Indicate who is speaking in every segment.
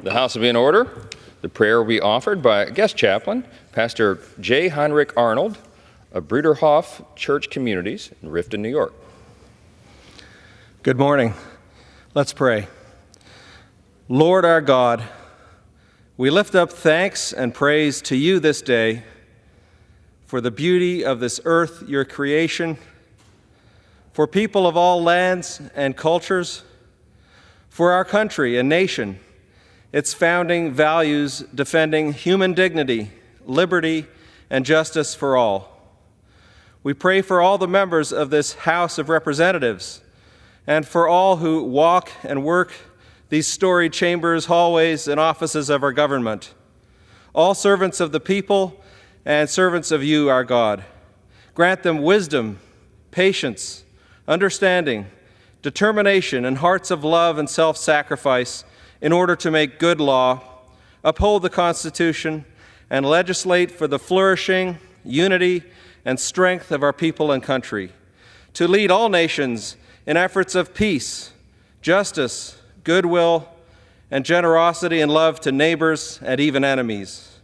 Speaker 1: The House will be in order. The prayer will be offered by guest chaplain, Pastor J. Heinrich Arnold of Bruderhof Church Communities in Riften, New York.
Speaker 2: Good morning. Let's pray. Lord our God, we lift up thanks and praise to you this day for the beauty of this earth, your creation, for people of all lands and cultures, for our country and nation, its founding values defending human dignity, liberty, and justice for all. We pray for all the members of this House of Representatives and for all who walk and work these storied chambers, hallways, and offices of our government, all servants of the people and servants of you, our God. Grant them wisdom, patience, understanding, determination, and hearts of love and self-sacrifice in order to make good law, uphold the Constitution, and legislate for the flourishing, unity, and strength of our people and country, to lead all nations in efforts of peace, justice, goodwill, and generosity and love to neighbors and even enemies.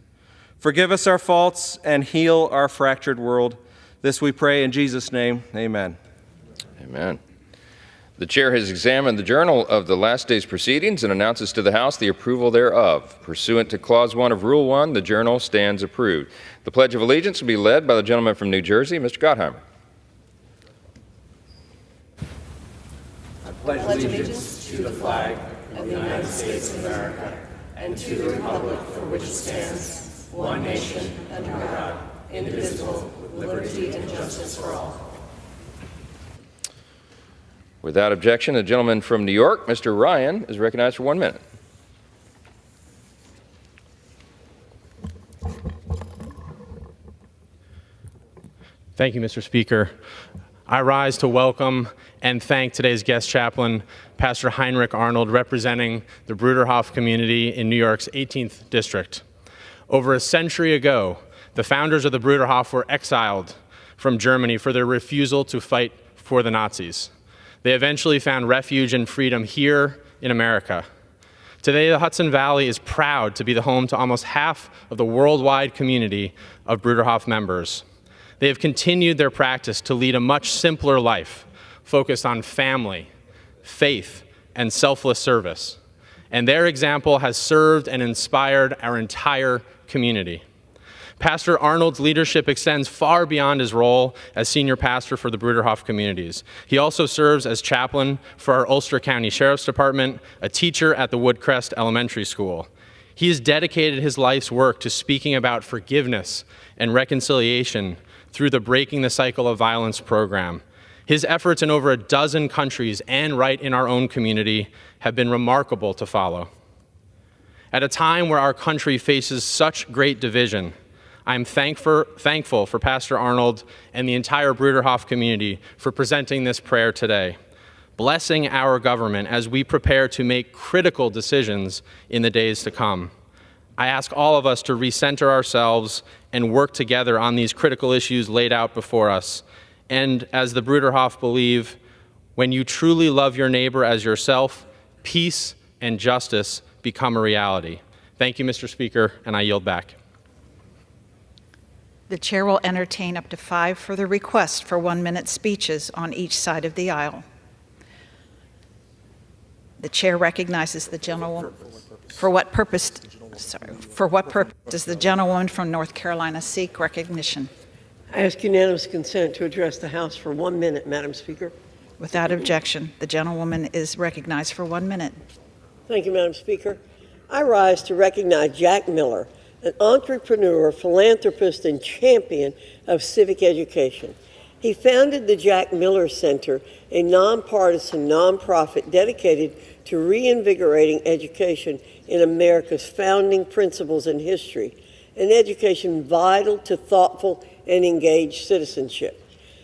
Speaker 2: Forgive us our faults and heal our fractured world. This we pray in Jesus' name, amen.
Speaker 1: Amen. The chair has examined the journal of the last day's proceedings and announces to the House the approval thereof. Pursuant to Clause 1 of Rule 1, the journal stands approved. The Pledge of Allegiance will be led by the gentleman from New Jersey, Mr. Gottheimer.
Speaker 3: I pledge allegiance to the flag of the United States of America and to the republic for which it stands, one nation, under God, indivisible, with liberty and justice for all.
Speaker 1: Without objection, the gentleman from New York, Mr. Ryan, is recognized for 1 minute.
Speaker 4: Thank you, Mr. Speaker. I rise to welcome and thank today's guest chaplain, Pastor Heinrich Arnold, representing the Bruderhof community in New York's 18th District. Over a century ago, the founders of the Bruderhof were exiled from Germany for their refusal to fight for the Nazis. They eventually found refuge and freedom here in America. Today, the Hudson Valley is proud to be the home to almost half of the worldwide community of Bruderhof members. They have continued their practice to lead a much simpler life, focused on family, faith, and selfless service. And their example has served and inspired our entire community. Pastor Arnold's leadership extends far beyond his role as senior pastor for the Bruderhof communities. He also serves as chaplain for our Ulster County Sheriff's Department, a teacher at the Woodcrest Elementary School. He has dedicated his life's work to speaking about forgiveness and reconciliation through the Breaking the Cycle of Violence program. His efforts in over a dozen countries and right in our own community have been remarkable to follow. At a time where our country faces such great division, I'm thankful for Pastor Arnold and the entire Bruderhof community for presenting this prayer today, blessing our government as we prepare to make critical decisions in the days to come. I ask all of us to recenter ourselves and work together on these critical issues laid out before us. And as the Bruderhof believe, when you truly love your neighbor as yourself, peace and justice become a reality. Thank you, Mr. Speaker, and I yield back.
Speaker 5: The chair will entertain up to 5 further requests for 1-minute speeches on each side of the aisle. The chair recognizes the gentlewoman. For what purpose does the gentlewoman from North Carolina seek recognition?
Speaker 6: I ask unanimous consent to address the House for 1 minute, Madam Speaker.
Speaker 5: Without objection, the gentlewoman is recognized for 1 minute.
Speaker 6: Thank you, Madam Speaker. I rise to recognize Jack Miller, an entrepreneur, philanthropist, and champion of civic education. He founded the Jack Miller Center, a nonpartisan nonprofit dedicated to reinvigorating education in America's founding principles and history, an education vital to thoughtful and engaged citizenship.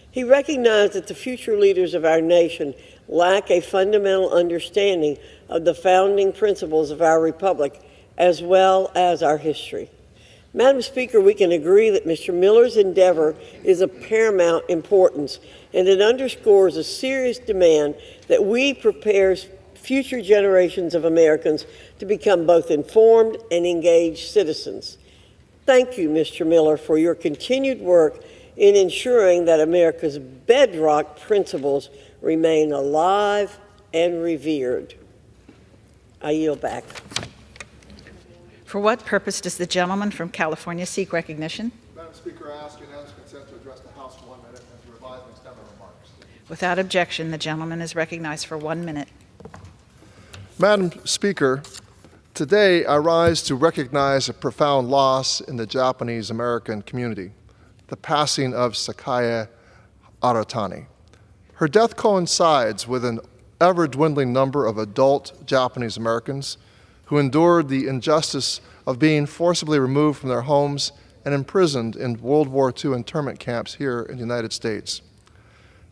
Speaker 6: He recognized that the future leaders of our nation lack a fundamental understanding of the founding principles of our republic as well as our history. Madam Speaker, we can agree that Mr. Miller's endeavor is of paramount importance, and it underscores a serious demand that we prepare future generations of Americans to become both informed and engaged citizens. Thank you, Mr. Miller, for your continued work in ensuring that America's bedrock principles remain alive and revered. I yield back.
Speaker 5: For what purpose does the gentleman from California seek recognition?
Speaker 7: Madam Speaker, I ask unanimous consent to address the House in 1 minute and to revise and extend my remarks.
Speaker 5: Without objection, the gentleman is recognized for 1 minute.
Speaker 7: Madam Speaker, today I rise to recognize a profound loss in the Japanese American community, the passing of Sakaya Aratani. Her death coincides with an ever-dwindling number of adult Japanese Americans who endured the injustice of being forcibly removed from their homes and imprisoned in World War II internment camps here in the United States.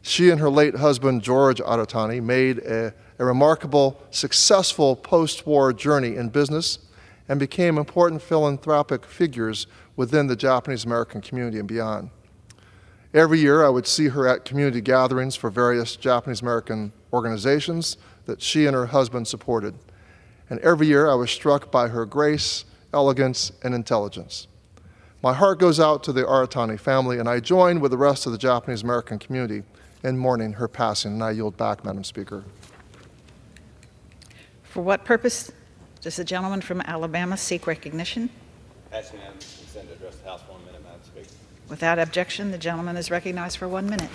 Speaker 7: She and her late husband, George Aratani, made a remarkable, successful post-war journey in business and became important philanthropic figures within the Japanese American community and beyond. Every year, I would see her at community gatherings for various Japanese American organizations that she and her husband supported. And every year, I was struck by her grace, elegance, and intelligence. My heart goes out to the Aratani family, and I join with the rest of the Japanese American community in mourning her passing, and I yield back, Madam Speaker.
Speaker 5: For what purpose does the gentleman from Alabama seek recognition?
Speaker 8: Ask unanimous consent to address the House 1 minute, Madam Speaker.
Speaker 5: Without objection, the gentleman is recognized for 1 minute.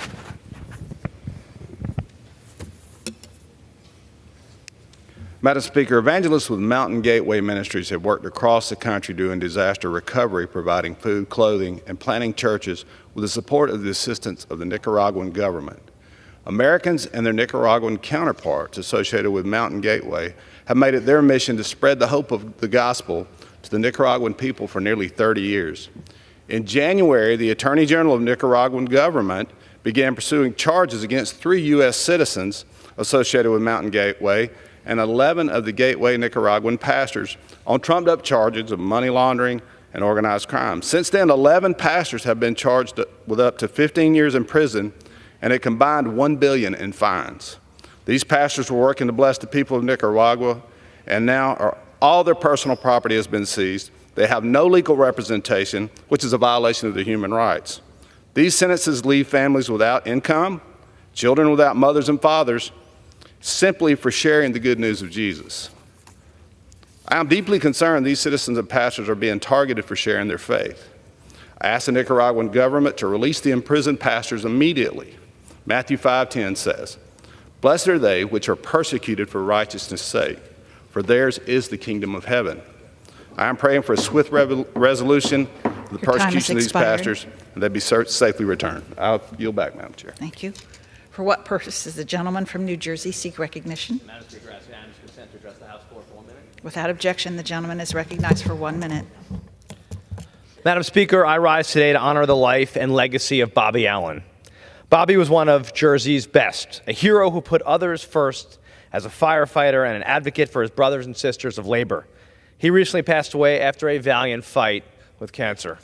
Speaker 8: Madam Speaker, evangelists with Mountain Gateway Ministries have worked across the country doing disaster recovery, providing food, clothing, and planting churches with the support of the assistance of the Nicaraguan government. Americans and their Nicaraguan counterparts associated with Mountain Gateway have made it their mission to spread the hope of the gospel to the Nicaraguan people for nearly 30 years. In January, the Attorney General of the Nicaraguan government began pursuing charges against 3 U.S. citizens associated with Mountain Gateway and 11 of the Gateway Nicaraguan pastors on trumped-up charges of money laundering and organized crime. Since then, 11 pastors have been charged with up to 15 years in prison and a combined $1 billion in fines. These pastors were working to bless the people of Nicaragua, and now all their personal property has been seized. They have no legal representation, which is a violation of their human rights. These sentences leave families without income, children without mothers and fathers, simply for sharing the good news of Jesus. I am deeply concerned these citizens and pastors are being targeted for sharing their faith. I ask the Nicaraguan government to release the imprisoned pastors immediately. Matthew 5:10 says, "Blessed are they which are persecuted for righteousness' sake, for theirs is the kingdom of heaven." I am praying for a swift resolution of the persecution of these pastors, and they be safely returned. I'll yield back, Madam Chair.
Speaker 5: Thank you. For what purpose does the gentleman from New Jersey seek recognition?
Speaker 9: Madam Speaker, I ask unanimous consent to address the House floor for 1 minute.
Speaker 5: Without objection, the gentleman is recognized for 1 minute.
Speaker 9: Madam Speaker, I rise today to honor the life and legacy of Bobby Allen. Bobby was one of Jersey's best, a hero who put others first as a firefighter and an advocate for his brothers and sisters of labor. He recently passed away after a valiant fight with cancer.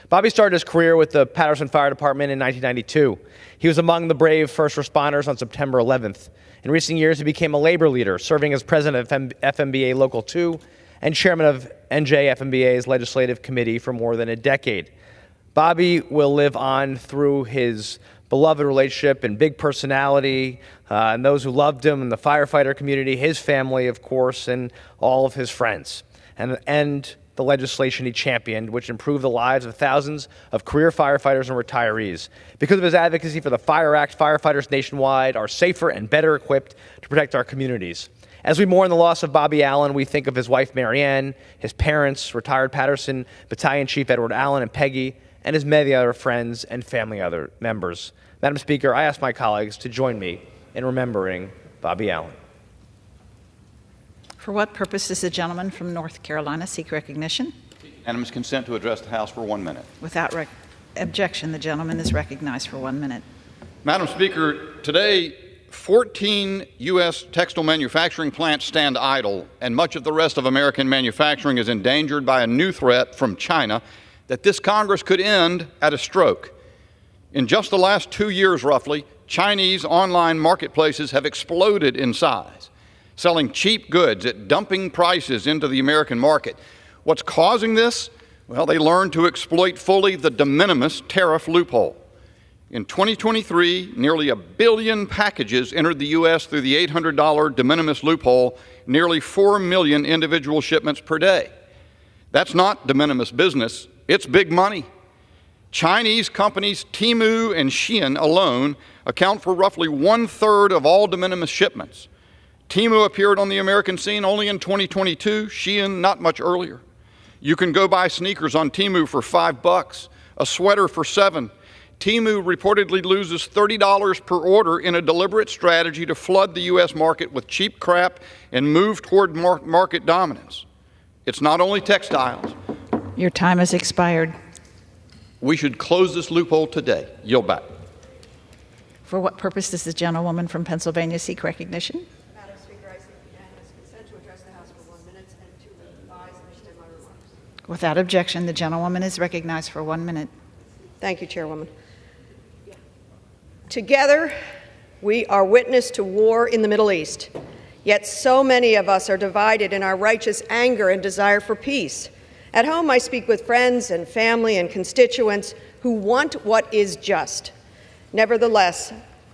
Speaker 9: Bobby started his career with the Patterson Fire Department in 1992. He was among the brave first responders on September 11th. In recent years, he became a labor leader, serving as president of FMBA Local 2 and chairman of NJFMBA's legislative committee for more than a decade. Bobby will live on through his beloved relationship and big personality, and those who loved him in the firefighter community, his family, of course, and all of his friends. And the legislation he championed, which improved the lives of thousands of career firefighters and retirees. Because of his advocacy for the Fire Act, firefighters nationwide are safer and better equipped to protect our communities. As we mourn the loss of Bobby Allen, we think of his wife, Marianne, his parents, retired Patterson Battalion Chief Edward Allen and Peggy, and his many other friends and family other members. Madam Speaker, I ask my colleagues to join me in remembering Bobby Allen.
Speaker 5: For what purpose does the gentleman from North Carolina seek recognition?
Speaker 10: Unanimous consent to address the House for 1 minute.
Speaker 5: Without objection, the gentleman is recognized for 1 minute.
Speaker 10: Madam Speaker, today 14 U.S. textile manufacturing plants stand idle, and much of the rest of American manufacturing is endangered by a new threat from China that this Congress could end at a stroke. In just the last 2 years, roughly, Chinese online marketplaces have exploded in size. selling cheap goods at dumping prices into the American market. What's causing this? Well, they learned to exploit fully the de minimis tariff loophole. In 2023, nearly 1 billion packages entered the U.S. through the $800 de minimis loophole, nearly 4 million individual shipments per day. That's not de minimis business, it's big money. Chinese companies Temu and Shein alone account for roughly 1/3 of all de minimis shipments. Temu appeared on the American scene only in 2022, Shein not much earlier. You can go buy sneakers on Temu for $5, a sweater for $7. Temu reportedly loses $30 per order in a deliberate strategy to flood the U.S. market with cheap crap and move toward market dominance. It's not only textiles.
Speaker 5: Your time has expired.
Speaker 10: We should close this loophole today. Yield back.
Speaker 5: For what purpose does the gentlewoman from Pennsylvania seek recognition?
Speaker 3: Madam Speaker, I seek unanimous consent to address the House for 1 minute and to revise and extend my remarks.
Speaker 5: Without objection, the gentlewoman is recognized for 1 minute.
Speaker 6: Thank you, Chairwoman. Together, we are witness to war in the Middle East. Yet so many of us are divided in our righteous anger and desire for peace. At home, I speak with friends and family and constituents who want what is just. Nevertheless,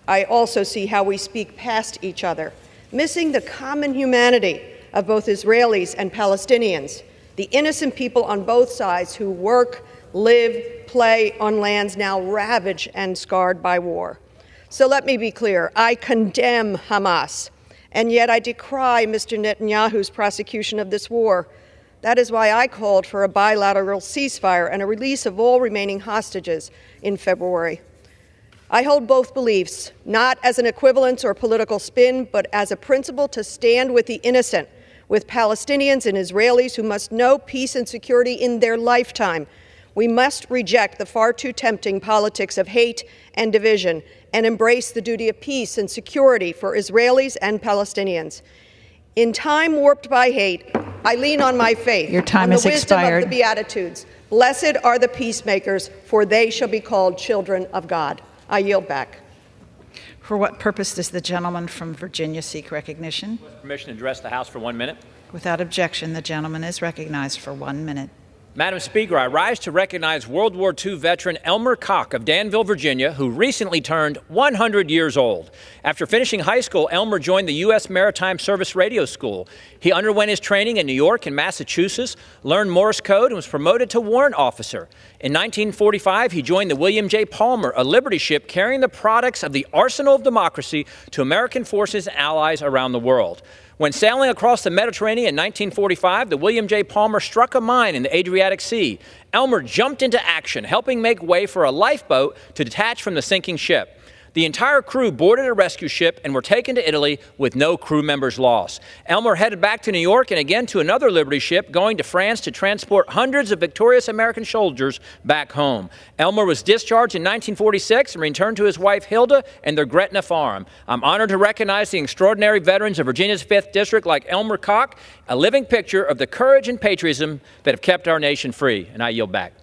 Speaker 6: I also see how we speak past each other, missing the common humanity of both Israelis and Palestinians, the innocent people on both sides who work, live, play on lands now ravaged and scarred by war. So let me be clear, I condemn Hamas, and yet I decry Mr. Netanyahu's prosecution of this war. That is why I called for a bilateral ceasefire and a release of all remaining hostages in February. I hold both beliefs, not as an equivalence or political spin, but as a principle to stand with the innocent, with Palestinians and Israelis who must know peace and security in their lifetime. We must reject the far too tempting politics of hate and division and embrace the duty of peace and security for Israelis and Palestinians. In time warped by hate, I lean on my faith,
Speaker 5: Your time
Speaker 6: on the
Speaker 5: has
Speaker 6: wisdom
Speaker 5: expired.
Speaker 6: of the Beatitudes. Blessed are the peacemakers, for they shall be called children of God. I yield back.
Speaker 5: For what purpose does the gentleman from Virginia seek recognition?
Speaker 11: Permission to address the House for 1 minute.
Speaker 5: Without objection, the gentleman is recognized for 1 minute.
Speaker 11: Madam Speaker, I rise to recognize World War II veteran Elmer Koch of Danville, Virginia, who recently turned 100 years old. After finishing high school, Elmer joined the U.S. Maritime Service Radio School. He underwent his training in New York and Massachusetts, learned Morse code, and was promoted to warrant officer. In 1945, he joined the William J. Palmer, a Liberty ship carrying the products of the arsenal of democracy to American forces and allies around the world. When sailing across the Mediterranean in 1945, the William J. Palmer struck a mine in the Adriatic Sea. Elmer jumped into action, helping make way for a lifeboat to detach from the sinking ship. The entire crew boarded a rescue ship and were taken to Italy with no crew members lost. Elmer headed back to New York and again to another Liberty ship, going to France to transport hundreds of victorious American soldiers back home. Elmer was discharged in 1946 and returned to his wife Hilda and their Gretna farm. I'm honored to recognize the extraordinary veterans of Virginia's 5th District like Elmer Koch, a living picture of the courage and patriotism that have kept our nation free. And I yield back.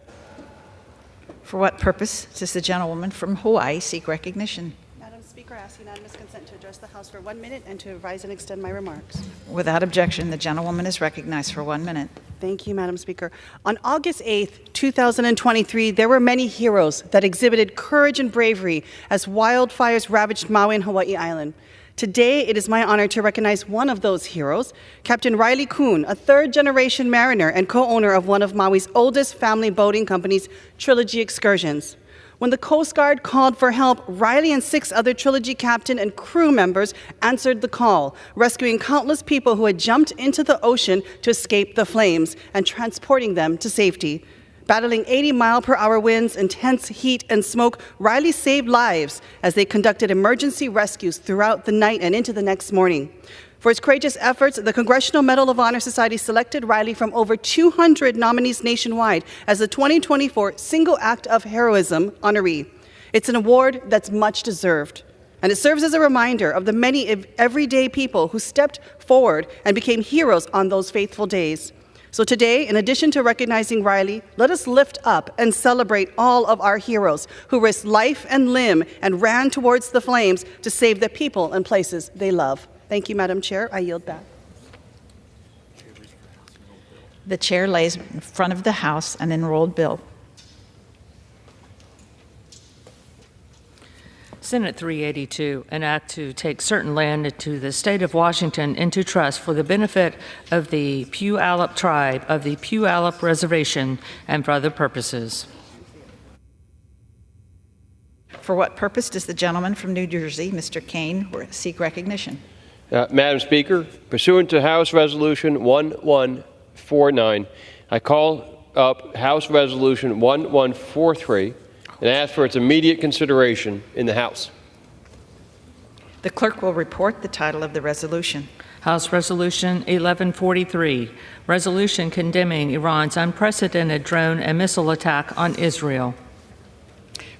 Speaker 5: For what purpose does the gentlewoman from Hawaii seek recognition?
Speaker 12: Madam Speaker, I ask unanimous consent to address the House for 1 minute and to revise and extend my remarks.
Speaker 5: Without objection, the gentlewoman is recognized for 1 minute.
Speaker 12: Thank you, Madam Speaker. On August 8th, 2023, there were many heroes that exhibited courage and bravery as wildfires ravaged Maui and Hawaii Island. Today, it is my honor to recognize one of those heroes, Captain Riley Kuhn, a third-generation mariner and co-owner of one of Maui's oldest family boating companies, Trilogy Excursions. When the Coast Guard called for help, Riley and 6 other Trilogy captain and crew members answered the call, rescuing countless people who had jumped into the ocean to escape the flames and transporting them to safety. Battling 80-mile-per-hour winds, intense heat, and smoke, Riley saved lives as they conducted emergency rescues throughout the night and into the next morning. For his courageous efforts, the Congressional Medal of Honor Society selected Riley from over 200 nominees nationwide as the 2024 Single Act of Heroism honoree. It's an award that's much deserved, and it serves as a reminder of the many everyday people who stepped forward and became heroes on those faithful days. So today, in addition to recognizing Riley, let us lift up and celebrate all of our heroes who risked life and limb and ran towards the flames to save the people and places they love. Thank you, Madam Chair. I yield back.
Speaker 5: The chair lays in front of the House an enrolled bill.
Speaker 13: Senate 382, an act to take certain land to the state of Washington into trust for the benefit of the Puyallup tribe of the Puyallup Reservation and for other purposes.
Speaker 5: For what purpose does the gentleman from New Jersey, Mr. Kane, seek recognition?
Speaker 14: Madam Speaker, pursuant to House Resolution 1149, I call up House Resolution 1143 and ask for its immediate consideration in the House.
Speaker 5: The clerk will report the title of the resolution.
Speaker 13: House Resolution 1143, resolution condemning Iran's unprecedented drone and missile attack on Israel.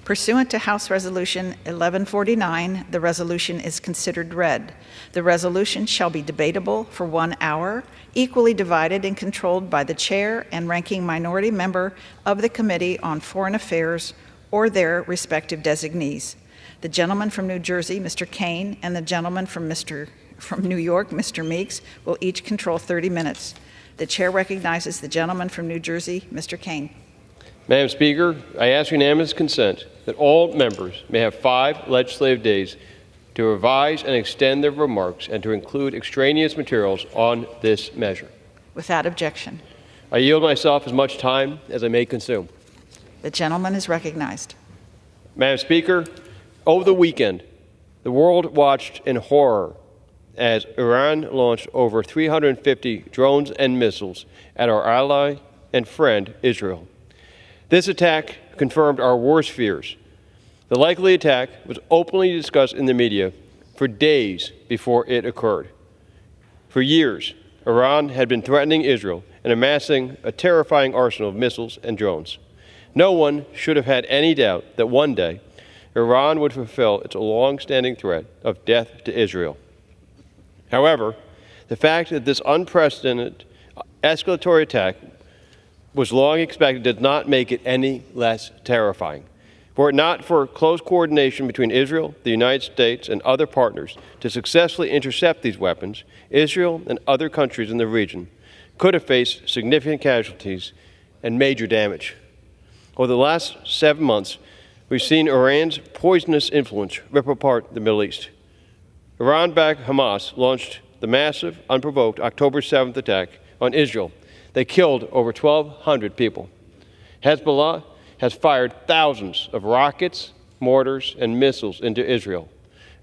Speaker 5: Pursuant to House Resolution 1149, the resolution is considered read. The resolution shall be debatable for 1 hour, equally divided and controlled by the chair and ranking minority member of the Committee on Foreign Affairs or their respective designees. The gentleman from New Jersey, Mr. Kane, and the gentleman from New York, Mr. Meeks, will each control 30 minutes. The chair recognizes the gentleman from New Jersey, Mr. Kane.
Speaker 14: Madam Speaker, I ask unanimous consent that all members may have 5 legislative days to revise and extend their remarks and to include extraneous materials on this measure.
Speaker 5: Without objection.
Speaker 14: I yield myself as much time as I may consume.
Speaker 5: The gentleman is recognized.
Speaker 14: Madam Speaker, over the weekend, the world watched in horror as Iran launched over 350 drones and missiles at our ally and friend, Israel. This attack confirmed our worst fears. The likely attack was openly discussed in the media for days before it occurred. For years, Iran had been threatening Israel and amassing a terrifying arsenal of missiles and drones. No one should have had any doubt that one day Iran would fulfill its long-standing threat of death to Israel. However, the fact that this unprecedented escalatory attack was long expected does not make it any less terrifying. Were it not for close coordination between Israel, the United States, and other partners to successfully intercept these weapons, Israel and other countries in the region could have faced significant casualties and major damage. Over the last 7 months, we've seen Iran's poisonous influence rip apart the Middle East. Iran-backed Hamas launched the massive, unprovoked October 7th attack on Israel. They killed over 1,200 people. Hezbollah has fired thousands of rockets, mortars, and missiles into Israel.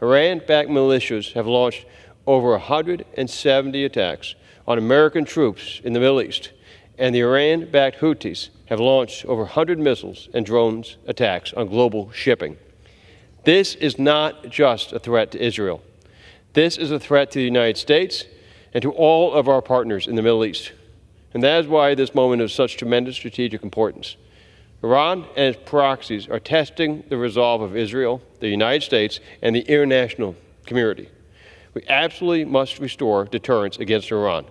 Speaker 14: Iran-backed militias have launched over 170 attacks on American troops in the Middle East, and the Iran-backed Houthis have launched over 100 missiles and drones attacks on global shipping. This is not just a threat to Israel. This is a threat to the United States and to all of our partners in the Middle East. And that is why this moment is of such tremendous strategic importance. Iran and its proxies are testing the resolve of Israel, the United States, and the international community. We absolutely must restore deterrence against Iran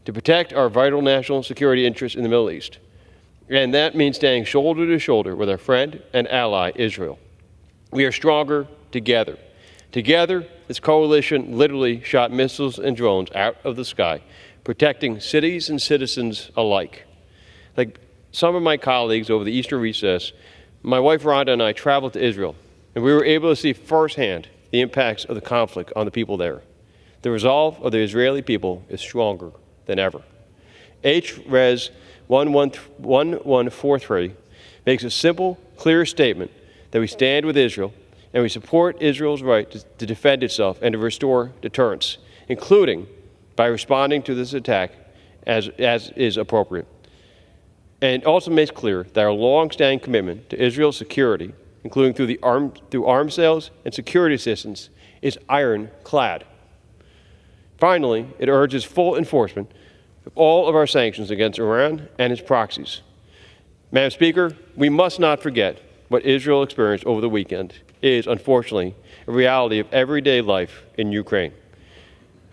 Speaker 14: to protect our vital national security interests in the Middle East. And that means standing shoulder to shoulder with our friend and ally, Israel. We are stronger together. Together, this coalition literally shot missiles and drones out of the sky, protecting cities and citizens alike. Like some of my colleagues over the Easter recess, my wife Rhonda and I traveled to Israel, and we were able to see firsthand the impacts of the conflict on the people there. The resolve of the Israeli people is stronger than ever. H-Res 1143 makes a simple, clear statement that we stand with Israel and we support Israel's right to defend itself and to restore deterrence, including by responding to this attack as is appropriate. And it also makes clear that our long-standing commitment to Israel's security, including through arms sales and security assistance, is ironclad. Finally, it urges full enforcement of all of our sanctions against Iran and its proxies. Madam Speaker, we must not forget what Israel experienced over the weekend is, unfortunately, a reality of everyday life in Ukraine.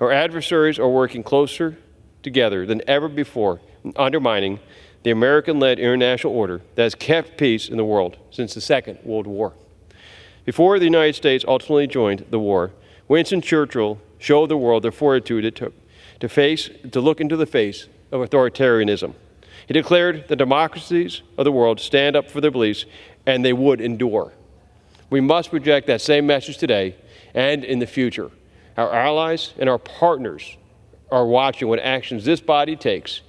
Speaker 14: Our adversaries are working closer together than ever before in undermining the American-led international order that has kept peace in the world since the Second World War. Before the United States ultimately joined the war, Winston Churchill showed the world the fortitude it took to look into the face of authoritarianism. He declared the democracies of the world stand up for their beliefs and they would endure. We must project that same message today and in the future. Our allies and our partners are watching what actions this body takes.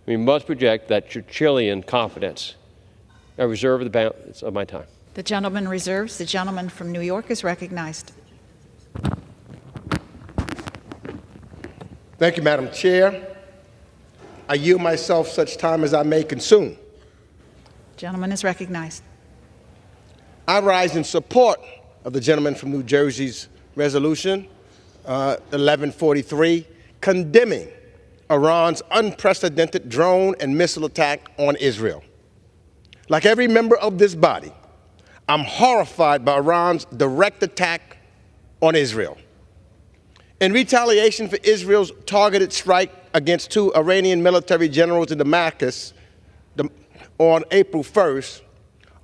Speaker 14: We must project that Churchillian confidence. I reserve the balance of my time.
Speaker 5: The gentleman reserves. The gentleman from New York is recognized.
Speaker 15: Thank you, Madam Chair. I yield myself such time as I may consume.
Speaker 5: Gentleman is recognized.
Speaker 15: I rise in support of the gentleman from New Jersey's resolution 1143, condemning Iran's unprecedented drone and missile attack on Israel. Like every member of this body, I'm horrified by Iran's direct attack on Israel. In retaliation for Israel's targeted strike against 2 Iranian military generals in Damascus on April 1st,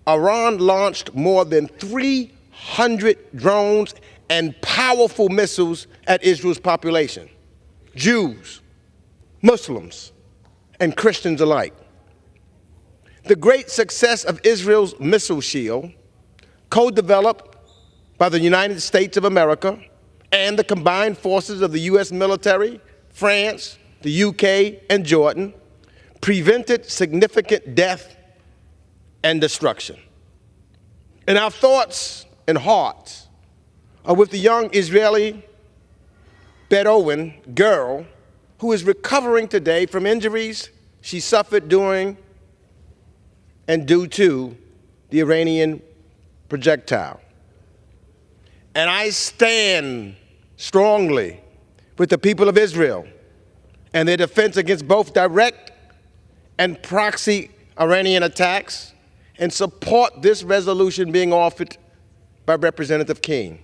Speaker 15: Iran launched more than 300 drones and powerful missiles at Israel's population, Jews, Muslims, and Christians alike. The great success of Israel's missile shield, co-developed by the United States of America and the combined forces of the U.S. military, France, the UK, and Jordan, prevented significant death and destruction. And our thoughts and hearts are with the young Israeli Bedouin girl who is recovering today from injuries she suffered during and due to the Iranian projectile. And I stand strongly with the people of Israel and their defense against both direct and proxy Iranian attacks, and support this resolution being offered by Representative King.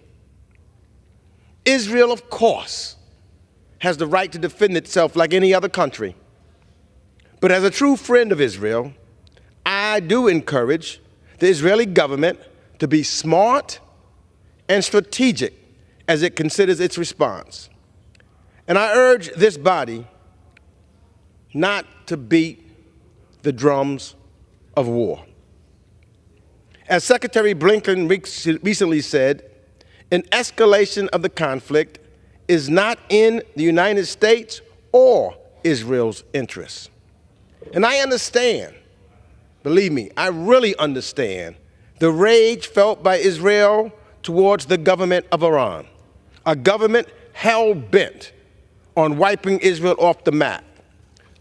Speaker 15: Israel, of course, has the right to defend itself like any other country. But as a true friend of Israel, I do encourage the Israeli government to be smart and strategic as it considers its response. And I urge this body not to beat the drums of war. As Secretary Blinken recently said, an escalation of the conflict is not in the United States or Israel's interests. And I understand, believe me, I really understand the rage felt by Israel towards the government of Iran, a government hell-bent on wiping Israel off the map.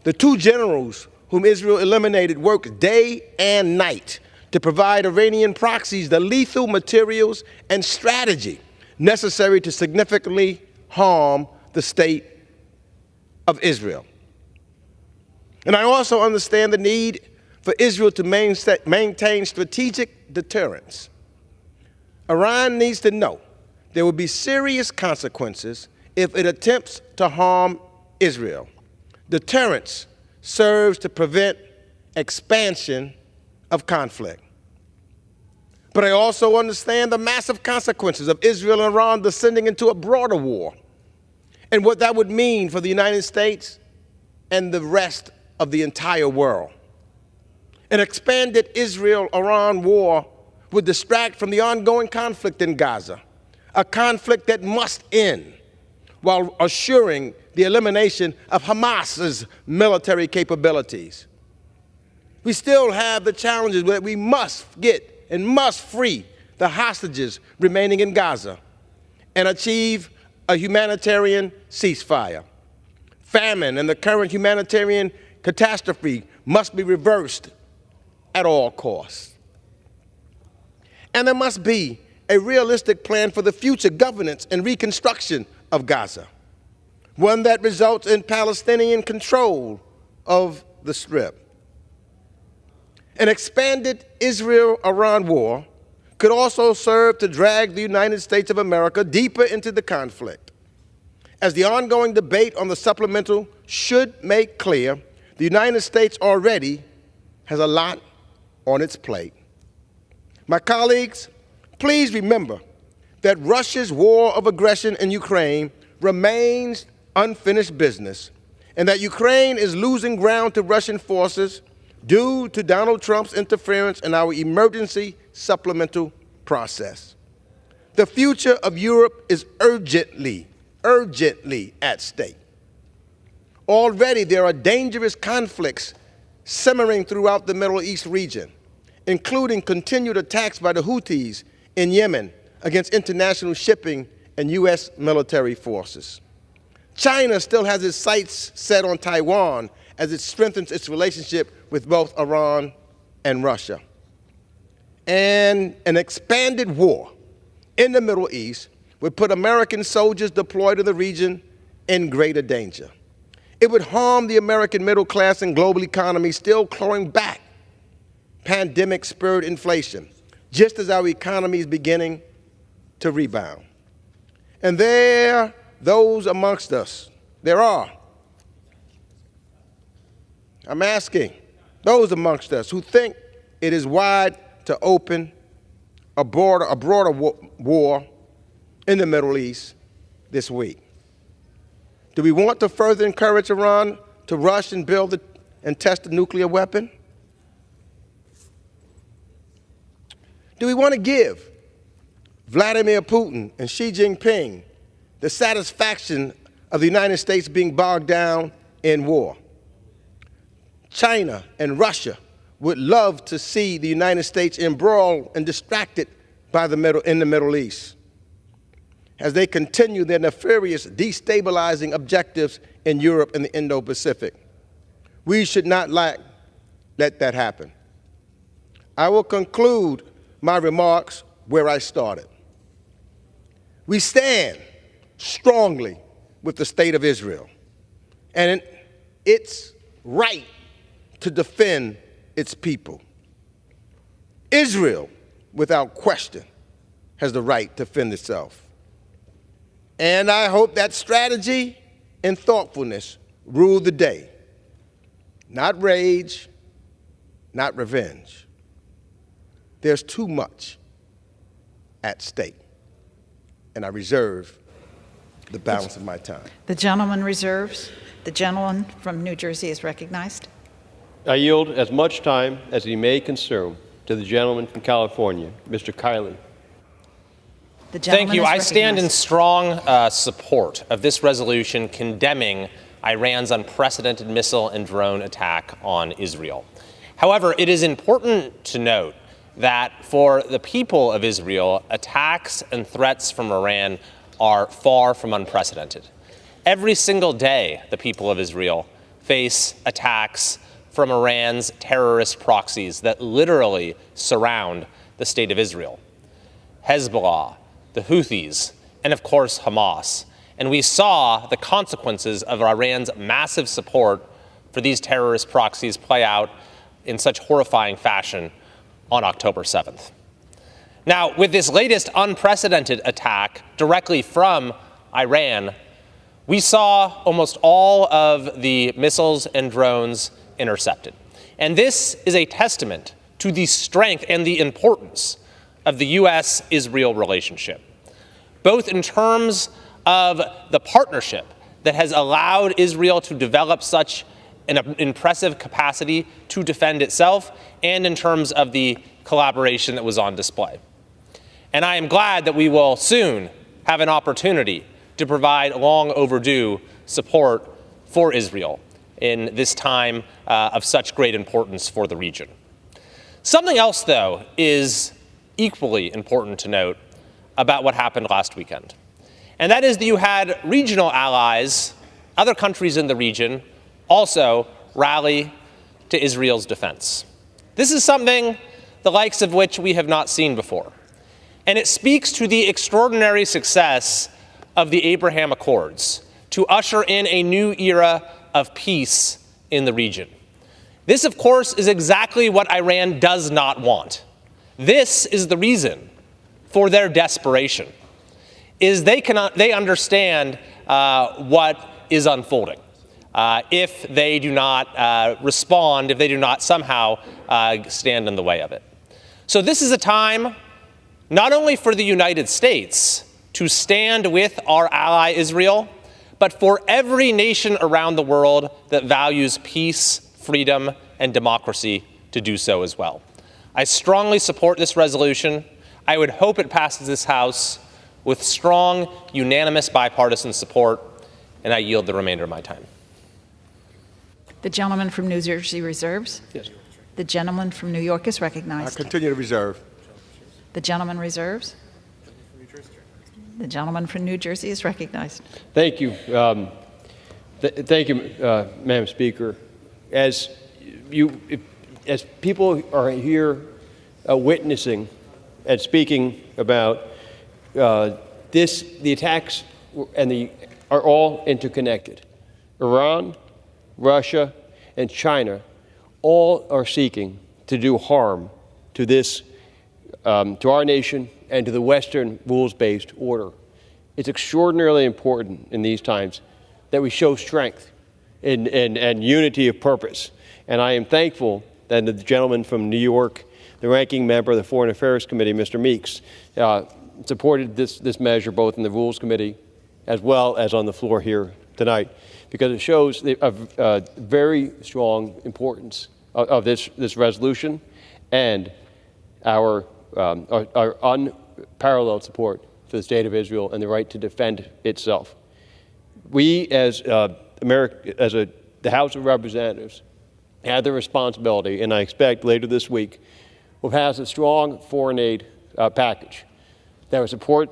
Speaker 15: The 2 generals whom Israel eliminated worked day and night to provide Iranian proxies the lethal materials and strategy necessary to significantly harm the state of Israel. And I also understand the need for Israel to maintain strategic deterrence. Iran needs to know there will be serious consequences if it attempts to harm Israel. Deterrence serves to prevent expansion of conflict. But I also understand the massive consequences of Israel and Iran descending into a broader war and what that would mean for the United States and the rest of the entire world. An expanded Israel-Iran war would distract from the ongoing conflict in Gaza, a conflict that must end while assuring the elimination of Hamas's military capabilities. We still have the challenges that we must get and must free the hostages remaining in Gaza and achieve a humanitarian ceasefire. Famine and the current humanitarian catastrophe must be reversed at all costs. And there must be a realistic plan for the future governance and reconstruction of Gaza, one that results in Palestinian control of the Strip. An expanded Israel-Iran war could also serve to drag the United States of America deeper into the conflict. As the ongoing debate on the supplemental should make clear, the United States already has a lot on its plate. My colleagues, please remember that Russia's war of aggression in Ukraine remains unfinished business, and that Ukraine is losing ground to Russian forces due to Donald Trump's interference in our emergency supplemental process. The future of Europe is urgently at stake. Already there are dangerous conflicts simmering throughout the Middle East region, including continued attacks by the Houthis in Yemen against international shipping and U.S. military forces. China still has its sights set on Taiwan as it strengthens its relationship with both Iran and Russia. And an expanded war in the Middle East would put American soldiers deployed in the region in greater danger. It would harm the American middle class and global economy, still clawing back pandemic-spurred inflation, just as our economy is beginning to rebound. And there are those amongst us, I'm asking those amongst us who think it is wide to open a broader war in the Middle East this week. Do we want to further encourage Iran to rush and build and test a nuclear weapon? Do we want to give Vladimir Putin and Xi Jinping the satisfaction of the United States being bogged down in war? China and Russia would love to see the United States embroiled and distracted in the Middle East as they continue their nefarious destabilizing objectives in Europe and the Indo-Pacific. We should not let that happen. I will conclude my remarks where I started. We stand strongly with the state of Israel and its right to defend its people. Israel, without question, has the right to defend itself. And I hope that strategy and thoughtfulness rule the day. Not rage, not revenge. There's too much at stake, and I reserve the balance of my time.
Speaker 5: The gentleman reserves. The gentleman from New Jersey is recognized.
Speaker 14: I yield as much time as he may consume to the gentleman from California, Mr. Kiley.
Speaker 11: Thank you. I stand in strong support of this resolution condemning Iran's unprecedented missile and drone attack on Israel. However, it is important to note that for the people of Israel, attacks and threats from Iran are far from unprecedented. Every single day, the people of Israel face attacks from Iran's terrorist proxies that literally surround the state of Israel. Hezbollah, the Houthis, and of course Hamas. And we saw the consequences of Iran's massive support for these terrorist proxies play out in such horrifying fashion on October 7th. Now, with this latest unprecedented attack directly from Iran, we saw almost all of the missiles and drones intercepted. And this is a testament to the strength and the importance of the U.S.-Israel relationship, both in terms of the partnership that has allowed Israel to develop such an impressive capacity to defend itself, and in terms of the collaboration that was on display. And I am glad that we will soon have an opportunity to provide long overdue support for Israel in this time of such great importance for the region. Something else, though, is equally important to note about what happened last weekend. And that is that you had regional allies, other countries in the region, also rally to Israel's defense. This is something the likes of which we have not seen before. And it speaks to the extraordinary success of the Abraham Accords to usher in a new era of peace in the region. This, of course, is exactly what Iran does not want. This is the reason for their desperation, is they understand what is unfolding. If they do not respond, if they do not somehow stand in the way of it. So this is a time not only for the United States
Speaker 16: to stand with our ally Israel, but for every nation around the world that values peace, freedom, and democracy to do so as well. I strongly support this resolution. I would hope it passes this House with strong, unanimous bipartisan support, and I yield the remainder of my time.
Speaker 5: The gentleman from New Jersey reserves.
Speaker 15: Yes.
Speaker 5: The gentleman from New York is recognized.
Speaker 15: I continue to reserve.
Speaker 5: The gentleman reserves. The gentleman from New Jersey is recognized.
Speaker 14: Thank you. Thank you, Madam Speaker. As people are here witnessing and speaking about the attacks are all interconnected. Iran, Russia, and China all are seeking to do harm to to our nation and to the Western rules-based order. It's extraordinarily important in these times that we show strength and unity of purpose. And I am thankful that the gentleman from New York, the ranking member of the Foreign Affairs Committee, Mr. Meeks, supported this measure both in the Rules Committee as well as on the floor here tonight, because it shows a very strong importance of this resolution and our unparalleled support for the State of Israel and the right to defend itself. We, as the House of Representatives, have the responsibility, and I expect later this week, will pass a strong foreign aid package that will support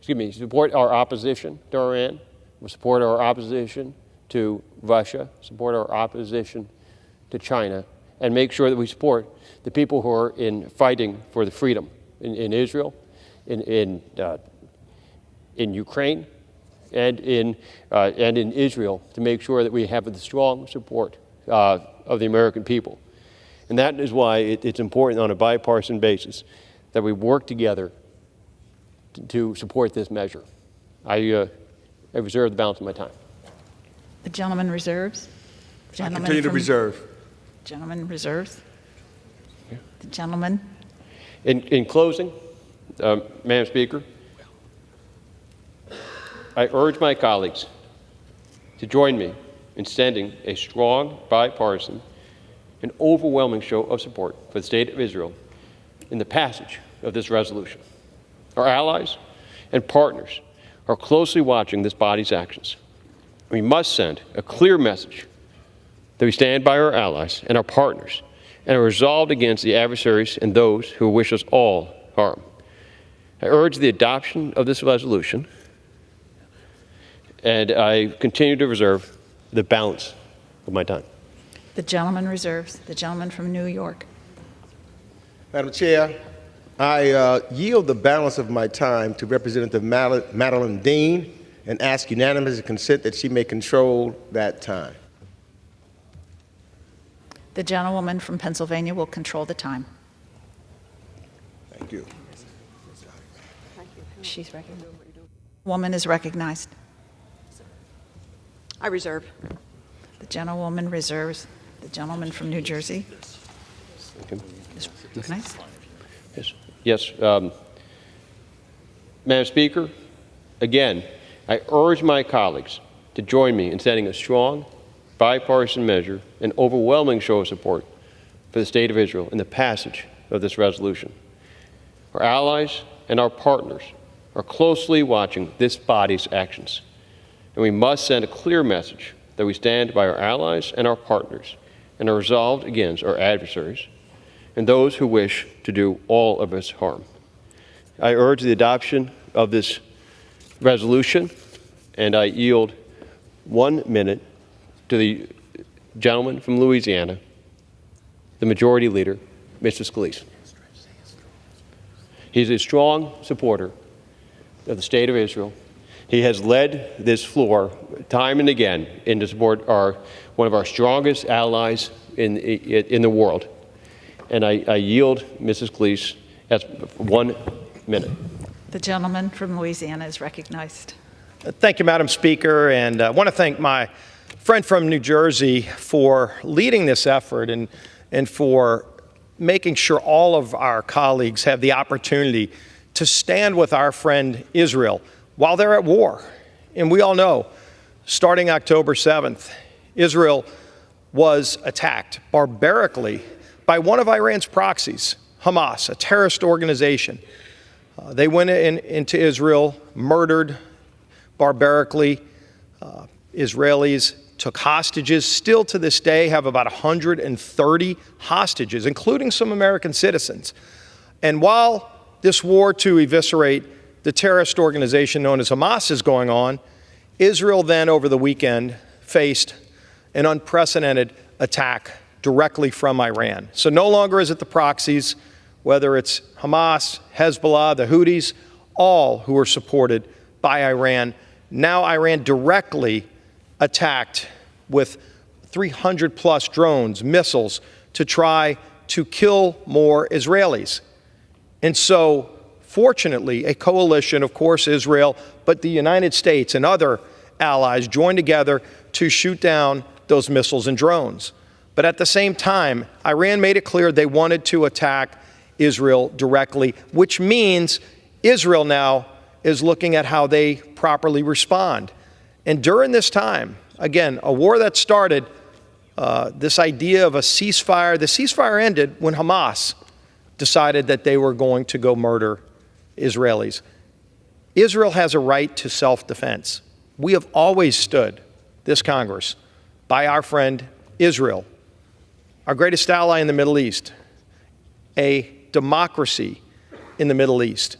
Speaker 14: support our opposition to Iran, will support our opposition to Russia, support our opposition to China, and make sure that we support the people who are fighting for the freedom in Israel, in Ukraine, and in Israel, to make sure that we have the strong support of the American people. And that is why it's important on a bipartisan basis that we work together to support this measure. I reserve the balance of my time.
Speaker 5: The gentleman reserves.
Speaker 15: I continue to reserve.
Speaker 5: Gentleman reserves. The gentleman.
Speaker 14: In closing, Madam Speaker, I urge my colleagues to join me in sending a strong, bipartisan, and overwhelming show of support for the State of Israel in the passage of this resolution. Our allies and partners are closely watching this body's actions. We must send a clear message that we stand by our allies and our partners and are resolved against the adversaries and those who wish us all harm. I urge the adoption of this resolution, and I continue to reserve the balance of my time.
Speaker 5: The gentleman reserves. The gentleman from New York.
Speaker 15: Madam Chair, I yield the balance of my time to Representative Madeline Dean and ask unanimous consent that she may control that time.
Speaker 5: The gentlewoman from Pennsylvania will control the time.
Speaker 15: Thank you.
Speaker 5: She's recognized. Woman is recognized.
Speaker 12: I reserve.
Speaker 5: The gentlewoman reserves. The gentleman from New Jersey is recognized.
Speaker 14: Yes. Madam Speaker, again, I urge my colleagues to join me in sending a strong, bipartisan measure and overwhelming show of support for the State of Israel in the passage of this resolution. Our allies and our partners are closely watching this body's actions, and we must send a clear message that we stand by our allies and our partners and are resolved against our adversaries and those who wish to do all of us harm. I urge the adoption of this resolution, and I yield 1 minute to the gentleman from Louisiana, the Majority Leader, Mr. Scalise. He's a strong supporter of the State of Israel. He has led this floor time and again in to support one of our strongest allies in the world. And I yield Mrs. Scalise as 1 minute.
Speaker 5: The gentleman from Louisiana is recognized.
Speaker 9: Thank you, Madam Speaker, and I want to thank my friend from New Jersey for leading this effort and for making sure all of our colleagues have the opportunity to stand with our friend Israel while they're at war. And we all know, starting October 7th, Israel was attacked barbarically by one of Iran's proxies, Hamas, a terrorist organization. They went into Israel, murdered barbarically. Israelis took hostages. Still to this day have about 130 hostages, including some American citizens. And while this war to eviscerate the terrorist organization known as Hamas is going on, Israel then over the weekend faced an unprecedented attack directly from Iran. So no longer is it the proxies, whether it's Hamas, Hezbollah, the Houthis, all who are supported by Iran. Now Iran directly attacked with 300 plus drones, missiles, to try to kill more Israelis. And so, fortunately, a coalition, of course, Israel, but the United States and other allies joined together to shoot down those missiles and drones. But at the same time, Iran made it clear they wanted to attack Israel directly, which means Israel now is looking at how they properly respond. And during this time, again, a war that started, this idea of a ceasefire, the ceasefire ended when Hamas decided that they were going to go murder Israelis. Israel has a right to self-defense. We have always stood, this Congress, by our friend Israel, our greatest ally in the Middle East, a democracy in the Middle East.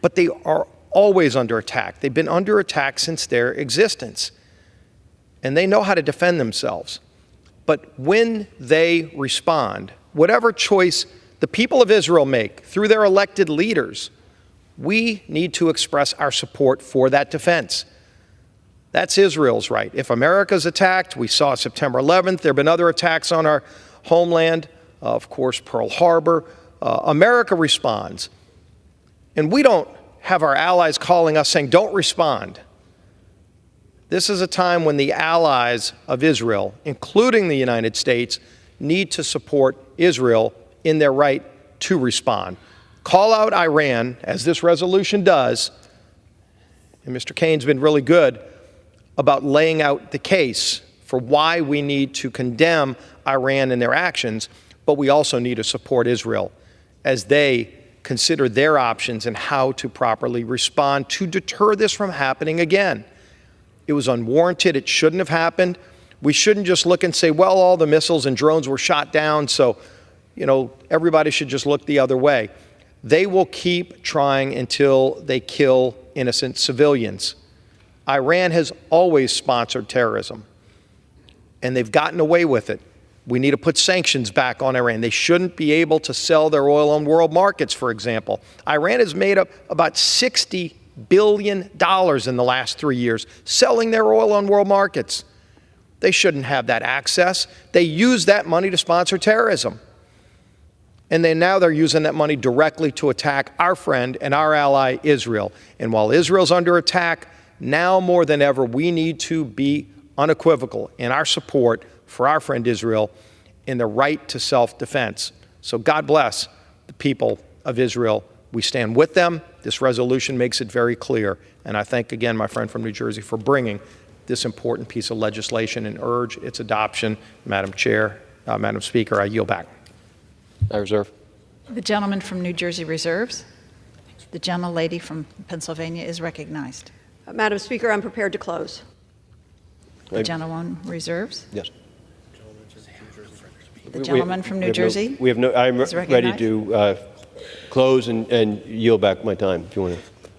Speaker 9: But they are always under attack. They've been under attack since their existence. And they know how to defend themselves. But when they respond, whatever choice the people of Israel make through their elected leaders, we need to express our support for that defense. That's Israel's right. If America's attacked, we saw September 11th, there have been other attacks on our homeland, of course, Pearl Harbor. America responds. And we don't have our allies calling us saying, don't respond. This is a time when the allies of Israel, including the United States, need to support Israel in their right to respond. Call out Iran, as this resolution does, and Mr. Kane's been really good about laying out the case for why we need to condemn Iran and their actions, but we also need to support Israel as they consider their options and how to properly respond to deter this from happening again. It was unwarranted. It shouldn't have happened. We shouldn't just look and say, well, all the missiles and drones were shot down, so, everybody should just look the other way. They will keep trying until they kill innocent civilians. Iran has always sponsored terrorism, and they've gotten away with it. We need to put sanctions back on Iran. They shouldn't be able to sell their oil on world markets, for example. Iran has made up about $60 billion in the last 3 years selling their oil on world markets. They shouldn't have that access. They use that money to sponsor terrorism. And now they're using that money directly to attack our friend and our ally, Israel. And while Israel's under attack, now more than ever, we need to be unequivocal in our support for our friend Israel in the right to self-defense. So God bless the people of Israel. We stand with them. This resolution makes it very clear. And I thank again my friend from New Jersey for bringing this important piece of legislation and urge its adoption. Madam Speaker, I yield back.
Speaker 14: I reserve.
Speaker 5: The gentleman from New Jersey reserves. The gentlelady from Pennsylvania is recognized.
Speaker 3: Madam Speaker, I'm prepared to close.
Speaker 5: The gentleman reserves.
Speaker 14: Yes.
Speaker 5: The gentleman from New Jersey.
Speaker 14: I'm ready to close and yield back my time if you want to.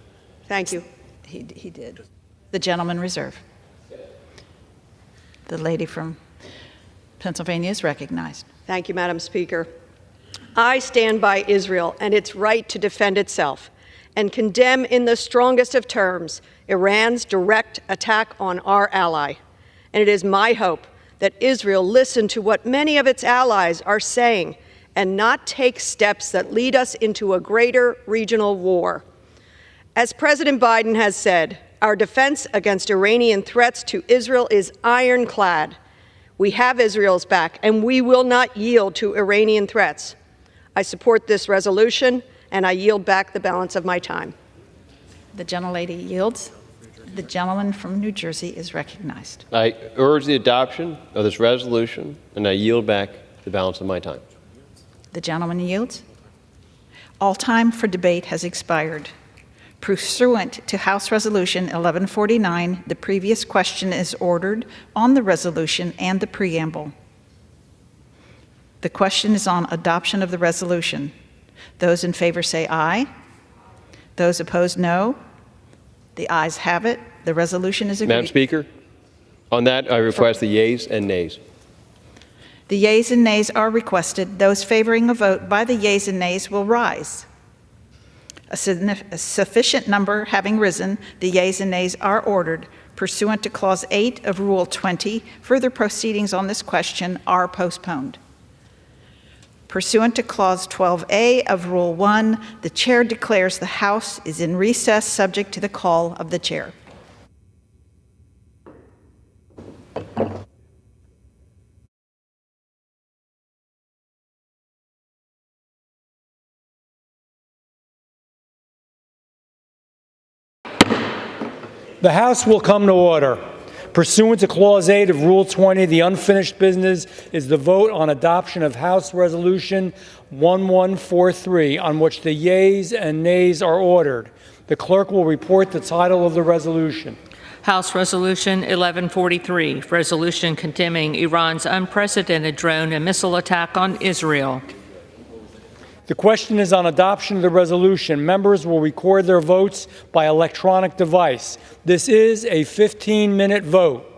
Speaker 3: Thank you.
Speaker 5: He did. The gentleman reserve. The lady from Pennsylvania is recognized.
Speaker 3: Thank you, Madam Speaker. I stand by Israel and its right to defend itself and condemn in the strongest of terms Iran's direct attack on our ally. And it is my hope that Israel listen to what many of its allies are saying and not take steps that lead us into a greater regional war. As President Biden has said, our defense against Iranian threats to Israel is ironclad. We have Israel's back, and we will not yield to Iranian threats. I support this resolution and I yield back the balance of my time.
Speaker 5: The gentlelady yields. The gentleman from New Jersey is recognized.
Speaker 14: I urge the adoption of this resolution, and I yield back the balance of my time.
Speaker 5: The gentleman yields. All time for debate has expired. Pursuant to House Resolution 1149, the previous question is ordered on the resolution and the preamble. The question is on adoption of the resolution. Those in favor say aye. Those opposed, no. The ayes have it. The resolution is agreed.
Speaker 14: Madam Speaker, on that, I request the yeas and nays.
Speaker 5: The yeas and nays are requested. Those favoring a vote by the yeas and nays will rise. A sufficient number having risen, the yeas and nays are ordered. Pursuant to Clause 8 of Rule 20, further proceedings on this question are postponed. Pursuant to Clause 12A of Rule 1, the Chair declares the House is in recess subject to the call of the Chair.
Speaker 17: The House will come to order. Pursuant to Clause 8 of Rule 20, the unfinished business is the vote on adoption of House Resolution 1143, on which the yeas and nays are ordered. The clerk will report the title of the resolution.
Speaker 13: House Resolution 1143, resolution condemning Iran's unprecedented drone and missile attack on Israel.
Speaker 17: The question is on adoption of the resolution. Members will record their votes by electronic device. This is a 15-minute vote.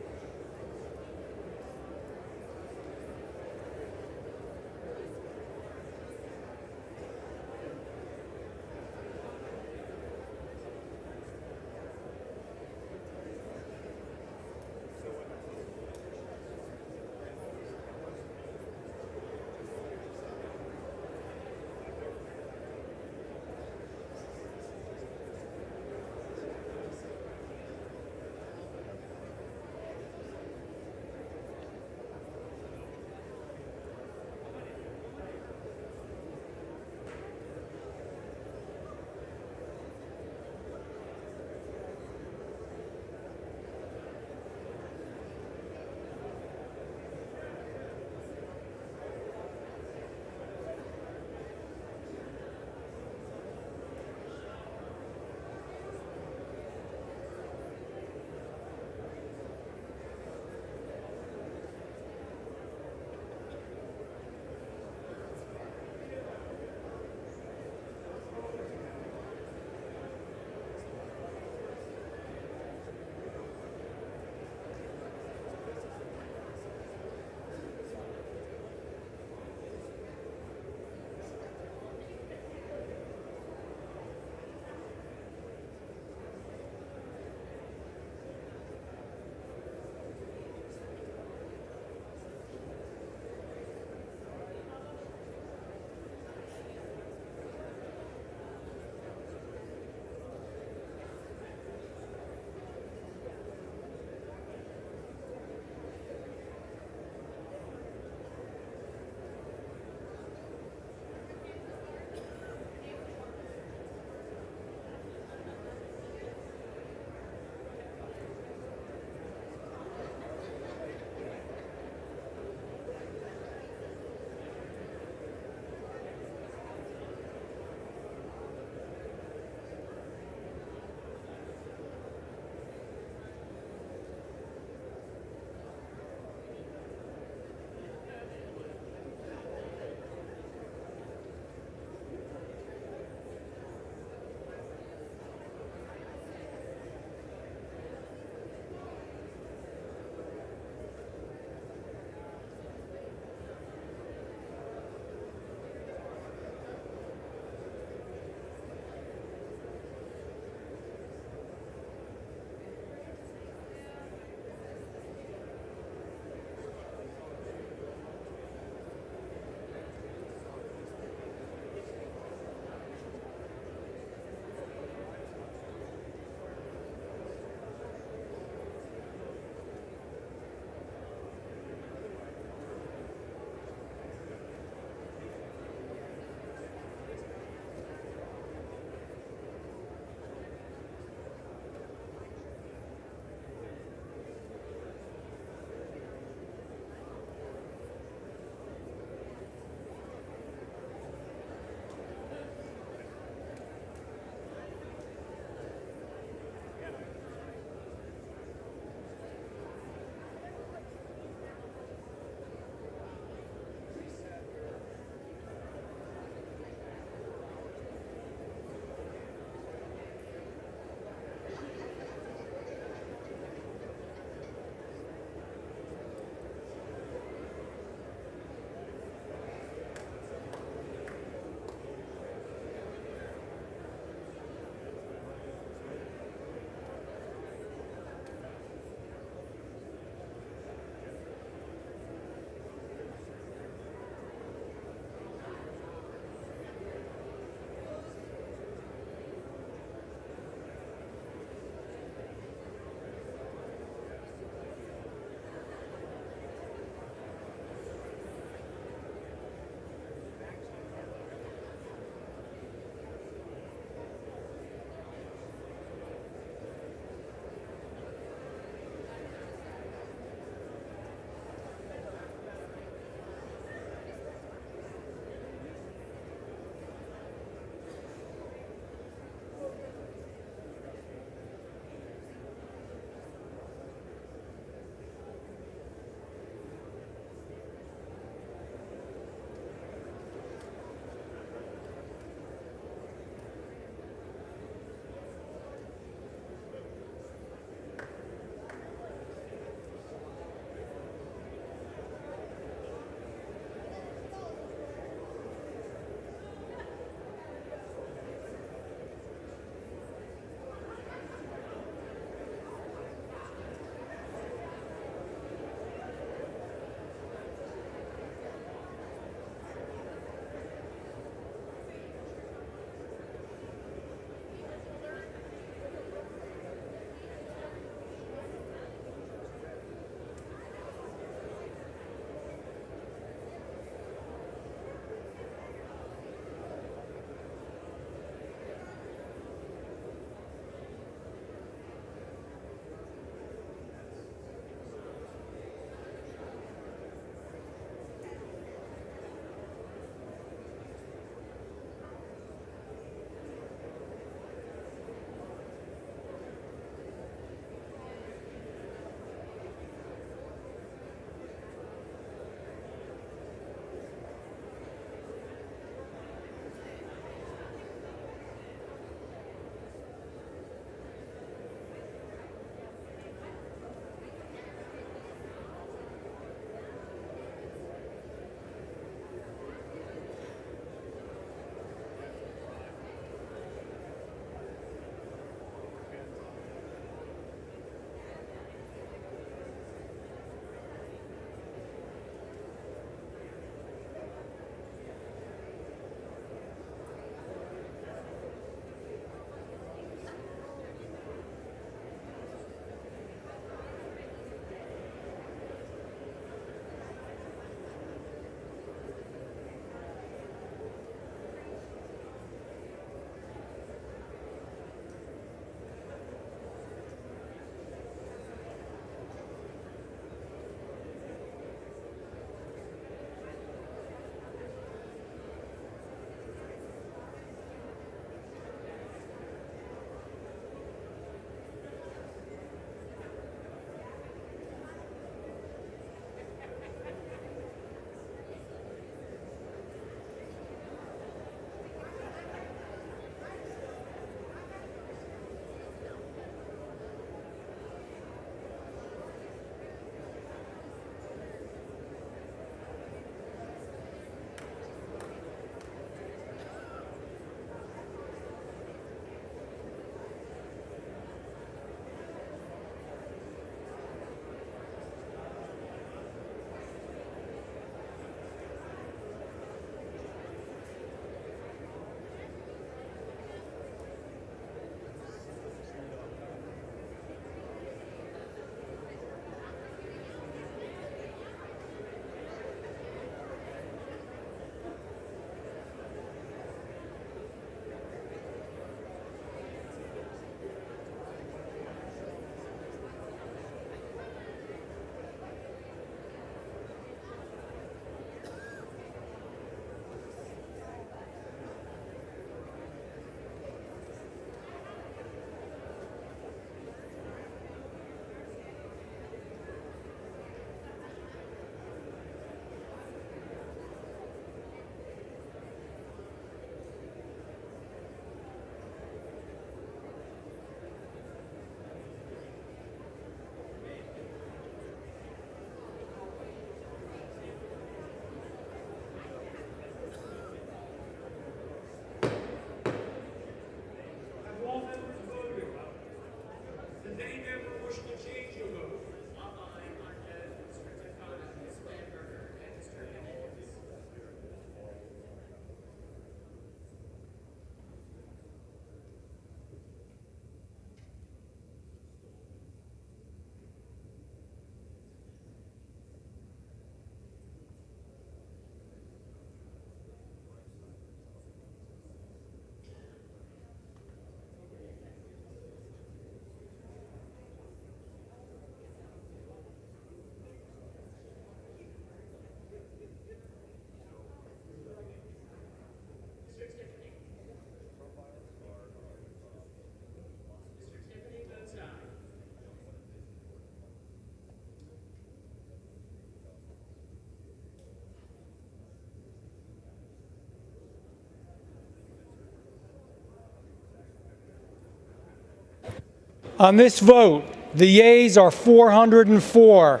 Speaker 17: On this vote, the yeas are 404.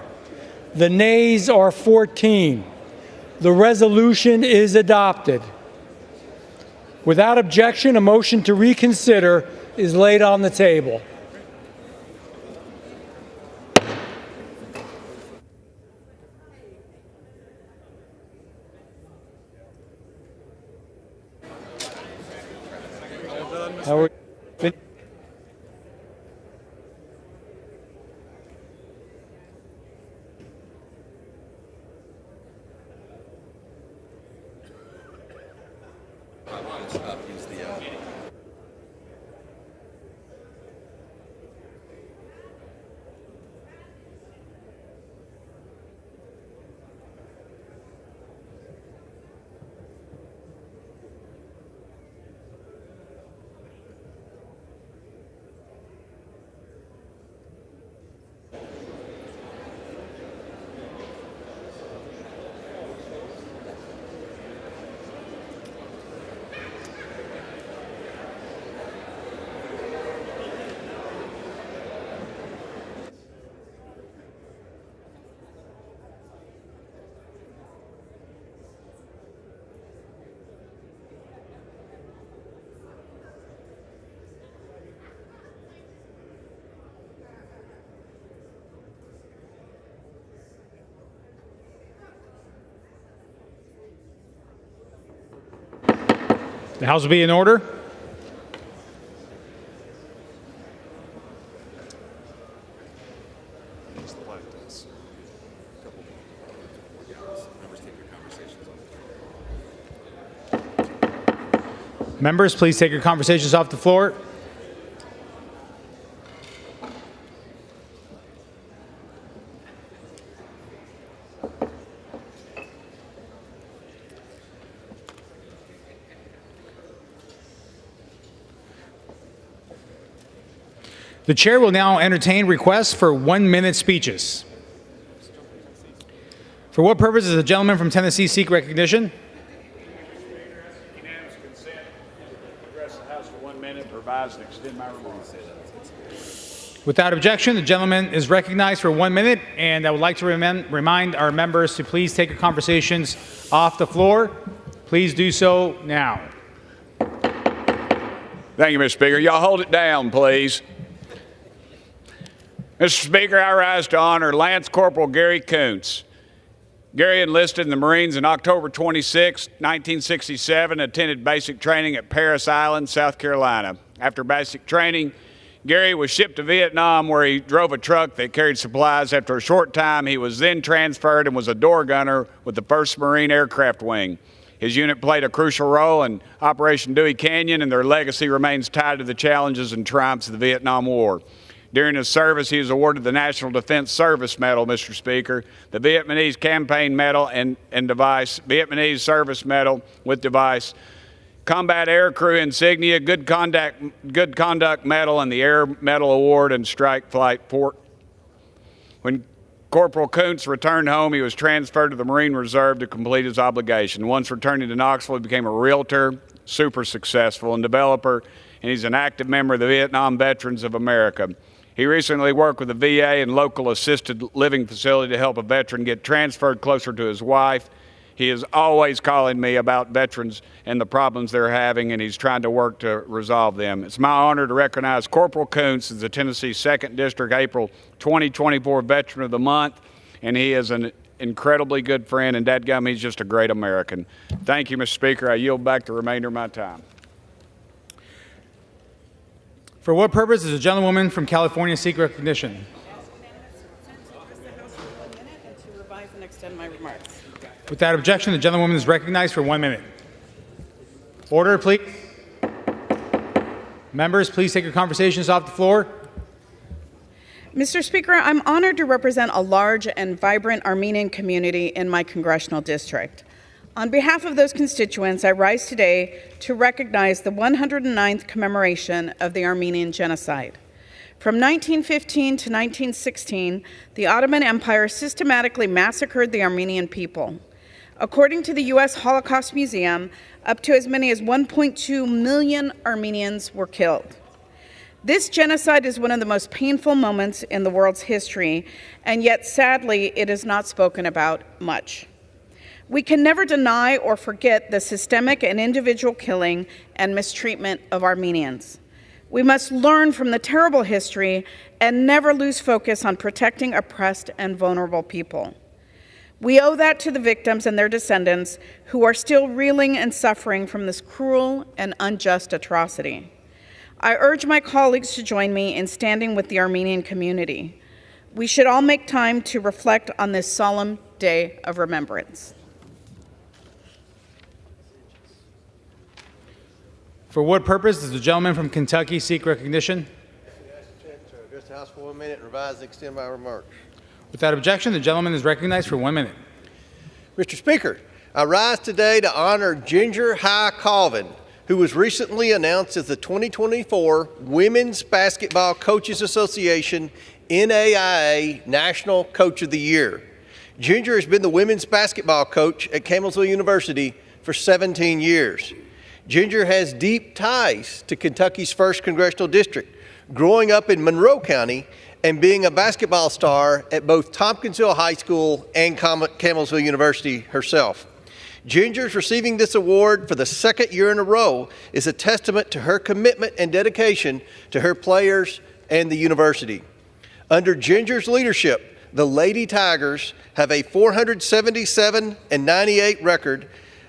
Speaker 17: The nays are 14. The resolution is adopted. Without objection, a motion to reconsider is laid on the table. Howard.
Speaker 18: The House will be in order. Members, please take your conversations off the floor. The chair will now entertain requests for 1-minute speeches. For what purpose does the gentleman from Tennessee seek recognition?
Speaker 19: Unanimous consent to address the House for 1 minute, revise and extend my remarks.
Speaker 18: Without objection, the gentleman is recognized for 1 minute, and I would like to remind our members to please take your conversations off the floor. Please do so now.
Speaker 19: Thank you, Mr. Speaker. Y'all hold it down, please. Mr. Speaker, I rise to honor Lance Corporal Gary Koontz. Gary enlisted in the Marines on October 26, 1967, attended basic training at Parris Island, South Carolina. After basic training, Gary was shipped to Vietnam, where he drove a truck that carried supplies. After a short time, he was then transferred and was a door gunner with the 1st Marine Aircraft Wing. His unit played a crucial role in Operation Dewey Canyon, and their legacy remains tied to the challenges and triumphs of the Vietnam War. During his service, he was awarded the National Defense Service Medal, Mr. Speaker, the Vietnamese Campaign Medal and device, Vietnamese Service Medal with device, Combat Air Crew Insignia, Good Conduct Medal, and the Air Medal Award and Strike Flight Port. When Corporal Koontz returned home, he was transferred to the Marine Reserve to complete his obligation. Once returning to Knoxville, he became a realtor, super successful, and developer, and he's an active member of the Vietnam Veterans of America. He recently worked with the VA and local assisted living facility to help a veteran get transferred closer to his wife. He is always calling me about veterans and the problems they're having, and he's trying to work to resolve them. It's my honor to recognize Corporal Koontz as the Tennessee 2nd District April 2024 Veteran of the Month, and he is an incredibly good friend, and dadgum, he's just a great American. Thank you, Mr. Speaker. I yield back the remainder of my time.
Speaker 18: For what purpose does the gentlewoman from California seek recognition?
Speaker 12: To revise and extend my remarks.
Speaker 18: Without objection, the gentlewoman is recognized for 1 minute. Order, please. Members, please take your conversations off the floor.
Speaker 12: Mr. Speaker, I'm honored to represent a large and vibrant Armenian community in my congressional district. On behalf of those constituents, I rise today to recognize the 109th commemoration of the Armenian Genocide. From 1915 to 1916, the Ottoman Empire systematically massacred the Armenian people. According to the U.S. Holocaust Museum, up to as many as 1.2 million Armenians were killed.
Speaker 20: This genocide is one of the most painful moments in the world's history, and yet sadly it is not spoken about much. We can never deny or forget the systemic and individual killing and mistreatment of Armenians. We must learn from the terrible history and never lose focus on protecting oppressed and vulnerable people. We owe that to the victims and their descendants who are still reeling and suffering from this cruel and unjust atrocity. I urge my colleagues to join me in standing with the Armenian community. We should all make time to reflect on this solemn day of remembrance.
Speaker 18: For what purpose does the gentleman from Kentucky seek recognition?
Speaker 21: Address the House for 1 minute and revise and extend my remarks.
Speaker 18: Without objection, the gentleman is recognized for 1 minute.
Speaker 21: Mr. Speaker, I rise today to honor Ginger High Colvin, who was recently announced as the 2024 Women's Basketball Coaches Association NAIA National Coach of the Year. Ginger has been the women's basketball coach at Campbellsville University for 17 years. Ginger has deep ties to Kentucky's 1st Congressional District, growing up in Monroe County and being a basketball star at both Tompkinsville High School and Campbellsville University herself. Ginger's receiving this award for the 2nd year in a row is a testament to her commitment and dedication to her players and the university. Under Ginger's leadership, the Lady Tigers have a 477-98 record,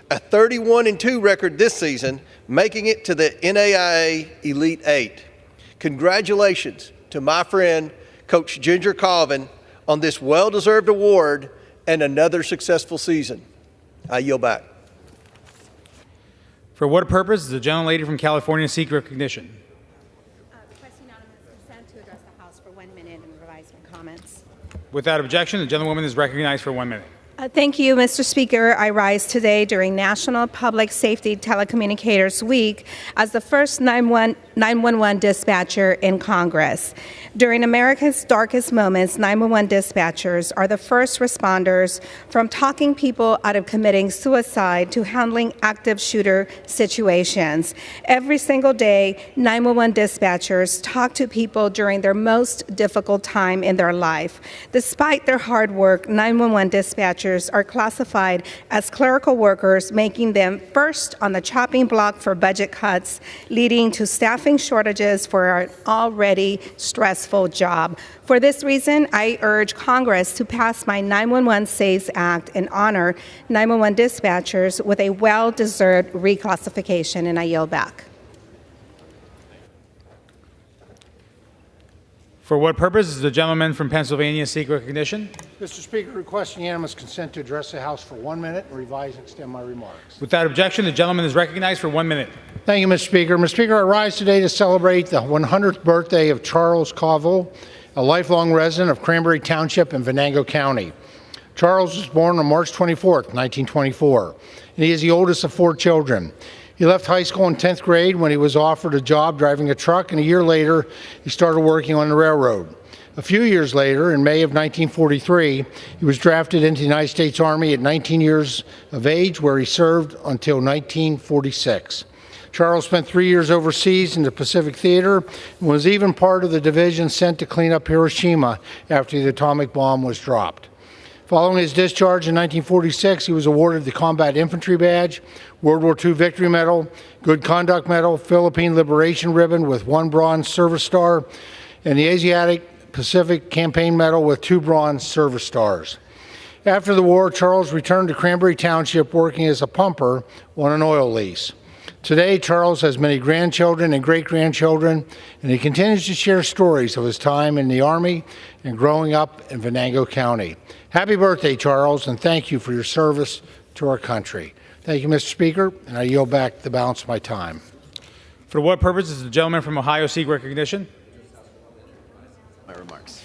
Speaker 21: a 31-2 record this season, making it to the NAIA Elite Eight. Congratulations to my friend, Coach Ginger Colvin, on this well-deserved award and another successful season. I yield back.
Speaker 18: For what purpose does the gentlelady from California seek recognition?
Speaker 22: Request unanimous consent to address the House for 1 minute and revise my comments.
Speaker 18: Without objection, the gentlewoman is recognized for 1 minute.
Speaker 22: Thank you, Mr. Speaker. I rise today during National Public Safety Telecommunicators Week as the first 911 dispatcher in Congress. During America's darkest moments, 911 dispatchers are the first responders, from talking people out of committing suicide to handling active shooter situations. Every single day, 911 dispatchers talk to people during their most difficult time in their life. Despite their hard work, 911 dispatchers are classified as clerical workers, making them first on the chopping block for budget cuts, leading to staffing shortages for an already stressful job. For this reason, I urge Congress to pass my 911 Saves Act and honor 911 dispatchers with a well-deserved reclassification, and I yield back.
Speaker 18: For what purpose does the gentleman from Pennsylvania seek recognition?
Speaker 23: Mr. Speaker, request unanimous consent to address the House for 1 minute and revise and extend my remarks.
Speaker 18: Without objection, the gentleman is recognized for 1 minute.
Speaker 23: Thank you, Mr. Speaker. Mr. Speaker, I rise today to celebrate the 100th birthday of Charles Colville, a lifelong resident of Cranberry Township in Venango County. Charles was born on March 24, 1924, and he is the oldest of 4 children. He left high school in 10th grade when he was offered a job driving a truck, and a year later, he started working on the railroad. A few years later, in May of 1943, he was drafted into the United States Army at 19 years of age, where he served until 1946. Charles spent 3 years overseas in the Pacific Theater and was even part of the division sent to clean up Hiroshima after the atomic bomb was dropped. Following his discharge in 1946, he was awarded the Combat Infantry Badge, World War II Victory Medal, Good Conduct Medal, Philippine Liberation Ribbon with 1 Bronze Service Star, and the Asiatic Pacific Campaign Medal with 2 Bronze Service Stars. After the war, Charles returned to Cranberry Township working as a pumper on an oil lease. Today, Charles has many grandchildren and great-grandchildren, and he continues to share stories of his time in the Army and growing up in Venango County. Happy birthday, Charles, and thank you for your service to our country. Thank you, Mr. Speaker, and I yield back the balance of my time.
Speaker 18: For what purpose does the gentleman from Ohio seek recognition?
Speaker 24: My remarks.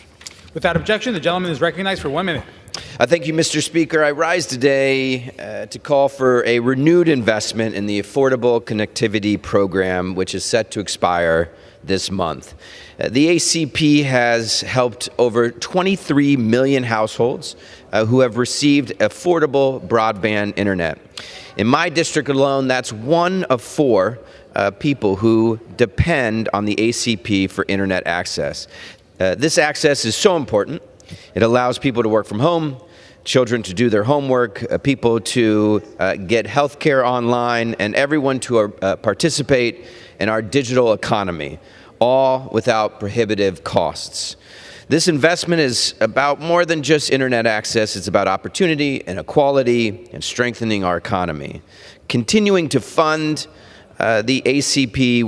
Speaker 18: Without objection, the gentleman is recognized for 1 minute.
Speaker 24: Thank you, Mr. Speaker. I rise today to call for a renewed investment in the Affordable Connectivity Program, which is set to expire this month. The ACP has helped over 23 million households who have received affordable broadband internet. In my district alone, that's 1 of 4 people who depend on the ACP for internet access. This access is so important. It allows people to work from home, children to do their homework, people to get health care online, and everyone to participate in our digital economy, all without prohibitive costs. This investment is about more than just internet access. It's about opportunity and equality and strengthening our economy. Continuing to fund the ACP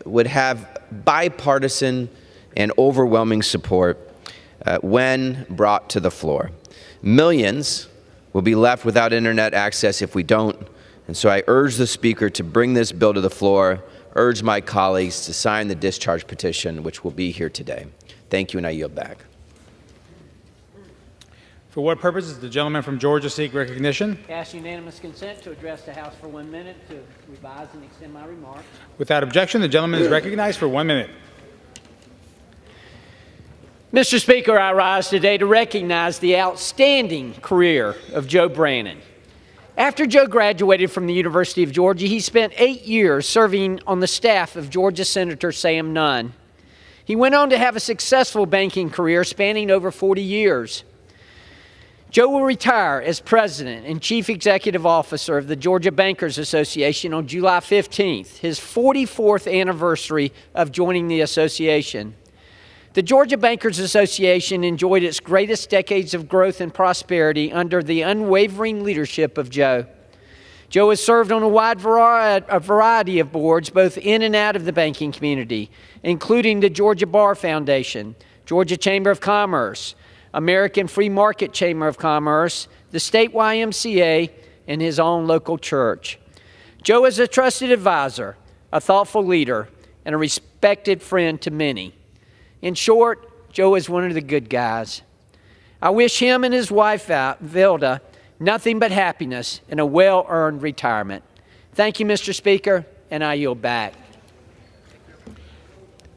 Speaker 24: would have bipartisan and overwhelming support when brought to the floor. Millions will be left without internet access if we don't, and so I urge the Speaker to bring this bill to the floor, urge my colleagues to sign the discharge petition, which will be here today. Thank you, and I yield back.
Speaker 18: For what purpose does the gentleman from Georgia seek recognition?
Speaker 1: Ask unanimous consent to address the House for 1 minute to revise and extend my remarks.
Speaker 18: Without objection, the gentleman is recognized for 1 minute.
Speaker 1: Mr. Speaker, I rise today to recognize the outstanding career of Joe Brannon. After Joe graduated from the University of Georgia, he spent 8 years serving on the staff of Georgia Senator Sam Nunn. He went on to have a successful banking career spanning over 40 years. Joe will retire as President and Chief Executive Officer of the Georgia Bankers Association on July 15th, his 44th anniversary of joining the association. The Georgia Bankers Association enjoyed its greatest decades of growth and prosperity under the unwavering leadership of Joe. Joe has served on a wide variety of boards, both in and out of the banking community, including the Georgia Bar Foundation, Georgia Chamber of Commerce, American Free Market Chamber of Commerce, the State YMCA, and his own local church. Joe is a trusted advisor, a thoughtful leader, and a respected friend to many. In short, Joe is one of the good guys. I wish him and his wife, Vilda, nothing but happiness and a well-earned retirement. Thank you, Mr. Speaker, and I yield back.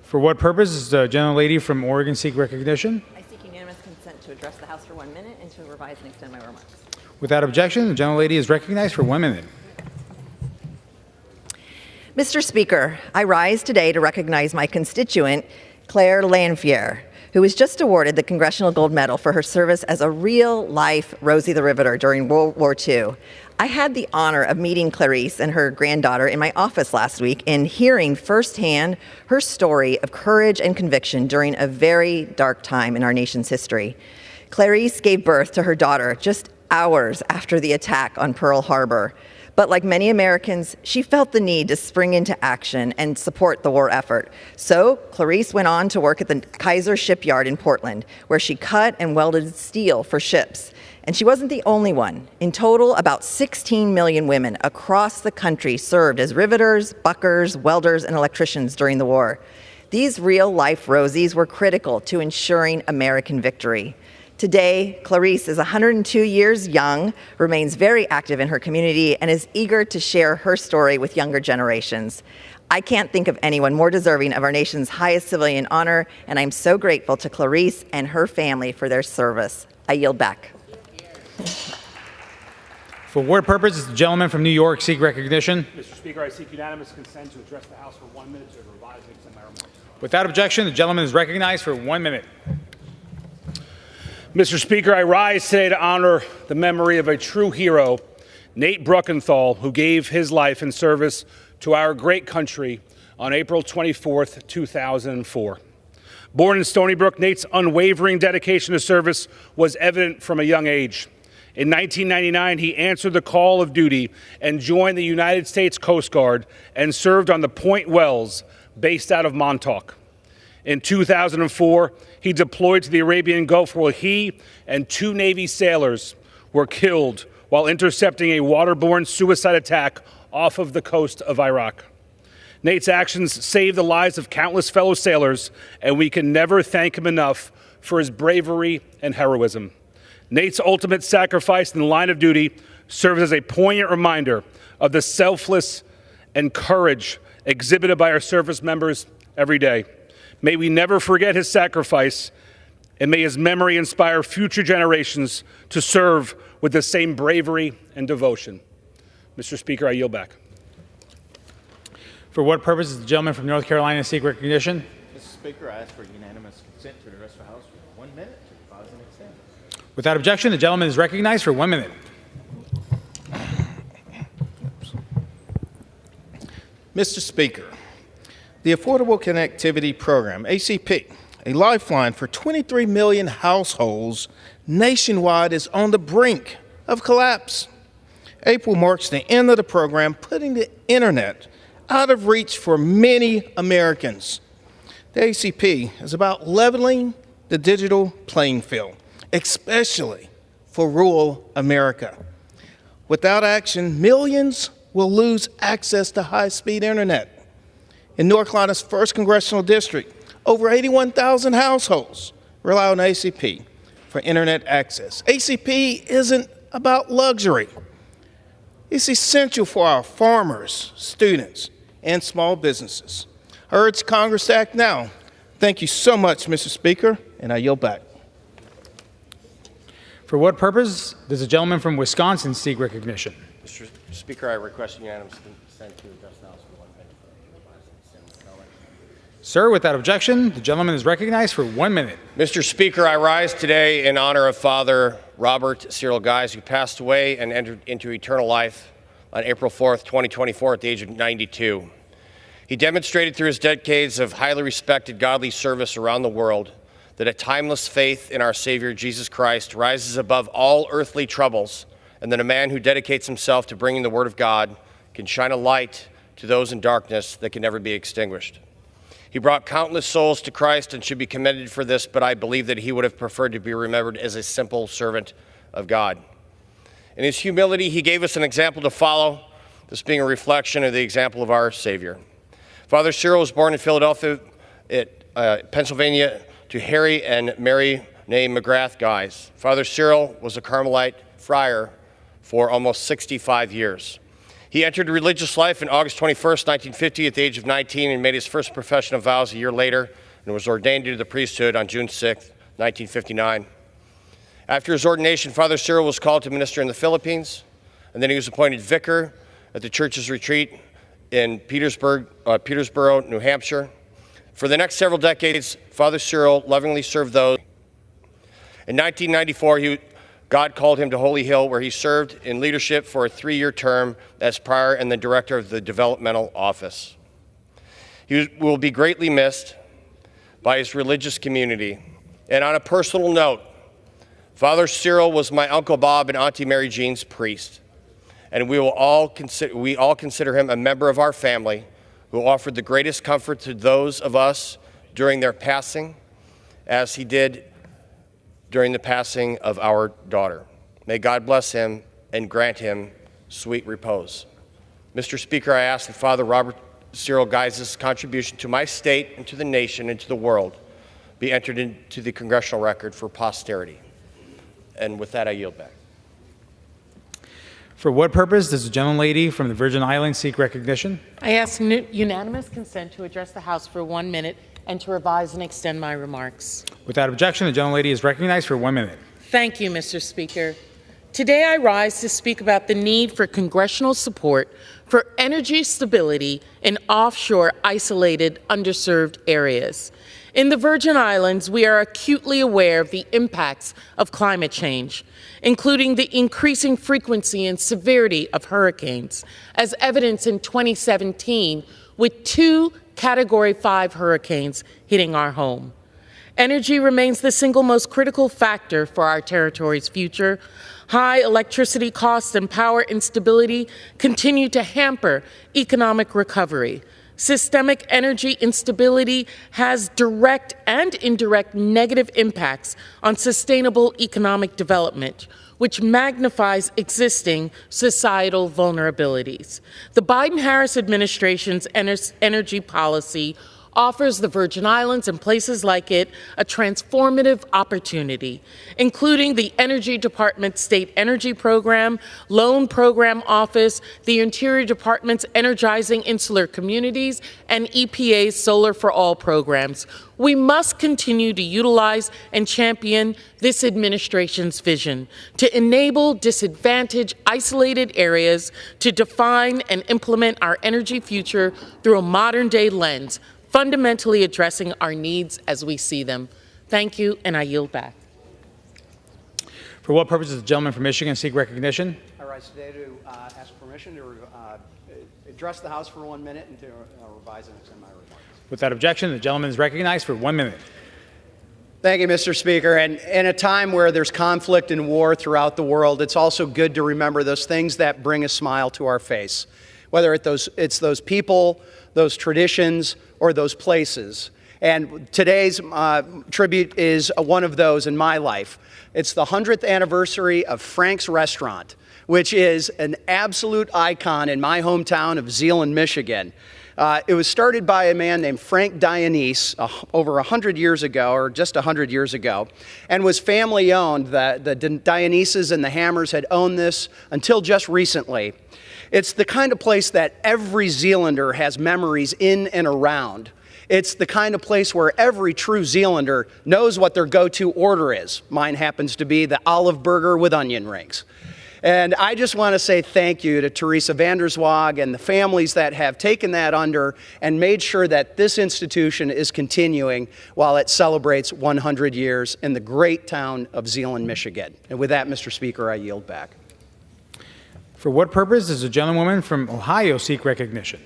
Speaker 18: For what purpose does the gentlelady from Oregon seek recognition?
Speaker 2: I seek unanimous consent to address the House for 1 minute and to revise and extend my remarks.
Speaker 18: Without objection, the gentlelady is recognized for 1 minute.
Speaker 2: Mr. Speaker, I rise today to recognize my constituent, Claire Lanfear, who was just awarded the Congressional Gold Medal for her service as a real-life Rosie the Riveter during World War II. I had the honor of meeting Clarice and her granddaughter in my office last week and hearing firsthand her story of courage and conviction during a very dark time in our nation's history. Clarice gave birth to her daughter just hours after the attack on Pearl Harbor. But like many Americans, she felt the need to spring into action and support the war effort. So Clarice went on to work at the Kaiser Shipyard in Portland, where she cut and welded steel for ships. And she wasn't the only one. In total, about 16 million women across the country served as riveters, buckers, welders, and electricians during the war. These real-life Rosies were critical to ensuring American victory. Today, Clarice is 102 years young, remains very active in her community, and is eager to share her story with younger generations. I can't think of anyone more deserving of our nation's highest civilian honor, and I'm so grateful to Clarice and her family for their service. I yield back.
Speaker 18: For what purpose does the gentleman from New York seek recognition?
Speaker 4: Mr. Speaker, I seek unanimous consent to address the House for 1 minute to revise and extend my remarks.
Speaker 18: Without objection, the gentleman is recognized for 1 minute.
Speaker 4: Mr. Speaker, I rise today to honor the memory of a true hero, Nate Bruckenthal, who gave his life in service to our great country on April 24th, 2004. Born in Stony Brook, Nate's unwavering dedication to service was evident from a young age. In 1999, he answered the call of duty and joined the United States Coast Guard and served on the Point Wells, based out of Montauk. In 2004, he deployed to the Arabian Gulf, where he and 2 Navy sailors were killed while intercepting a waterborne suicide attack off of the coast of Iraq. Nate's actions saved the lives of countless fellow sailors, and we can never thank him enough for his bravery and heroism. Nate's ultimate sacrifice in the line of duty serves as a poignant reminder of the selfless and courage exhibited by our service members every day. May we never forget his sacrifice, and may his memory inspire future generations to serve with the same bravery and devotion. Mr. Speaker, I yield back.
Speaker 18: For what purpose does the gentleman from North Carolina seek recognition?
Speaker 9: Mr. Speaker, I ask for unanimous consent to address the House for 1 minute to pause and extend.
Speaker 18: Without objection, the gentleman is recognized for 1 minute.
Speaker 6: Mr. Speaker, the Affordable Connectivity Program, ACP, a lifeline for 23 million households nationwide, is on the brink of collapse. April marks the end of the program, putting the internet out of reach for many Americans. The ACP is about leveling the digital playing field, especially for rural America. Without action, millions will lose access to high-speed internet. In North Carolina's 1st Congressional District, over 81,000 households rely on ACP for internet access. ACP isn't about luxury. It's essential for our farmers, students, and small businesses. I urge Congress to act now. Thank you so much, Mr. Speaker, and I yield back.
Speaker 18: For what purpose does the gentleman from Wisconsin seek recognition?
Speaker 21: Mr. Speaker, I request unanimous consent to address the House for 1 minute.
Speaker 18: Sir, without objection, the gentleman is recognized for 1 minute.
Speaker 21: Mr. Speaker, I rise today in honor of Father Robert Cyril Guise, who passed away and entered into eternal life on April 4th, 2024, at the age of 92. He demonstrated through his decades of highly respected godly service around the world that a timeless faith in our Savior Jesus Christ rises above all earthly troubles, and that a man who dedicates himself to bringing the Word of God can shine a light to those in darkness that can never be extinguished. He brought countless souls to Christ and should be commended for this, but I believe that he would have preferred to be remembered as a simple servant of God. In his humility, he gave us an example to follow, this being a reflection of the example of our Savior. Father Cyril was born in Philadelphia, Pennsylvania, to Harry and Mary named McGrath Guise. Father Cyril was a Carmelite friar for almost 65 years. He entered religious life on August 21st, 1950, at the age of 19, and made his first profession of vows a year later, and was ordained to the priesthood on June 6, 1959. After his ordination, Father Cyril was called to minister in the Philippines, and then he was appointed vicar at the church's retreat in Petersboro, New Hampshire. For the next several decades, Father Cyril lovingly served those. In 1994, God called him to Holy Hill, where he served in leadership for a 3-year term as prior and the director of the developmental office. He will be greatly missed by his religious community. And on a personal note, Father Cyril was my Uncle Bob and Auntie Mary Jean's priest. And we all consider him a member of our family who offered the greatest comfort to those of us during their passing, as he did during the passing of our daughter. May God bless him and grant him sweet repose. Mr. Speaker, I ask that Father Robert Cyril Guise's contribution to my state and to the nation and to the world be entered into the congressional record for posterity. And with that, I yield back.
Speaker 18: For what purpose does the gentlelady from the Virgin Islands seek recognition?
Speaker 7: I ask unanimous consent to address the House for 1 minute and to revise and extend my remarks.
Speaker 18: Without objection, the gentlelady is recognized for 1 minute.
Speaker 7: Thank you, Mr. Speaker. Today I rise to speak about the need for congressional support for energy stability in offshore, isolated, underserved areas. In the Virgin Islands, we are acutely aware of the impacts of climate change, including the increasing frequency and severity of hurricanes, as evidenced in 2017 with 2 Category 5 hurricanes hitting our home. Energy remains the single most critical factor for our territory's future. High electricity costs and power instability continue to hamper economic recovery. Systemic energy instability has direct and indirect negative impacts on sustainable economic development, which magnifies existing societal vulnerabilities. The Biden-Harris administration's energy policy offers the Virgin Islands and places like it a transformative opportunity, including the Energy Department's State Energy Program, Loan Program Office, the Interior Department's Energizing Insular Communities, and EPA's Solar for All programs. We must continue to utilize and champion this administration's vision to enable disadvantaged, isolated areas to define and implement our energy future through a modern-day lens, fundamentally addressing our needs as we see them. Thank you, and I yield back.
Speaker 18: For what purpose does the gentleman from Michigan seek recognition?
Speaker 8: I rise today to ask permission to address the House for 1 minute and to revise and extend my remarks.
Speaker 18: Without objection, the gentleman is recognized for 1 minute.
Speaker 8: Thank you, Mr. Speaker. And in a time where there's conflict and war throughout the world, it's also good to remember those things that bring a smile to our face, whether it's those people, those traditions, or those places. And today's tribute is one of those in my life. It's the 100th anniversary of Frank's Restaurant, which is an absolute icon in my hometown of Zeeland, Michigan. It was started by a man named Frank Dionese over 100 years ago, or just 100 years ago, and was family owned. The Dioneses and the Hammers had owned this until just recently. It's the kind of place that every Zealander has memories in and around. It's the kind of place where every true Zealander knows what their go-to order is. Mine happens to be the olive burger with onion rings. And I just want to say thank you to Teresa Vanderswag and the families that have taken that under and made sure that this institution is continuing while it celebrates 100 years in the great town of Zeeland, Michigan. And with that, Mr. Speaker, I yield back.
Speaker 18: For what purpose does the gentlewoman from Ohio seek recognition?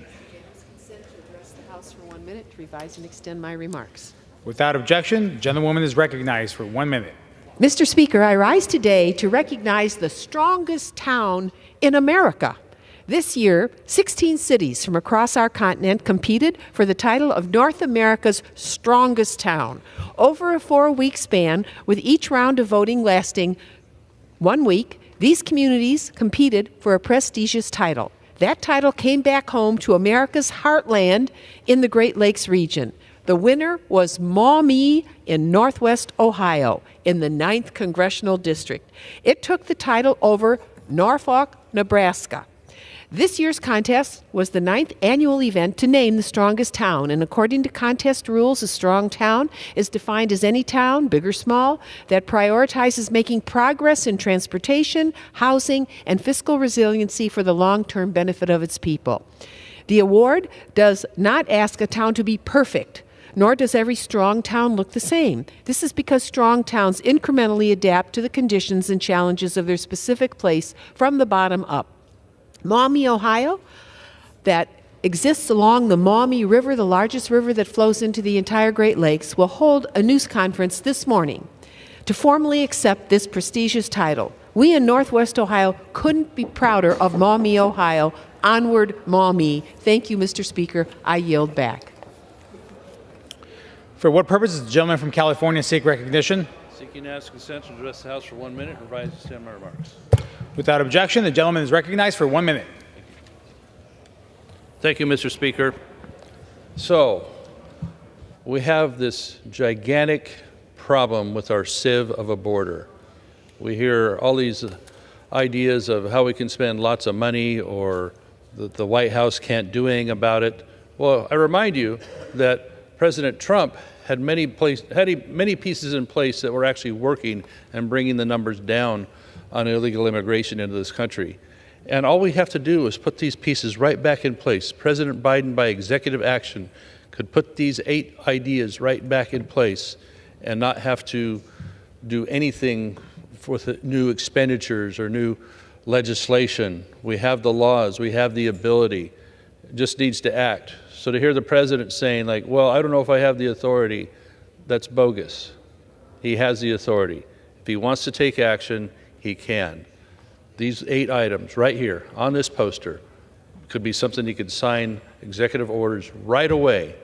Speaker 10: Consent to address the House for 1 minute to revise and extend my remarks.
Speaker 18: Without objection, the gentlewoman is recognized for 1 minute.
Speaker 10: Mr. Speaker, I rise today to recognize the strongest town in America. This year, 16 cities from across our continent competed for the title of North America's strongest town over a 4-week span, with each round of voting lasting 1 week. These communities competed for a prestigious title. That title came back home to America's heartland in the Great Lakes region. The winner was Maumee in Northwest Ohio in the 9th Congressional District. It took the title over Norfolk, Nebraska. This year's contest was the 9th annual event to name the strongest town, and according to contest rules, a strong town is defined as any town, big or small, that prioritizes making progress in transportation, housing, and fiscal resiliency for the long-term benefit of its people. The award does not ask a town to be perfect, nor does every strong town look the same. This is because strong towns incrementally adapt to the conditions and challenges of their specific place from the bottom up. Maumee, Ohio, that exists along the Maumee River, the largest river that flows into the entire Great Lakes, will hold a news conference this morning to formally accept this prestigious title. We in Northwest Ohio couldn't be prouder of Maumee, Ohio. Onward, Maumee. Thank you, Mr. Speaker. I yield back.
Speaker 18: For what purpose does the gentleman from California seek recognition?
Speaker 11: Seeking to ask consent to address the House for 1 minute and revise and extend my remarks.
Speaker 18: Without objection, the gentleman is recognized for 1 minute.
Speaker 11: Thank you, Mr. Speaker. So, we have this gigantic problem with our sieve of a border. We hear all these ideas of how we can spend lots of money or that the White House can't do anything about it. Well, I remind you that President Trump had many pieces in place that were actually working and bringing the numbers down on illegal immigration into this country. And all we have to do is put these pieces right back in place. President Biden, by executive action, could put these 8 ideas right back in place and not have to do anything with new expenditures or new legislation. We have the laws, we have the ability. It just needs to act. So to hear the president saying, like, well, I don't know if I have the authority, that's bogus. He has the authority. If he wants to take action, he can. These 8 items right here on this poster could be something he could sign executive orders right away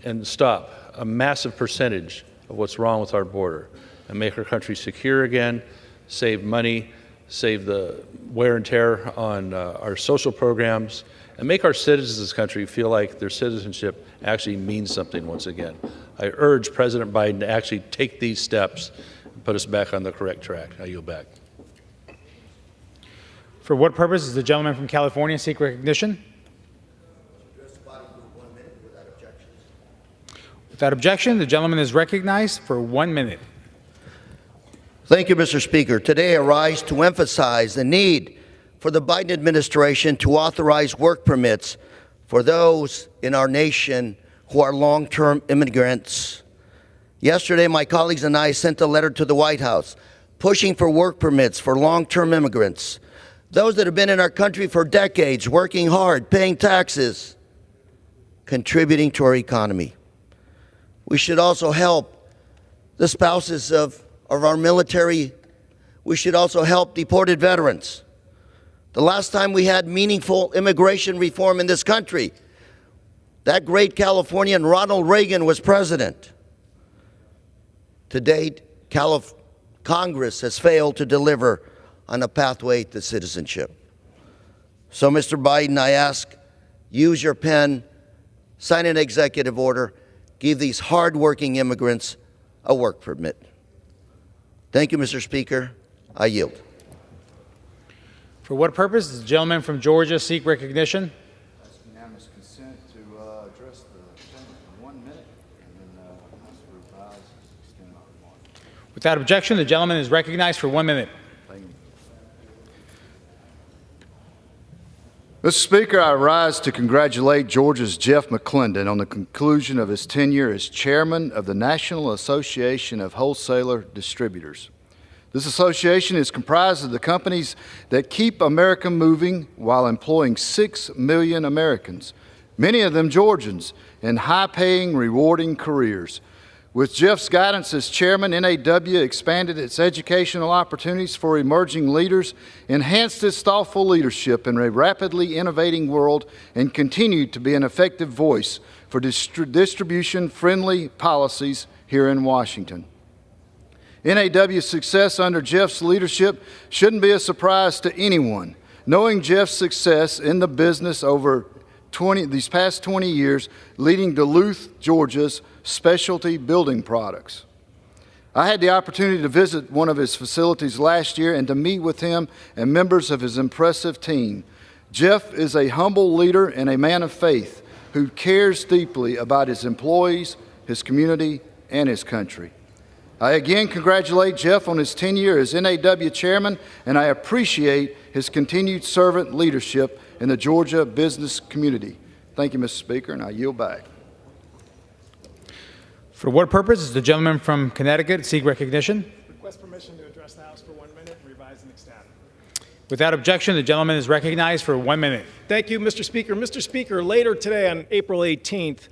Speaker 11: and stop a massive percentage of what's wrong with our border and make our country secure again, save money, save the wear and tear on our social programs, and make our citizens of this country feel like their citizenship actually means something once again. I urge President Biden to actually take these steps and put us back on the correct track. I yield back.
Speaker 18: For what purpose does the gentleman from California seek recognition? Without objection, the gentleman is recognized for 1 minute.
Speaker 3: Thank you, Mr. Speaker. Today I rise to emphasize the need for the Biden administration to authorize work permits for those in our nation who are long-term immigrants. Yesterday, my colleagues and I sent a letter to the White House pushing for work permits for long-term immigrants, those that have been in our country for decades, working hard, paying taxes, contributing to our economy. We should also help the spouses of our military. We should also help deported veterans. The last time we had meaningful immigration reform in this country, that great Californian Ronald Reagan was president. To date, Congress has failed to deliver on a pathway to citizenship. So, Mr. Biden, I ask, use your pen, sign an executive order, give these hardworking immigrants a work permit. Thank you, Mr. Speaker. I yield.
Speaker 18: For what purpose does the gentleman from Georgia seek recognition?
Speaker 14: Ask unanimous consent to address the gentleman for 1 minute, and then House Group Rise extend on 1.
Speaker 18: Without objection, the gentleman is recognized for 1 minute.
Speaker 14: Mr. Speaker, I rise to congratulate Georgia's Jeff McClendon on the conclusion of his tenure as chairman of the National Association of Wholesaler Distributors. This association is comprised of the companies that keep America moving while employing 6 million Americans, many of them Georgians, in high-paying, rewarding careers. With Jeff's guidance as chairman, NAW expanded its educational opportunities for emerging leaders, enhanced its thoughtful leadership in a rapidly innovating world, and continued to be an effective voice for distribution-friendly policies here in Washington. NAW's success under Jeff's leadership shouldn't be a surprise to anyone. Knowing Jeff's success in the business over these past 20 years, leading Duluth, Georgia's specialty building products. I had the opportunity to visit one of his facilities last year and to meet with him and members of his impressive team. Jeff is a humble leader and a man of faith who cares deeply about his employees, his community, and his country. I again congratulate Jeff on his tenure as NAW chairman, and I appreciate his continued servant leadership in the Georgia business community. Thank you, Mr. Speaker, and I yield back.
Speaker 18: For what purpose does the gentleman from Connecticut seek recognition?
Speaker 15: Request permission to address the House for 1 minute and revise and extend.
Speaker 18: Without objection, the gentleman is recognized for 1 minute.
Speaker 15: Thank you, Mr. Speaker. Mr. Speaker, later today on April 18th,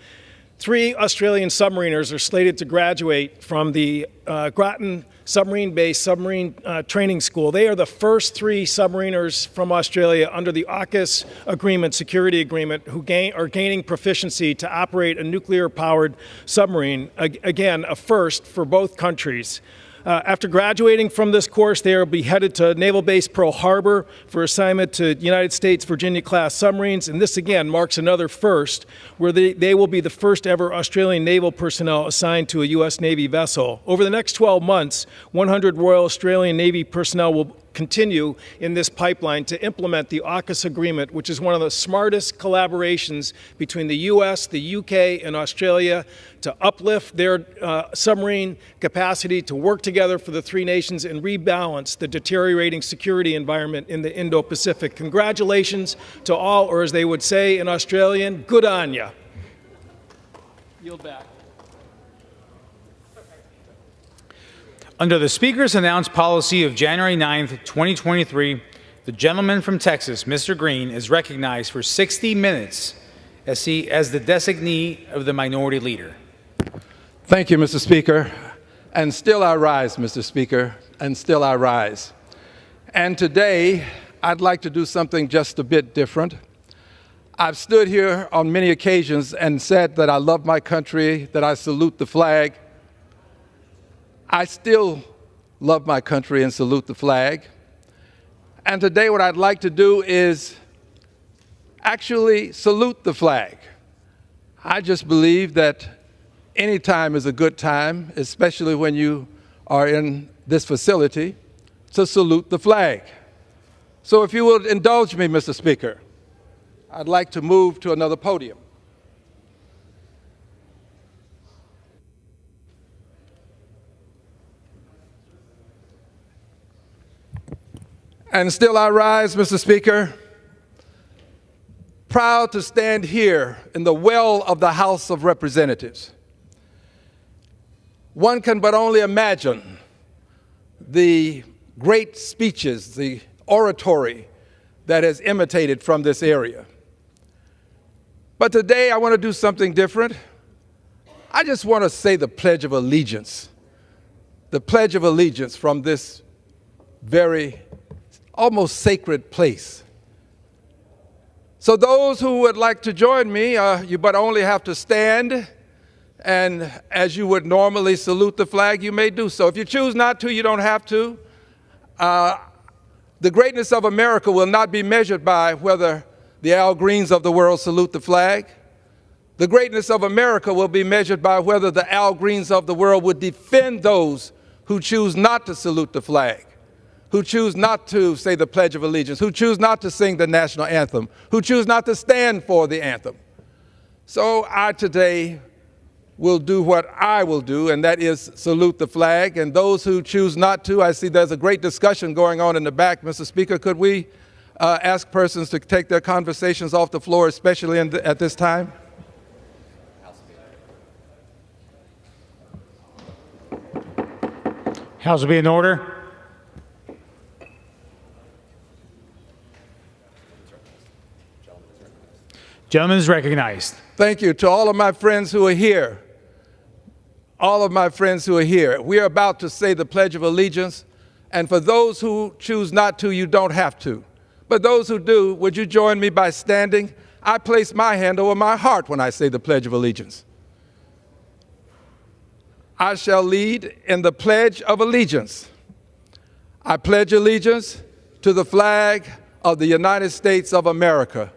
Speaker 15: 3 Australian submariners are slated to graduate from the Groton submarine-based submarine training school. They are the first 3 submariners from Australia under the AUKUS agreement, security agreement, who are gaining proficiency to operate a nuclear-powered submarine. Again, a first for both countries. After graduating from this course, they will be headed to Naval Base Pearl Harbor for assignment to United States Virginia-class submarines, and this again marks another first, where they will be the first ever Australian naval personnel assigned to a U.S. Navy vessel. Over the next 12 months, 100 Royal Australian Navy personnel will continue in this pipeline to implement the AUKUS agreement, which is one of the smartest collaborations between the U.S., the U.K., and Australia to uplift their submarine capacity to work together for the 3 nations and rebalance the deteriorating security environment in the Indo-Pacific. Congratulations to all, or as they would say in Australian, good on ya. Yield back.
Speaker 18: Under the Speaker's announced policy of January 9th, 2023, the gentleman from Texas, Mr. Green, is recognized for 60 minutes as the designee of the minority leader.
Speaker 16: Thank you, Mr. Speaker. And still I rise, Mr. Speaker, and still I rise. And today, I'd like to do something just a bit different. I've stood here on many occasions and said that I love my country, that I salute the flag. I still love my country and salute the flag. And today what I'd like to do is actually salute the flag. I just believe that any time is a good time, especially when you are in this facility, to salute the flag. So if you will indulge me, Mr. Speaker, I'd like to move to another podium. And still I rise, Mr. Speaker, proud to stand here in the well of the House of Representatives. One can but only imagine the great speeches, the oratory that has emanated from this area. But today I want to do something different. I just want to say the Pledge of Allegiance. The Pledge of Allegiance from this very almost sacred place. So those who would like to join me, you but only have to stand, and as you would normally salute the flag, you may do so. If you choose not to, you don't have to. The greatness of America will not be measured by whether the Al Greens of the world salute the flag. The greatness of America will be measured by whether the Al Greens of the world would defend those who choose not to salute the flag, who choose not to say the Pledge of Allegiance, who choose not to sing the national anthem, who choose not to stand for the anthem. So I today will do what I will do, and that is salute the flag. And those who choose not to, I see there's a great discussion going on in the back. Mr. Speaker, could we ask persons to take their conversations off the floor, especially at this time?
Speaker 18: House will be in order. Gentleman is recognized.
Speaker 16: Thank you to all of my friends who are here. All of my friends who are here. We are about to say the Pledge of Allegiance, and for those who choose not to, you don't have to. But those who do, would you join me by standing? I place my hand over my heart when I say the Pledge of Allegiance. I shall lead in the Pledge of Allegiance. I pledge allegiance to the flag of the United States of America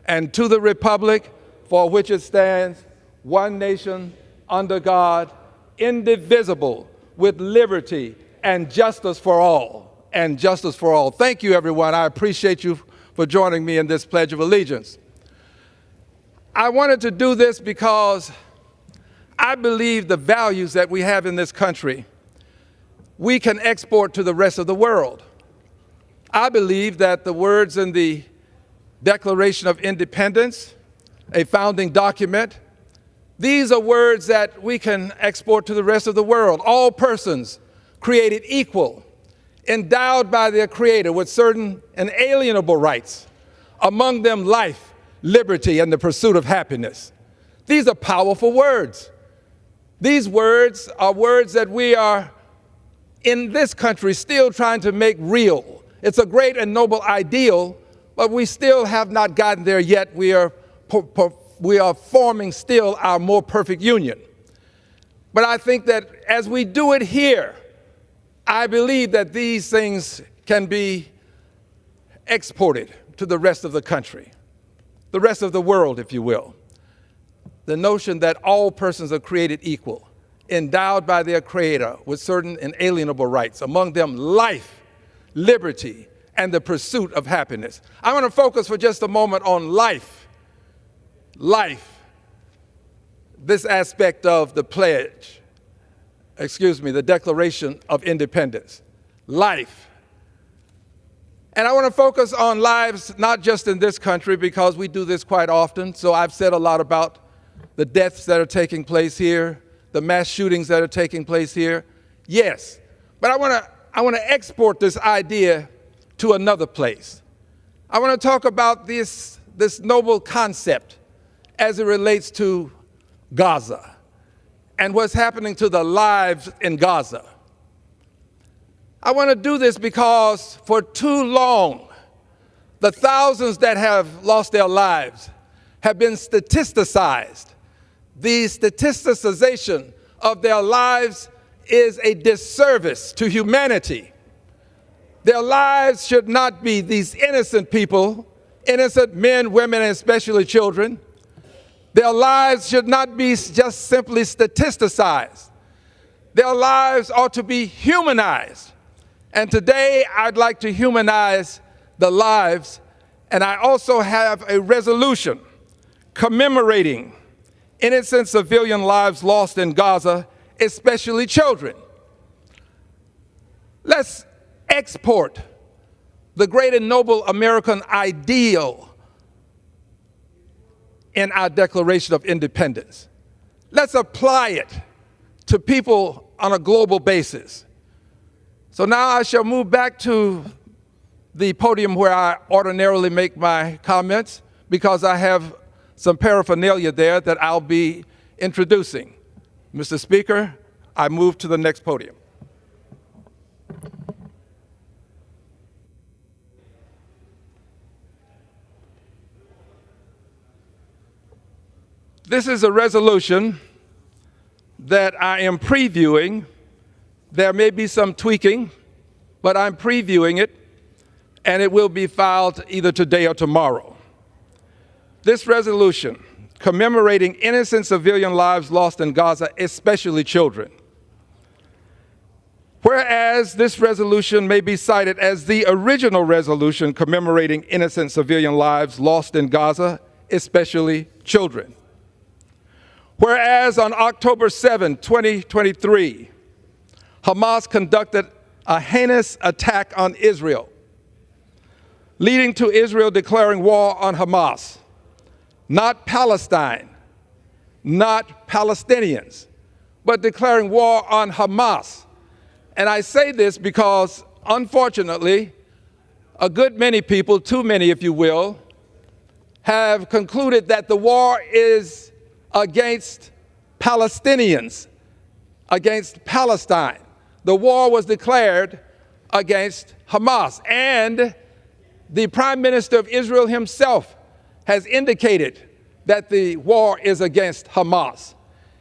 Speaker 16: and to the republic for which it stands, one nation, under God, indivisible, with liberty and justice for all. And justice for all. Thank you, everyone. I appreciate you for joining me in this Pledge of Allegiance. I wanted to do this because I believe the values that we have in this country, we can export to the rest of the world. I believe that the words in the Declaration of Independence, a founding document, these are words that we can export to the rest of the world. All persons created equal, endowed by their Creator with certain inalienable rights, among them life, liberty, and the pursuit of happiness. These are powerful words. These words are words that we are, in this country, still trying to make real. It's a great and noble ideal, but we still have not gotten there yet. We are forming still our more perfect union. But I think that as we do it here, I believe that these things can be exported to the rest of the country, the rest of the world, if you will. The notion that all persons are created equal, endowed by their Creator with certain inalienable rights, among them life, liberty, and the pursuit of happiness. I want to focus for just a moment on life. Life, this aspect of the pledge, the Declaration of Independence. Life. And I want to focus on lives not just in this country, because we do this quite often. So I've said a lot about the deaths that are taking place here, the mass shootings that are taking place here. Yes, but I want to export this idea to another place. I want to talk about this noble concept as it relates to Gaza and what's happening to the lives in Gaza. I want to do this because for too long, the thousands that have lost their lives have been statisticized. The statisticization of their lives is a disservice to humanity. Their lives should not be, these innocent people, innocent men, women, and especially children, their lives should not be just simply statisticized. Their lives ought to be humanized. And today I'd like to humanize the lives, and I also have a resolution commemorating innocent civilian lives lost in Gaza, especially children. Let's export the great and noble American ideal in our Declaration of Independence. Let's apply it to people on a global basis. So now I shall move back to the podium where I ordinarily make my comments, because I have some paraphernalia there that I'll be introducing. Mr. Speaker, I move to the next podium. This is a resolution that I am previewing. There may be some tweaking, but I'm previewing it, and it will be filed either today or tomorrow. This resolution, commemorating innocent civilian lives lost in Gaza, especially children. Whereas this resolution may be cited as the original resolution commemorating innocent civilian lives lost in Gaza, especially children. Whereas on October 7, 2023, Hamas conducted a heinous attack on Israel, leading to Israel declaring war on Hamas, not Palestine, not Palestinians, but declaring war on Hamas. And I say this because, unfortunately, a good many people, too many if you will, have concluded that the war is against Palestinians, against Palestine. The war was declared against Hamas. And the Prime Minister of Israel himself has indicated that the war is against Hamas.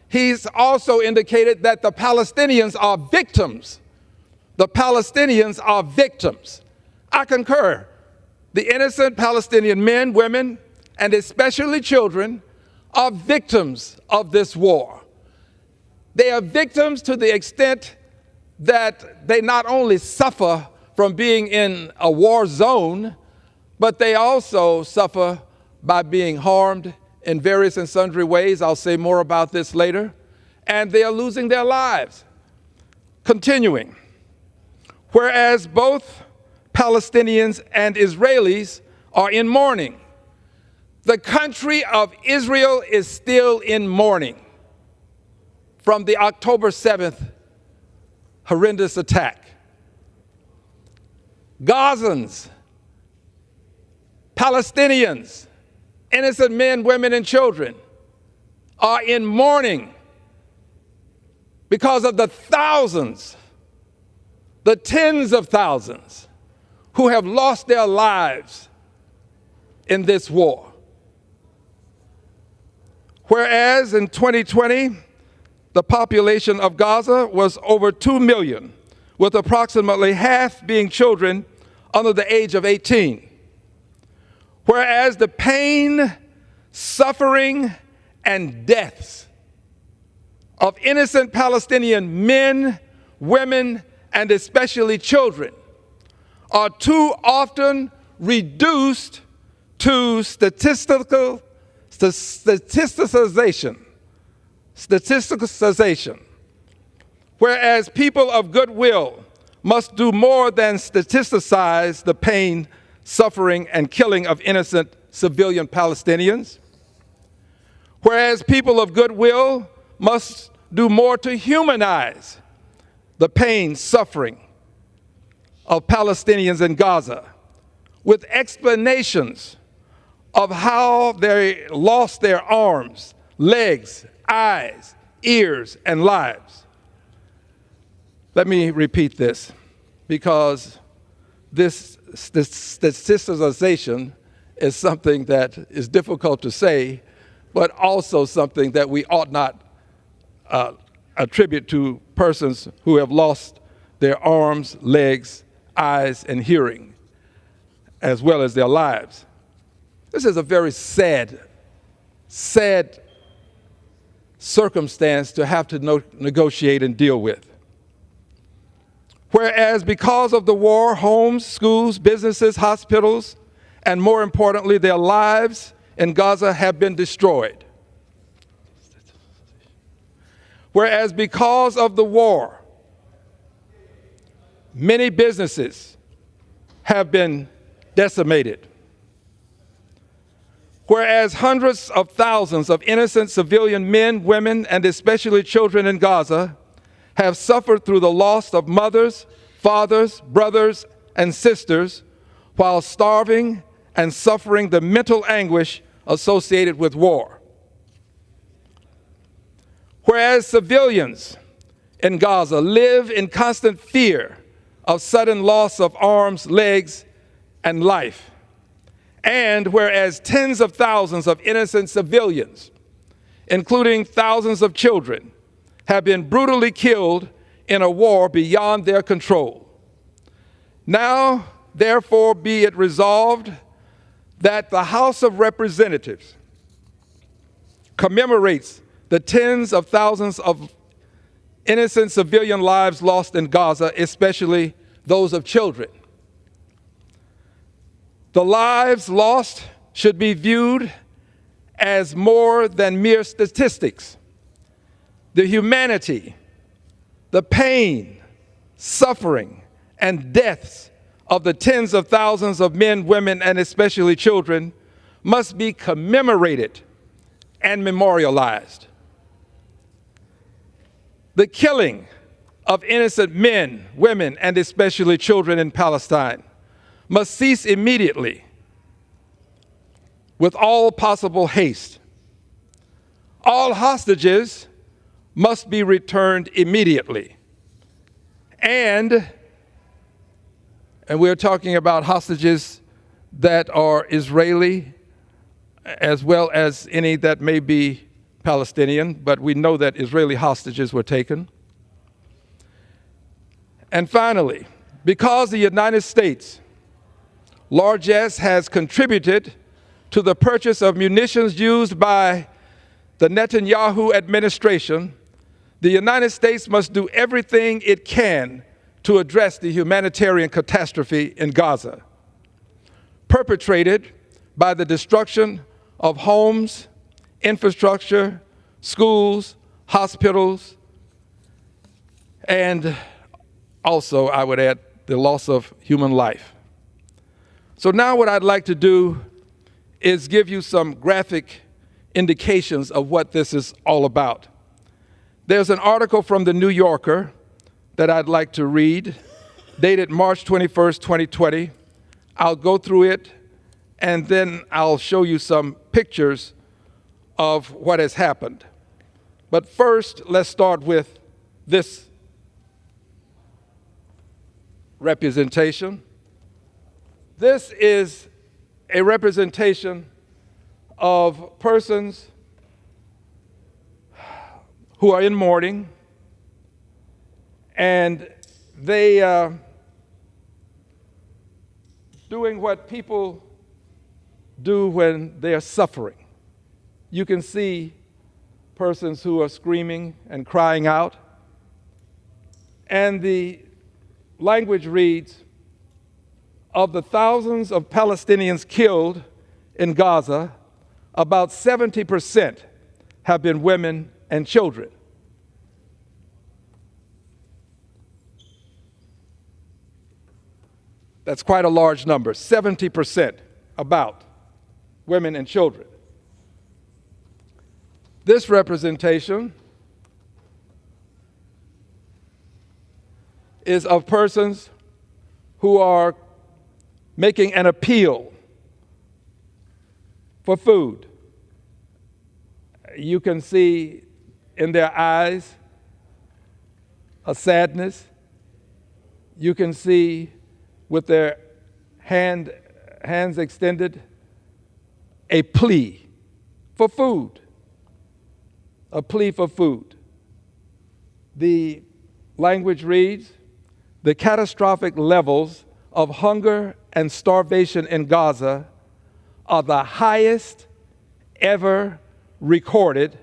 Speaker 16: He's also indicated that the Palestinians are victims. The Palestinians are victims. I concur. The innocent Palestinian men, women, and especially children are victims of this war. They are victims to the extent that they not only suffer from being in a war zone, but they also suffer by being harmed in various and sundry ways. I'll say more about this later. And they are losing their lives. Continuing, whereas both Palestinians and Israelis are in mourning, the country of Israel is still in mourning from the October 7th horrendous attack. Gazans, Palestinians, innocent men, women, and children are in mourning because of the thousands, the tens of thousands who have lost their lives in this war. Whereas in 2020, the population of Gaza was over 2 million, with approximately half being children under the age of 18. Whereas the pain, suffering, and deaths of innocent Palestinian men, women, and especially children are too often reduced to statisticization, whereas people of goodwill must do more than statisticize the pain, suffering, and killing of innocent civilian Palestinians, whereas people of goodwill must do more to humanize the pain, suffering of Palestinians in Gaza, with explanations of how they lost their arms, legs, eyes, ears, and lives. Let me repeat this, because this statisticization is something that is difficult to say, but also something that we ought not attribute to persons who have lost their arms, legs, eyes and hearing, as well as their lives. This is a very sad circumstance to have to negotiate and deal with. Whereas because of the war, homes, schools, businesses, hospitals, and more importantly, their lives in Gaza have been destroyed. Whereas because of the war, many businesses have been decimated. Whereas hundreds of thousands of innocent civilian men, women, and especially children in Gaza have suffered through the loss of mothers, fathers, brothers, and sisters while starving and suffering the mental anguish associated with war. Whereas civilians in Gaza live in constant fear of sudden loss of arms, legs, and life. And whereas tens of thousands of innocent civilians, including thousands of children, have been brutally killed in a war beyond their control. Now, therefore, be it resolved that the House of Representatives commemorates the tens of thousands of innocent civilian lives lost in Gaza, especially those of children. The lives lost should be viewed as more than mere statistics. The humanity, the pain, suffering, and deaths of the tens of thousands of men, women, and especially children must be commemorated and memorialized. The killing of innocent men, women, and especially children in Palestine must cease immediately with all possible haste. All hostages must be returned immediately. And we're talking about hostages that are Israeli as well as any that may be Palestinian, but we know that Israeli hostages were taken. And finally, because the United States largesse has contributed to the purchase of munitions used by the Netanyahu administration, the United States must do everything it can to address the humanitarian catastrophe in Gaza, perpetrated by the destruction of homes, infrastructure, schools, hospitals, and also, I would add, the loss of human life. So now what I'd like to do is give you some graphic indications of what this is all about. There's an article from the New Yorker that I'd like to read, dated March 21st, 2020. I'll go through it, and then I'll show you some pictures of what has happened. But first, let's start with this representation. This is a representation of persons who are in mourning, and they doing what people do when they are suffering. You can see persons who are screaming and crying out, and the language reads, of the thousands of Palestinians killed in Gaza, about 70% have been women and children. That's quite a large number, 70% about women and children. This representation is of persons who are making an appeal for food. You can see in their eyes a sadness. You can see with their hands extended a plea for food. A plea for food. The language reads, the catastrophic levels of hunger and starvation in Gaza are the highest ever recorded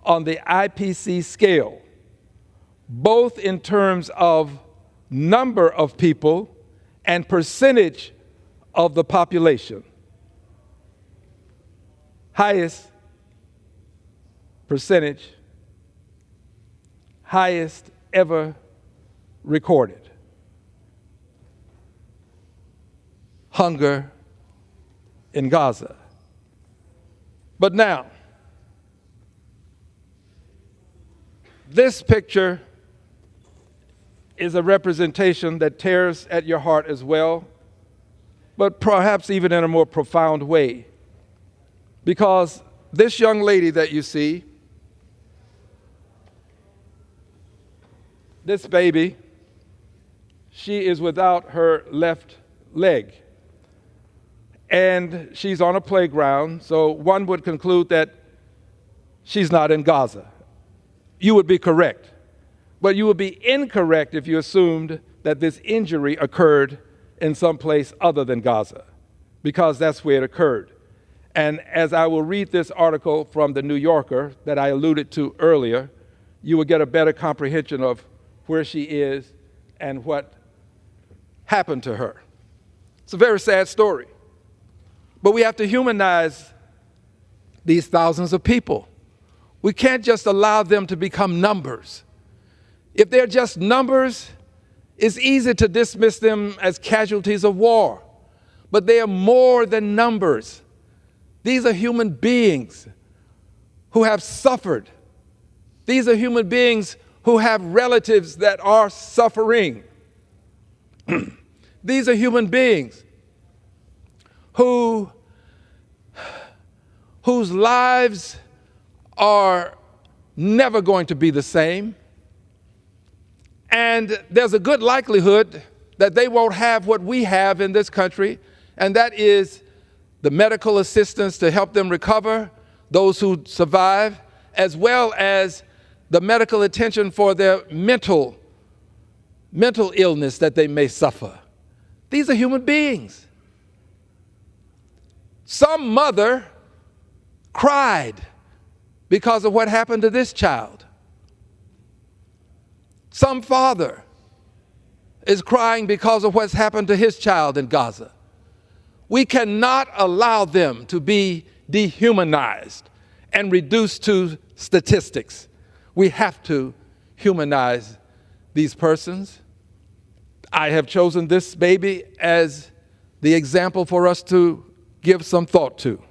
Speaker 16: on the IPC scale, both in terms of number of people and percentage of the population. Highest percentage, highest ever recorded. Hunger in Gaza. But now, this picture is a representation that tears at your heart as well, but perhaps even in a more profound way. Because this young lady that you see, this baby, she is without her left leg. And she's on a playground, so one would conclude that she's not in Gaza. You would be correct. But you would be incorrect if you assumed that this injury occurred in some place other than Gaza, because that's where it occurred. And as I will read this article from The New Yorker that I alluded to earlier, you will get a better comprehension of where she is and what happened to her. It's a very sad story. But we have to humanize these thousands of people. We can't just allow them to become numbers. If they're just numbers, it's easy to dismiss them as casualties of war. But they are more than numbers. These are human beings who have suffered. These are human beings who have relatives that are suffering. These are human beings whose lives are never going to be the same. And there's a good likelihood that they won't have what we have in this country, and that is the medical assistance to help them recover, those who survive, as well as the medical attention for their mental illness that they may suffer. These are human beings. Some mother cried because of what happened to this child. Some father is crying because of what's happened to his child in Gaza. We cannot allow them to be dehumanized and reduced to statistics. We have to humanize these persons. I have chosen this baby as the example for us to give some thought to.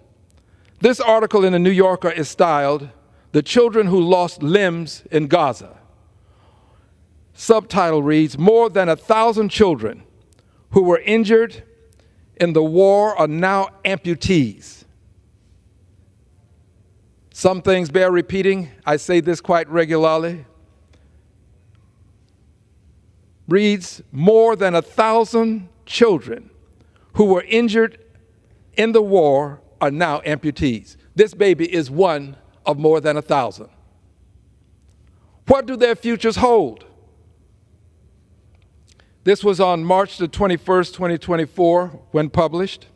Speaker 16: This article in the New Yorker is styled, "The Children Who Lost Limbs in Gaza." Subtitle reads, "More than 1,000 children who were injured in the war are now amputees." Some things bear repeating. I say this quite regularly. Reads, more than 1,000 children who were injured in the war are now amputees. This baby is one of more than 1,000. What do their futures hold? This was on March the 21st, 2024, when published.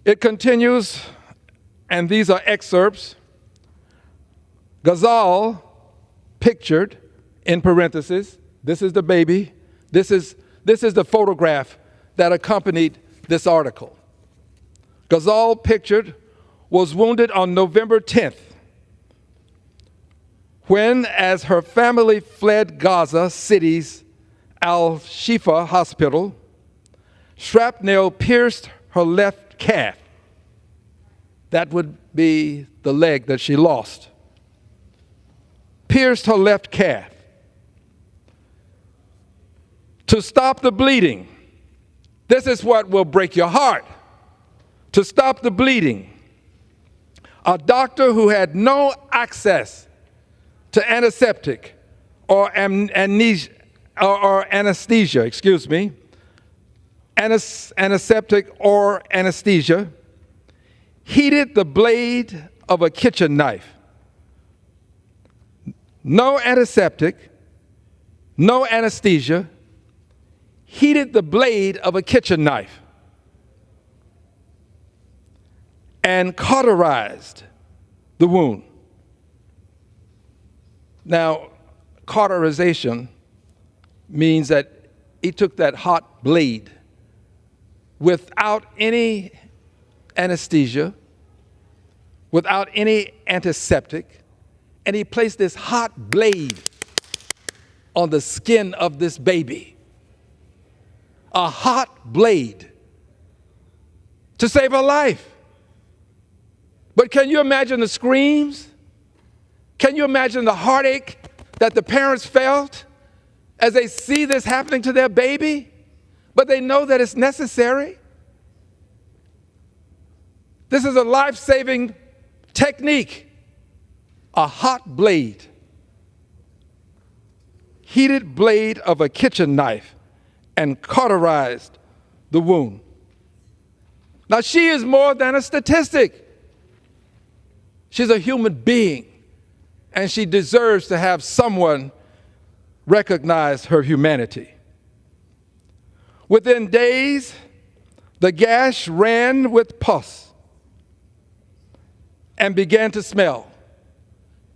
Speaker 16: It continues, and these are excerpts. Ghazal, pictured in parentheses, this is the baby, this is the photograph that accompanied this article. Ghazal, pictured, was wounded on November 10th when, as her family fled Gaza City's Al-Shifa hospital, shrapnel pierced her left calf. That would be the leg that she lost. Pierced her left calf. To stop the bleeding, this is what will break your heart. To stop the bleeding, a doctor who had no access to antiseptic or anesthesia, antiseptic or anesthesia, heated the blade of a kitchen knife. No antiseptic, no anesthesia, heated the blade of a kitchen knife and cauterized the wound. Now, cauterization means that he took that hot blade without any anesthesia, without any antiseptic, and he placed this hot blade on the skin of this baby. A hot blade to save her life. But can you imagine the screams? Can you imagine the heartache that the parents felt as they see this happening to their baby? But they know that it's necessary. This is a life-saving technique. A hot blade, heated blade of a kitchen knife, and cauterized the wound. Now, she is more than a statistic. She's a human being, and she deserves to have someone recognize her humanity. Within days, the gash ran with pus and began to smell.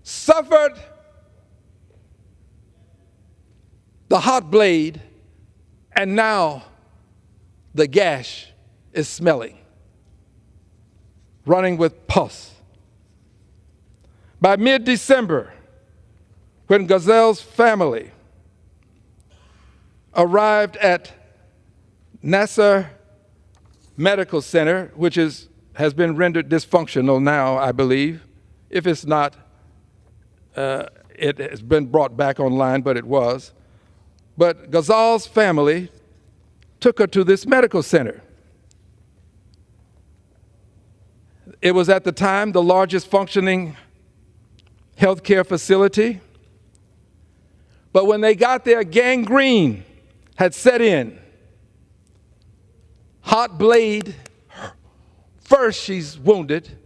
Speaker 16: Suffered the hot blade, and now the gash is smelling, running with pus. By mid-December, when Gazelle's family arrived at Nasser Medical Center, which has been rendered dysfunctional now, I believe. If it's not, it has been brought back online, but it was. But Gazelle's family took her to this medical center. It was at the time the largest functioning healthcare facility. But when they got there, gangrene had set in. Hot blade, first she's wounded,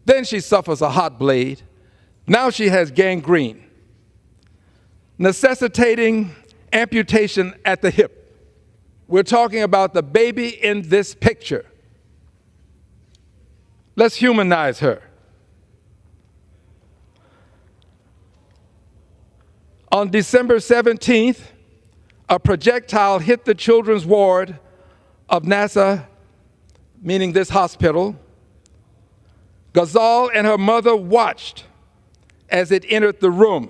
Speaker 16: then she suffers a hot blade. Now she has gangrene, necessitating amputation at the hip. We're talking about the baby in this picture. Let's humanize her. On December 17th, a projectile hit the children's ward of Nasser, meaning this hospital. Gazelle and her mother watched as it entered the room.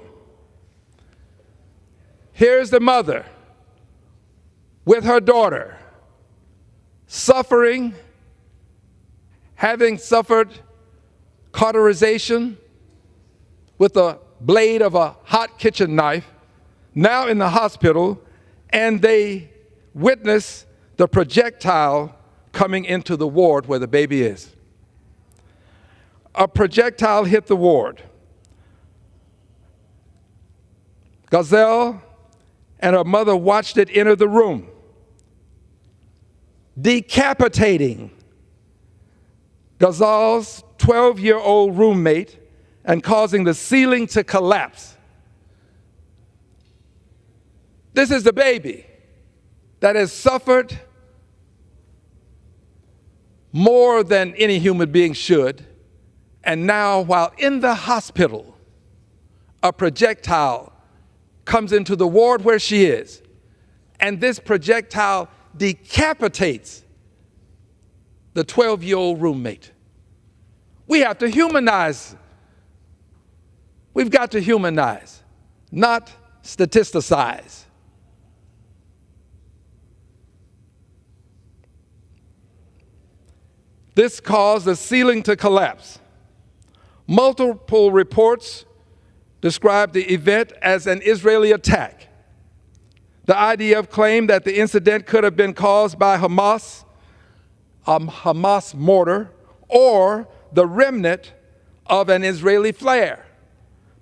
Speaker 16: Here's the mother with her daughter, suffering, having suffered cauterization with the blade of a hot kitchen knife, now in the hospital, and they witness the projectile coming into the ward where the baby is. A projectile hit the ward. Gazelle and her mother watched it enter the room, decapitating Gazelle's 12-year-old roommate and causing the ceiling to collapse. This is the baby that has suffered more than any human being should, and now, while in the hospital, a projectile comes into the ward where she is, and this projectile decapitates the 12-year-old roommate. We have to humanize. We've got to humanize, not statisticize. This caused the ceiling to collapse. Multiple reports described the event as an Israeli attack. The IDF claimed that the incident could have been caused by Hamas, a Hamas mortar, or the remnant of an Israeli flare.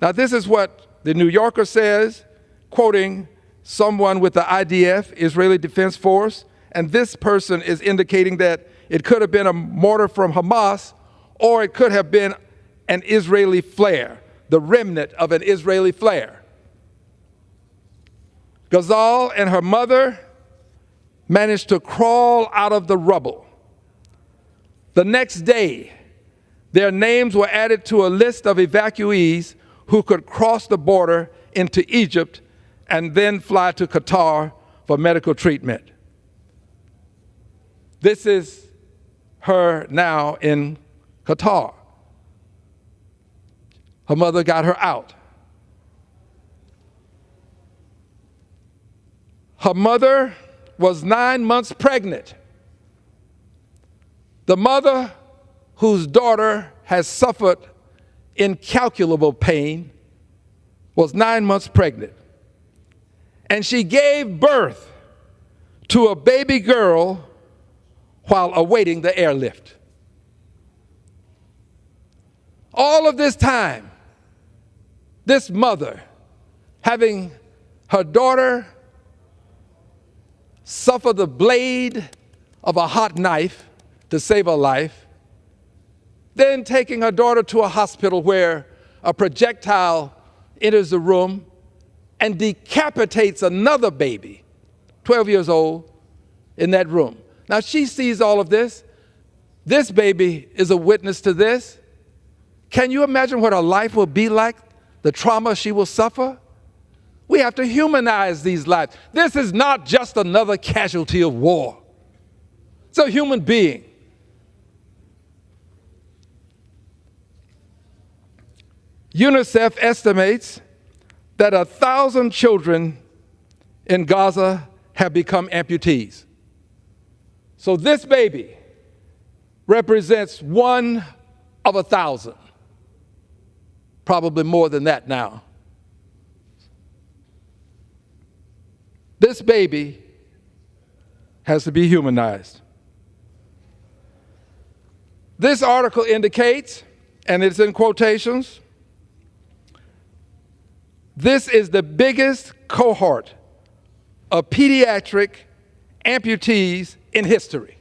Speaker 16: Now, this is what the New Yorker says, quoting someone with the IDF, Israeli Defense Force, and this person is indicating that it could have been a mortar from Hamas, or it could have been an Israeli flare, the remnant of an Israeli flare. Ghazal and her mother managed to crawl out of the rubble. The next day, their names were added to a list of evacuees who could cross the border into Egypt and then fly to Qatar for medical treatment. This is her now in Qatar. Her mother got her out. Her mother was 9 months pregnant. The mother whose daughter has suffered incalculable pain was 9 months pregnant. And she gave birth to a baby girl while awaiting the airlift. All of this time, this mother, having her daughter suffer the blade of a hot knife to save her life, then taking her daughter to a hospital where a projectile enters the room and decapitates another baby, 12 years old, in that room. Now she sees all of this. This baby is a witness to this. Can you imagine what her life will be like, the trauma she will suffer? We have to humanize these lives. This is not just another casualty of war. It's a human being. UNICEF estimates that 1,000 children in Gaza have become amputees. So this baby represents 1 of 1,000, probably more than that now. This baby has to be humanized. This article indicates, and it's in quotations, this is the biggest cohort of pediatric amputees in history.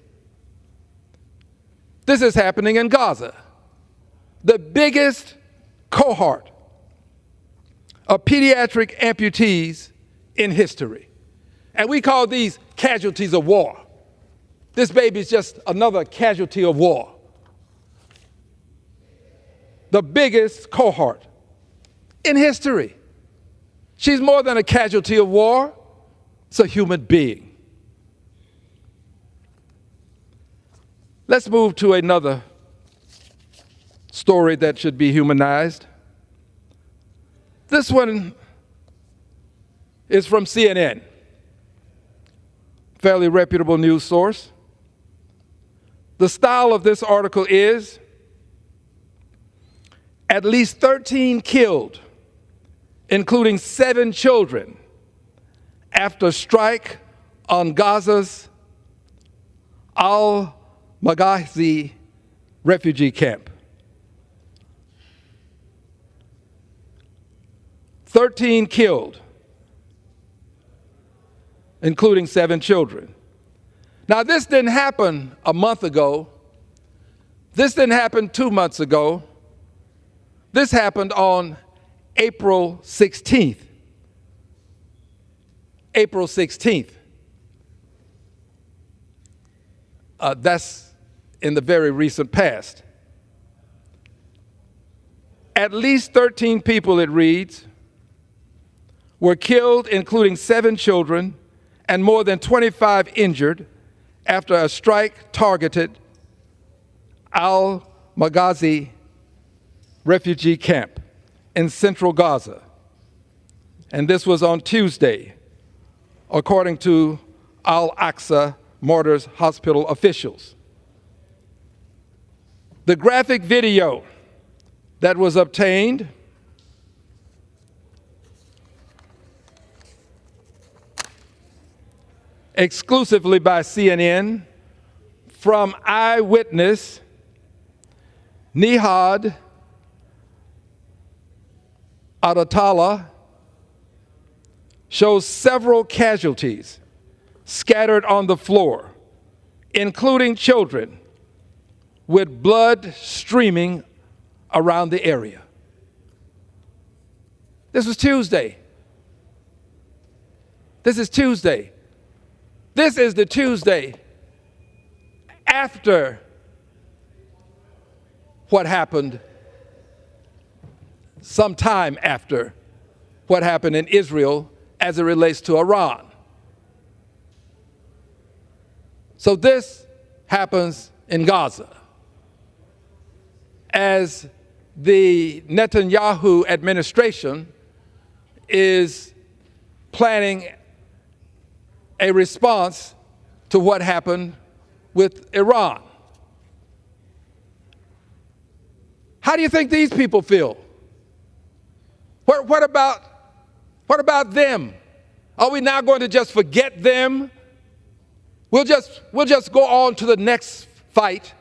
Speaker 16: This is happening in Gaza. The biggest cohort of pediatric amputees in history. And we call these casualties of war. This baby is just another casualty of war. The biggest cohort in history. She's more than a casualty of war. It's a human being. Let's move to another story that should be humanized. This one is from CNN, fairly reputable news source. The style of this article is, at least 13 killed, including 7 children, after strike on Gaza's Al-Maghazi refugee camp. 13 killed, including 7 children. Now, this didn't happen a month ago. This didn't happen 2 months ago. This happened on April 16th. April 16th. That's in the very recent past. At least 13 people, it reads, were killed, including 7 children, and more than 25 injured after a strike targeted Al-Maghazi refugee camp in central Gaza. And this was on Tuesday, according to Al-Aqsa Martyrs Hospital officials. The graphic video that was obtained exclusively by CNN from eyewitness Nihad Adatala shows several casualties scattered on the floor, including children, with blood streaming around the area. This was Tuesday. This is Tuesday. This is the Tuesday after what happened, sometime after what happened in Israel as it relates to Iran. So this happens in Gaza. As the Netanyahu administration is planning a response to what happened with Iran. How do you think these people feel? What about them? Are we now going to just forget them? We'll just go on to the next fight.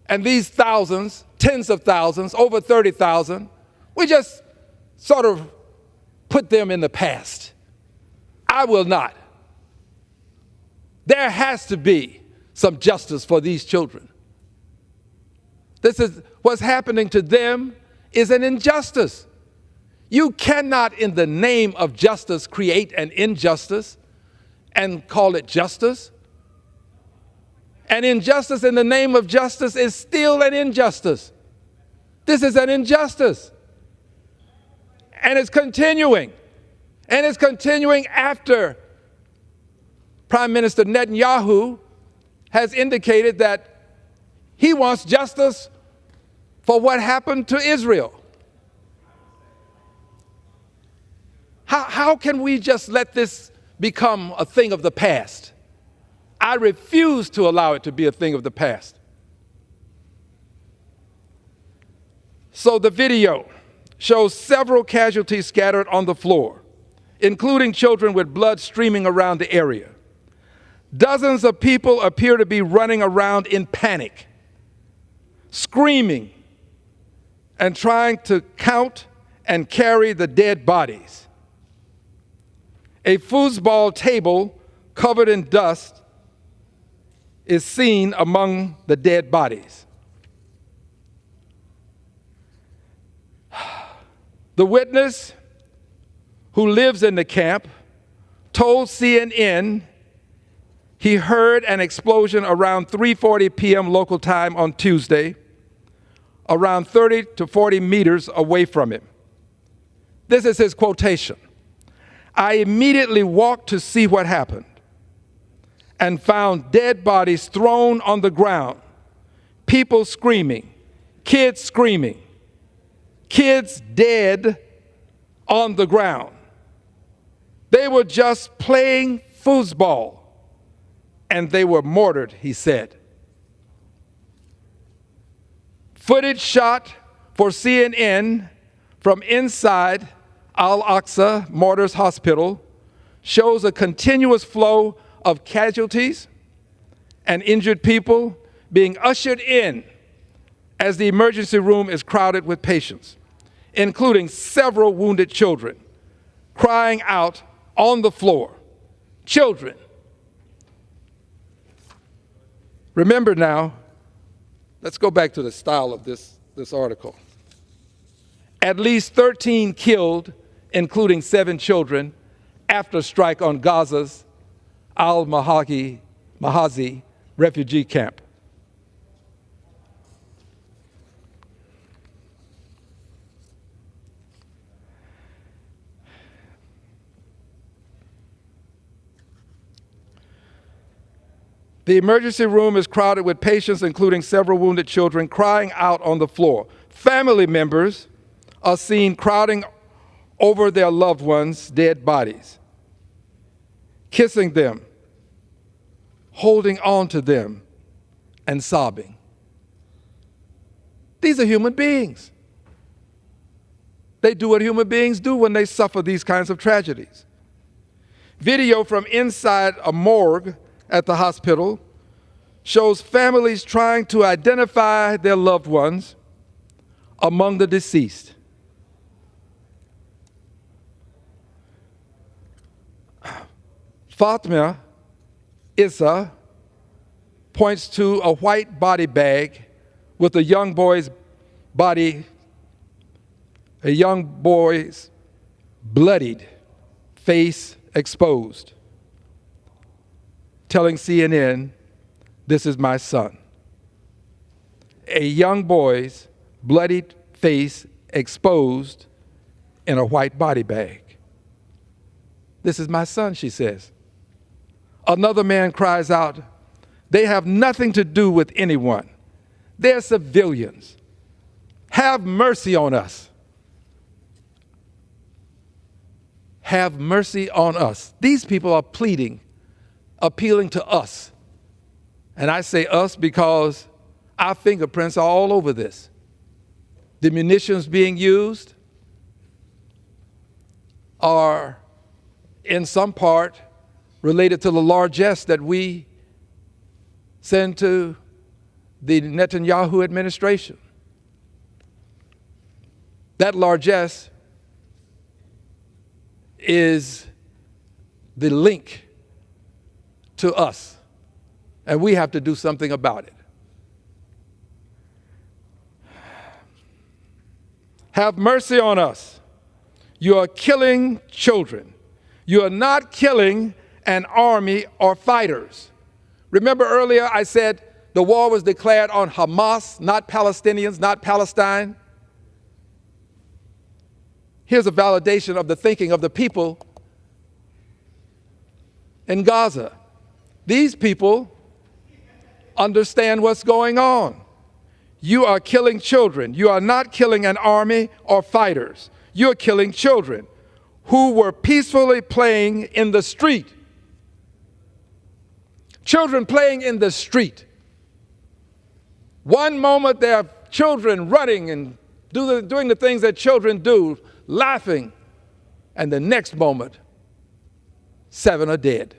Speaker 16: And these thousands, tens of thousands, over 30,000, we just sort of put them in the past. I will not. There has to be some justice for these children. This is what's happening to them is an injustice. You cannot, in the name of justice, create an injustice and call it justice. An injustice in the name of justice is still an injustice. This is an injustice. And it's continuing. And it's continuing after Prime Minister Netanyahu has indicated that he wants justice for what happened to Israel. How can we just let this become a thing of the past? I refuse to allow it to be a thing of the past. So the video shows several casualties scattered on the floor, including children with blood streaming around the area. Dozens of people appear to be running around in panic, screaming, and trying to count and carry the dead bodies. A foosball table covered in dust is seen among the dead bodies. The witness who lives in the camp told CNN he heard an explosion around 3:40 p.m. local time on Tuesday, around 30 to 40 meters away from him. This is his quotation. "I immediately walked to see what happened and found dead bodies thrown on the ground, people screaming, kids dead on the ground. They were just playing foosball, and they were mortared," he said. Footage shot for CNN from inside Al-Aqsa Martyrs Hospital shows a continuous flow of casualties and injured people being ushered in as the emergency room is crowded with patients, including several wounded children crying out on the floor. Children. Remember now, let's go back to the style of this article. At least 13 killed, including 7 children, after strike on Gaza's Al-Mahazi refugee camp. The emergency room is crowded with patients, including several wounded children, crying out on the floor. Family members are seen crowding over their loved ones' dead bodies, kissing them, holding on to them, and sobbing. These are human beings. They do what human beings do when they suffer these kinds of tragedies. Video from inside a morgue at the hospital shows families trying to identify their loved ones among the deceased. Fatima Issa points to a white body bag with a young boy's bloodied face exposed, telling CNN, "This is my son." A young boy's bloodied face exposed in a white body bag. "This is my son," she says. Another man cries out, "They have nothing to do with anyone. They're civilians. Have mercy on us. Have mercy on us." These people are pleading, appealing to us. And I say us because our fingerprints are all over this. The munitions being used are in some part related to the largesse that we send to the Netanyahu administration. That largesse is the link to us, and we have to do something about it. Have mercy on us. You are killing children. You are not killing an army or fighters. Remember earlier I said the war was declared on Hamas, not Palestinians, not Palestine. Here's a validation of the thinking of the people in Gaza. These people understand what's going on. You are killing children. You are not killing an army or fighters. You are killing children who were peacefully playing in the street. Children playing in the street. One moment there are children running and doing the things that children do, laughing, and the next moment, 7 are dead.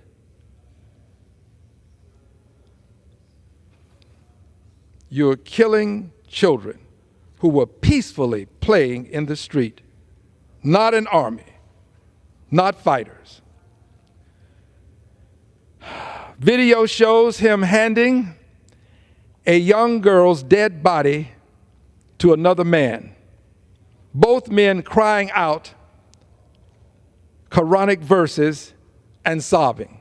Speaker 16: You're killing children who were peacefully playing in the street, not an army, not fighters. Video shows him handing a young girl's dead body to another man, both men crying out Quranic verses and sobbing.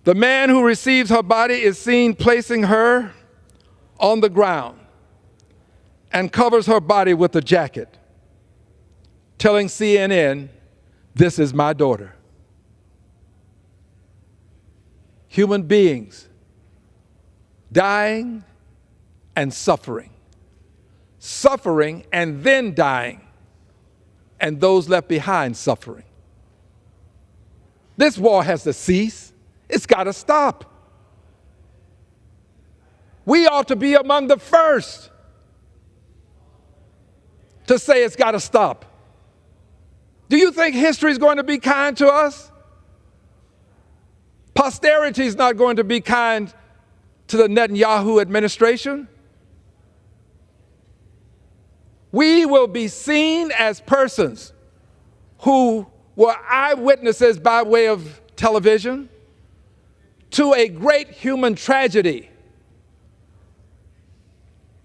Speaker 16: The man who receives her body is seen placing her on the ground and covers her body with a jacket, telling CNN, "This is my daughter." Human beings dying and suffering and then dying, and those left behind suffering. This war has to cease. It's got to stop. We ought to be among the first to say it's got to stop. Do you think history is going to be kind to us? Posterity is not going to be kind to the Netanyahu administration. We will be seen as persons who were eyewitnesses by way of television to a great human tragedy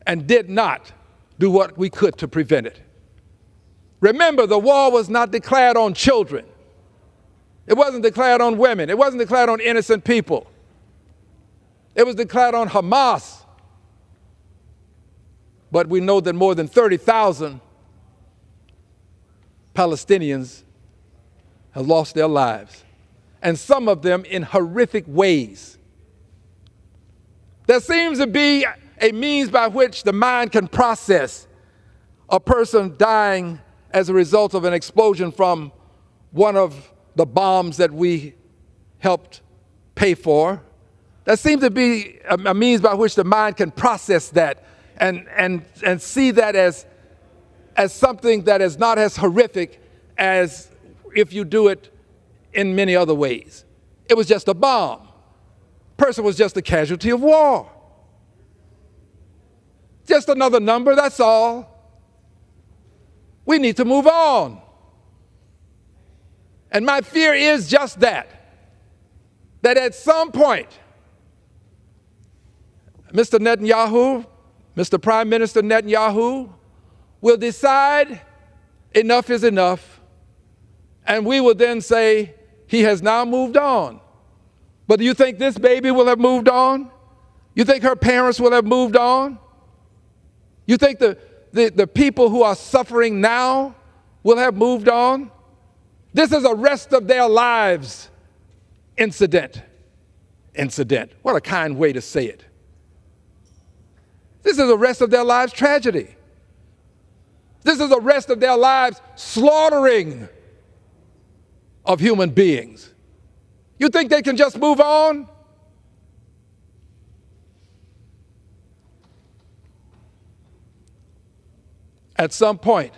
Speaker 16: and did not do what we could to prevent it. Remember, the war was not declared on children. It wasn't declared on women. It wasn't declared on innocent people. It was declared on Hamas. But we know that more than 30,000 Palestinians have lost their lives, and some of them in horrific ways. There seems to be a means by which the mind can process a person dying as a result of an explosion from one of the bombs that we helped pay for. There seems to be a means by which the mind can process that and see that as something that is not as horrific as if you do it in many other ways. It was just a bomb. Person was just a casualty of war. Just another number, that's all. We need to move on. And my fear is just that at some point, Mr. Netanyahu, Mr. Prime Minister Netanyahu, will decide enough is enough, And we will then say, he has now moved on. But do you think this baby will have moved on? You think her parents will have moved on? You think the people who are suffering now will have moved on? This is a rest of their lives incident. Incident. What a kind way to say it. This is a rest of their lives tragedy. This is a rest of their lives slaughtering of human beings. You think they can just move on? At some point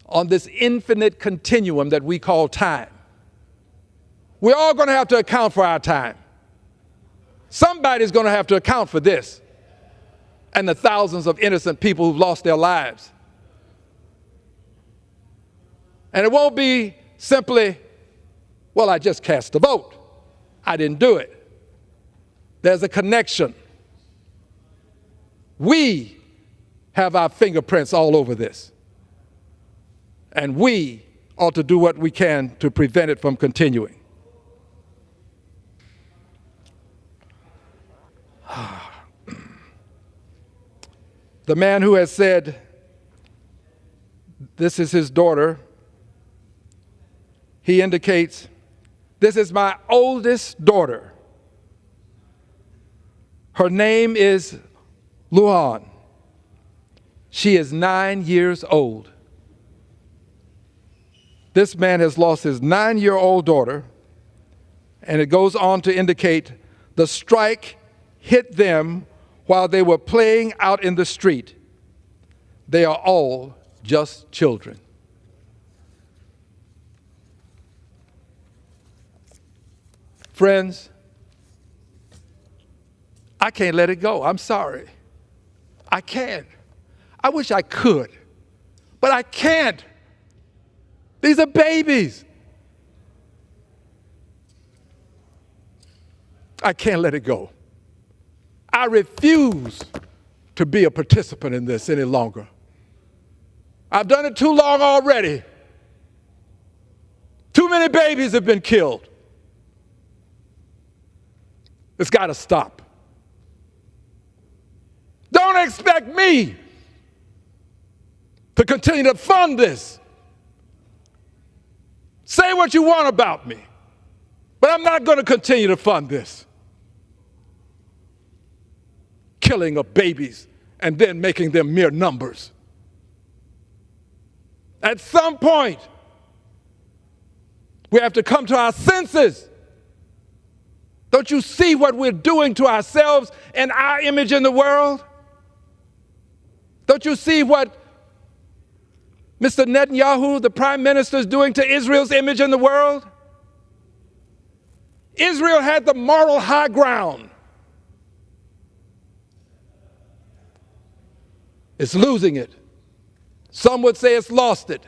Speaker 16: on this infinite continuum that we call time, we're all going to have to account for our time. Somebody's going to have to account for this and the thousands of innocent people who've lost their lives. And it won't be simply, well, I just cast a vote. I didn't do it. There's a connection. We have our fingerprints all over this. And we ought to do what we can to prevent it from continuing. The man who has said this is his daughter, he indicates, this is my oldest daughter. Her name is Luan. She is 9 years old. This man has lost his 9-year-old daughter, and it goes on to indicate the strike hit them while they were playing out in the street. They are all just children. Friends, I can't let it go. I'm sorry. I can't. I wish I could, but I can't. These are babies. I can't let it go. I refuse to be a participant in this any longer. I've done it too long already. Too many babies have been killed. It's got to stop. Don't expect me to continue to fund this. Say what you want about me, but I'm not going to continue to fund this. Killing of babies and then making them mere numbers. At some point, we have to come to our senses. Don't you see what we're doing to ourselves and our image in the world? Don't you see what Mr. Netanyahu, the prime minister, is doing to Israel's image in the world? Israel had the moral high ground. It's losing it. Some would say it's lost it.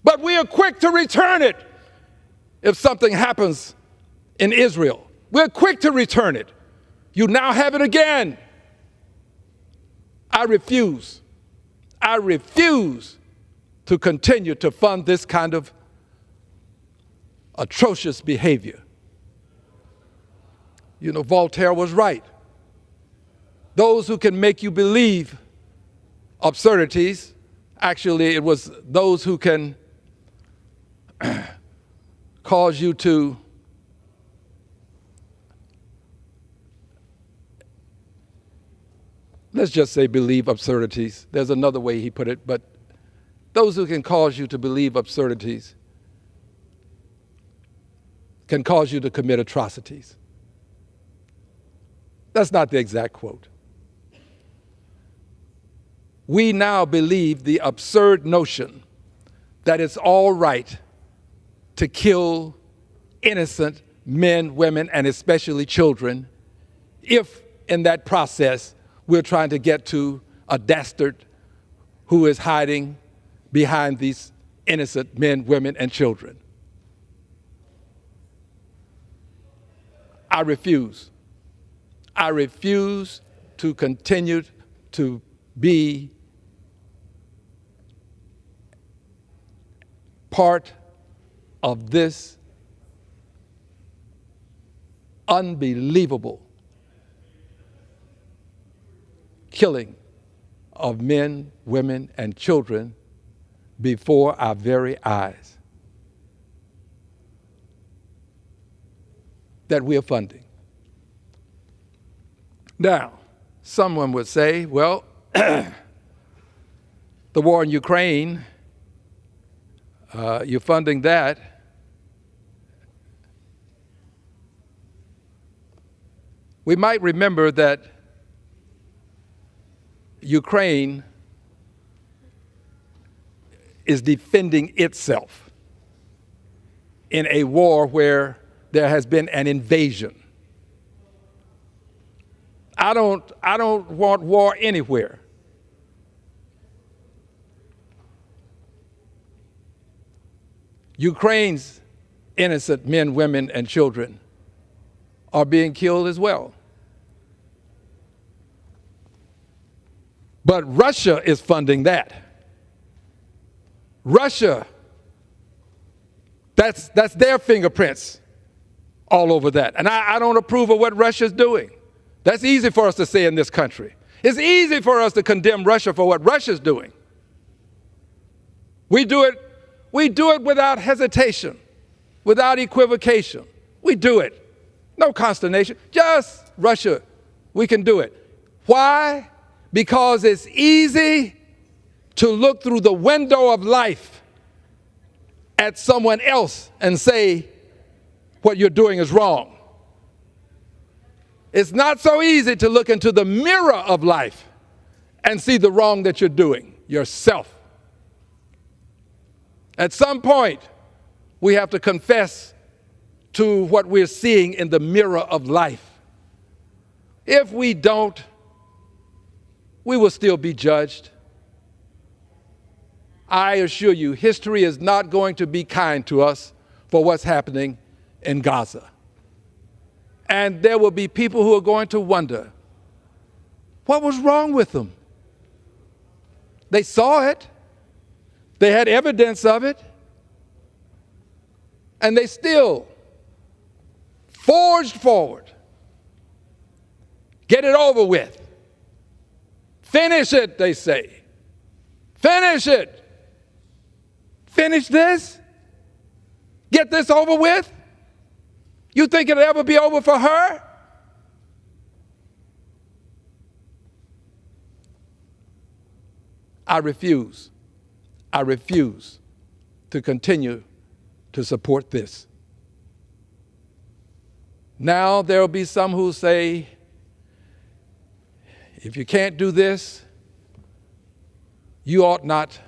Speaker 16: But we are quick to return it if something happens in Israel. We're quick to return it. You now have it again. I refuse. I refuse to continue to fund this kind of atrocious behavior. You know, Voltaire was right. Those who can make you believe absurdities, actually, it was those who can cause you to let's just say believe absurdities. There's another way he put it, but those who can cause you to believe absurdities can cause you to commit atrocities. That's not the exact quote. We now believe the absurd notion that it's all right to kill innocent men, women, and especially children if in that process we're trying to get to a dastard who is hiding behind these innocent men, women, and children. I refuse. I refuse to continue to be part of this unbelievable killing of men, women, and children before our very eyes that we are funding. Now, someone would say, well, the war in Ukraine, you're funding that. We might remember that Ukraine is defending itself in a war where there has been an invasion. I don't want war anywhere. Ukraine's innocent men, women, and children are being killed as well. But Russia is funding that. Russia, that's their fingerprints all over that. And I don't approve of what Russia's doing. That's easy for us to say in this country. It's easy for us to condemn Russia for what Russia's doing. We do it without hesitation, without equivocation. We do it. No consternation. Just Russia, we can do it. Why? Because it's easy to look through the window of life at someone else and say what you're doing is wrong. It's not so easy to look into the mirror of life and see the wrong that you're doing yourself. At some point, we have to confess to what we're seeing in the mirror of life. If we don't, we will still be judged. I assure you, history is not going to be kind to us for what's happening in Gaza. And there will be people who are going to wonder, what was wrong with them? They saw it. They had evidence of it. And they still forged forward. Get it over with. Finish it, they say. Finish it. Finish this? Get this over with? You think it'll ever be over for her? I refuse to continue to support this. Now there will be some who say, if you can't do this, you ought not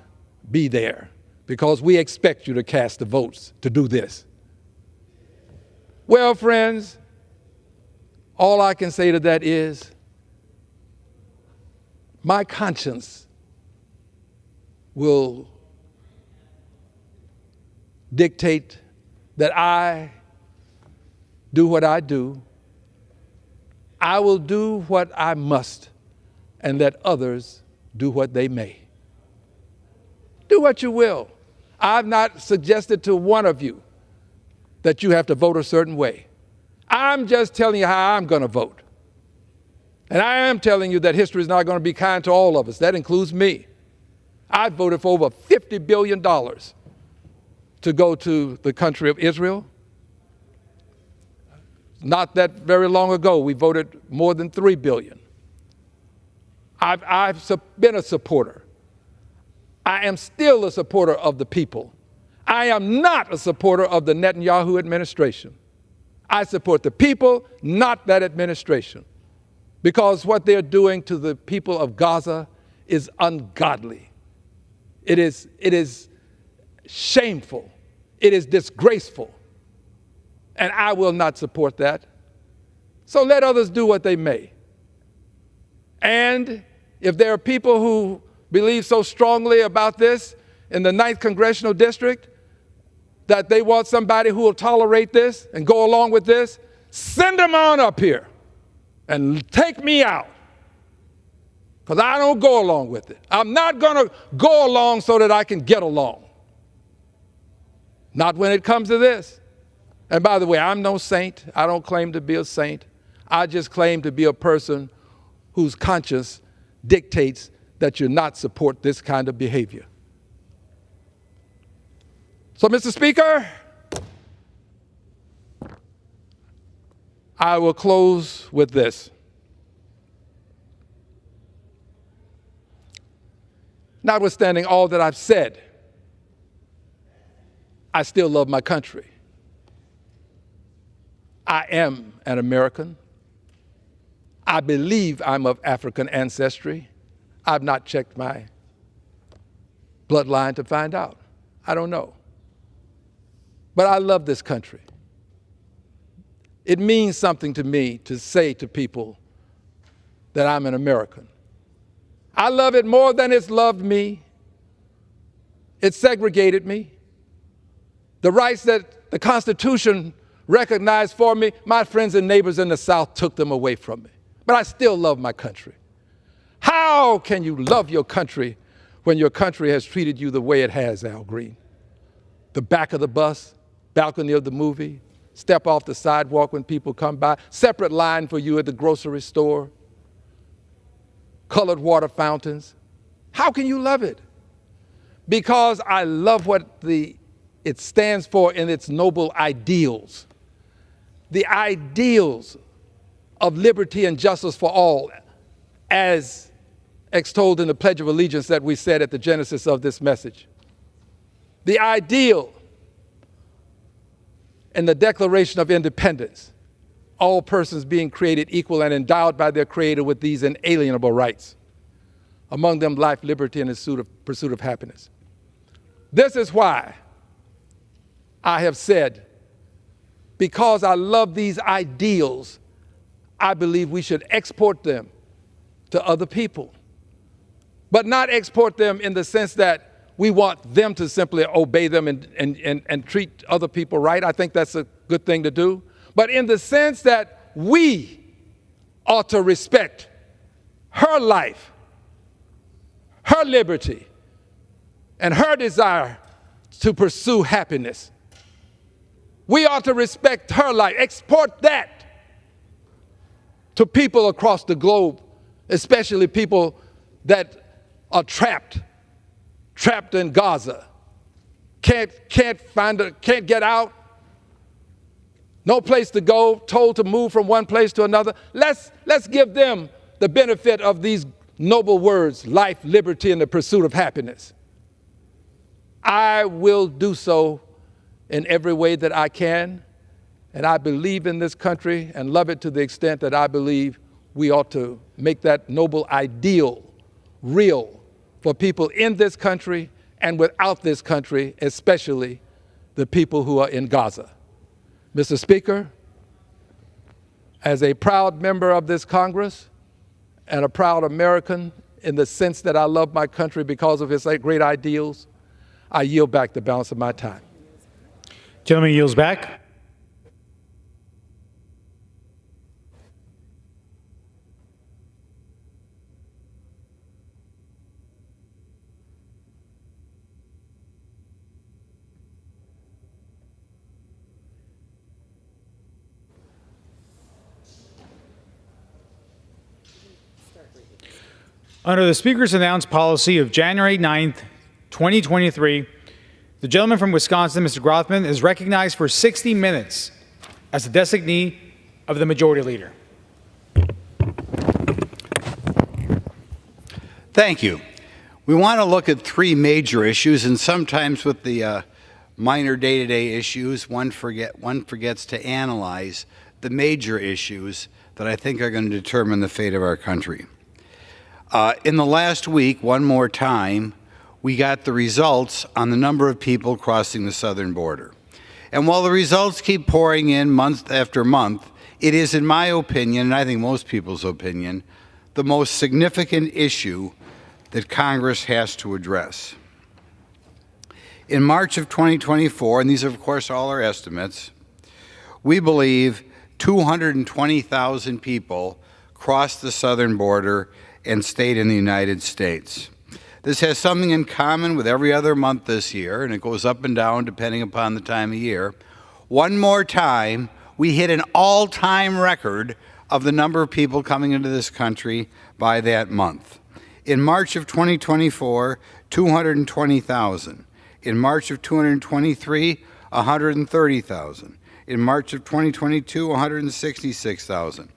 Speaker 16: be there because we expect you to cast the votes to do this. Well, friends, all I can say to that is my conscience will dictate that I do what I do. I will do what I must, and let others do what they may. Do what you will. I've not suggested to one of you that you have to vote a certain way. I'm just telling you how I'm going to vote. And I am telling you that history is not going to be kind to all of us. That includes me. I voted for over $50 billion to go to the country of Israel. Not that very long ago, we voted more than $3 billion. I've been a supporter. I am still a supporter of the people. I am not a supporter of the Netanyahu administration. I support the people, not that administration, because what they're doing to the people of Gaza is ungodly. It is shameful. It is disgraceful. And I will not support that. So let others do what they may. And if there are people who believe so strongly about this in the 9th Congressional District that they want somebody who will tolerate this and go along with this, send them on up here and take me out. Because I don't go along with it. I'm not going to go along so that I can get along. Not when it comes to this. And by the way, I'm no saint. I don't claim to be a saint. I just claim to be a person whose conscience dictates that you not support this kind of behavior. So, Mr. Speaker, I will close with this. Notwithstanding all that I've said, I still love my country. I am an American. I believe I'm of African ancestry. I've not checked my bloodline to find out. I don't know. But I love this country. It means something to me to say to people that I'm an American. I love it more than it's loved me. It segregated me. The rights that the Constitution recognized for me, my friends and neighbors in the South took them away from me. But I still love my country. How can you love your country when your country has treated you the way it has, Al Green? The back of the bus, balcony of the movie, step off the sidewalk when people come by, separate line for you at the grocery store, colored water fountains. How can you love it? Because I love what it stands for in its noble ideals. The ideals of liberty and justice for all, as extolled in the Pledge of Allegiance that we said at the genesis of this message. The ideal in the Declaration of Independence, all persons being created equal and endowed by their Creator with these inalienable rights, among them life, liberty, and the pursuit of happiness. This is why I have said, because I love these ideals, I believe we should export them to other people, but not export them in the sense that we want them to simply obey them and treat other people right. I think that's a good thing to do. But in the sense that we ought to respect her life, her liberty, and her desire to pursue happiness. We ought to respect her life, export that to people across the globe, especially people that are trapped in Gaza, can't get out, no place to go, told to move from one place to another. Let's give them the benefit of these noble words, life, liberty, and the pursuit of happiness. I will do so in every way that I can, and I believe in this country and love it to the extent that I believe we ought to make that noble ideal real for people in this country and without this country, especially the people who are in Gaza. Mr. Speaker, as a proud member of this Congress and a proud American in the sense that I love my country because of its great ideals, I yield back the balance of my time.
Speaker 18: Gentleman yields back. Under the Speaker's announced policy of January 9th, 2023, the gentleman from Wisconsin, Mr. Grothman, is recognized for 60 minutes as the designee of the Majority Leader.
Speaker 5: Thank you. We want to look at three major issues, and sometimes with the minor day-to-day issues, one forgets to analyze the major issues that I think are going to determine the fate of our country. In the last week, one more time, we got the results on the number of people crossing the southern border. And while the results keep pouring in month after month, it is, in my opinion, and I think most people's opinion, the most significant issue that Congress has to address. In March of 2024, and these are, of course, all our estimates, we believe 220,000 people crossed the southern border and stayed in the United States. This has something in common with every other month this year, and it goes up and down depending upon the time of year. One more time, we hit an all-time record of the number of people coming into this country by that month. In March of 2024, 220,000. In March of 2023, 130,000. In March of 2022, 166,000.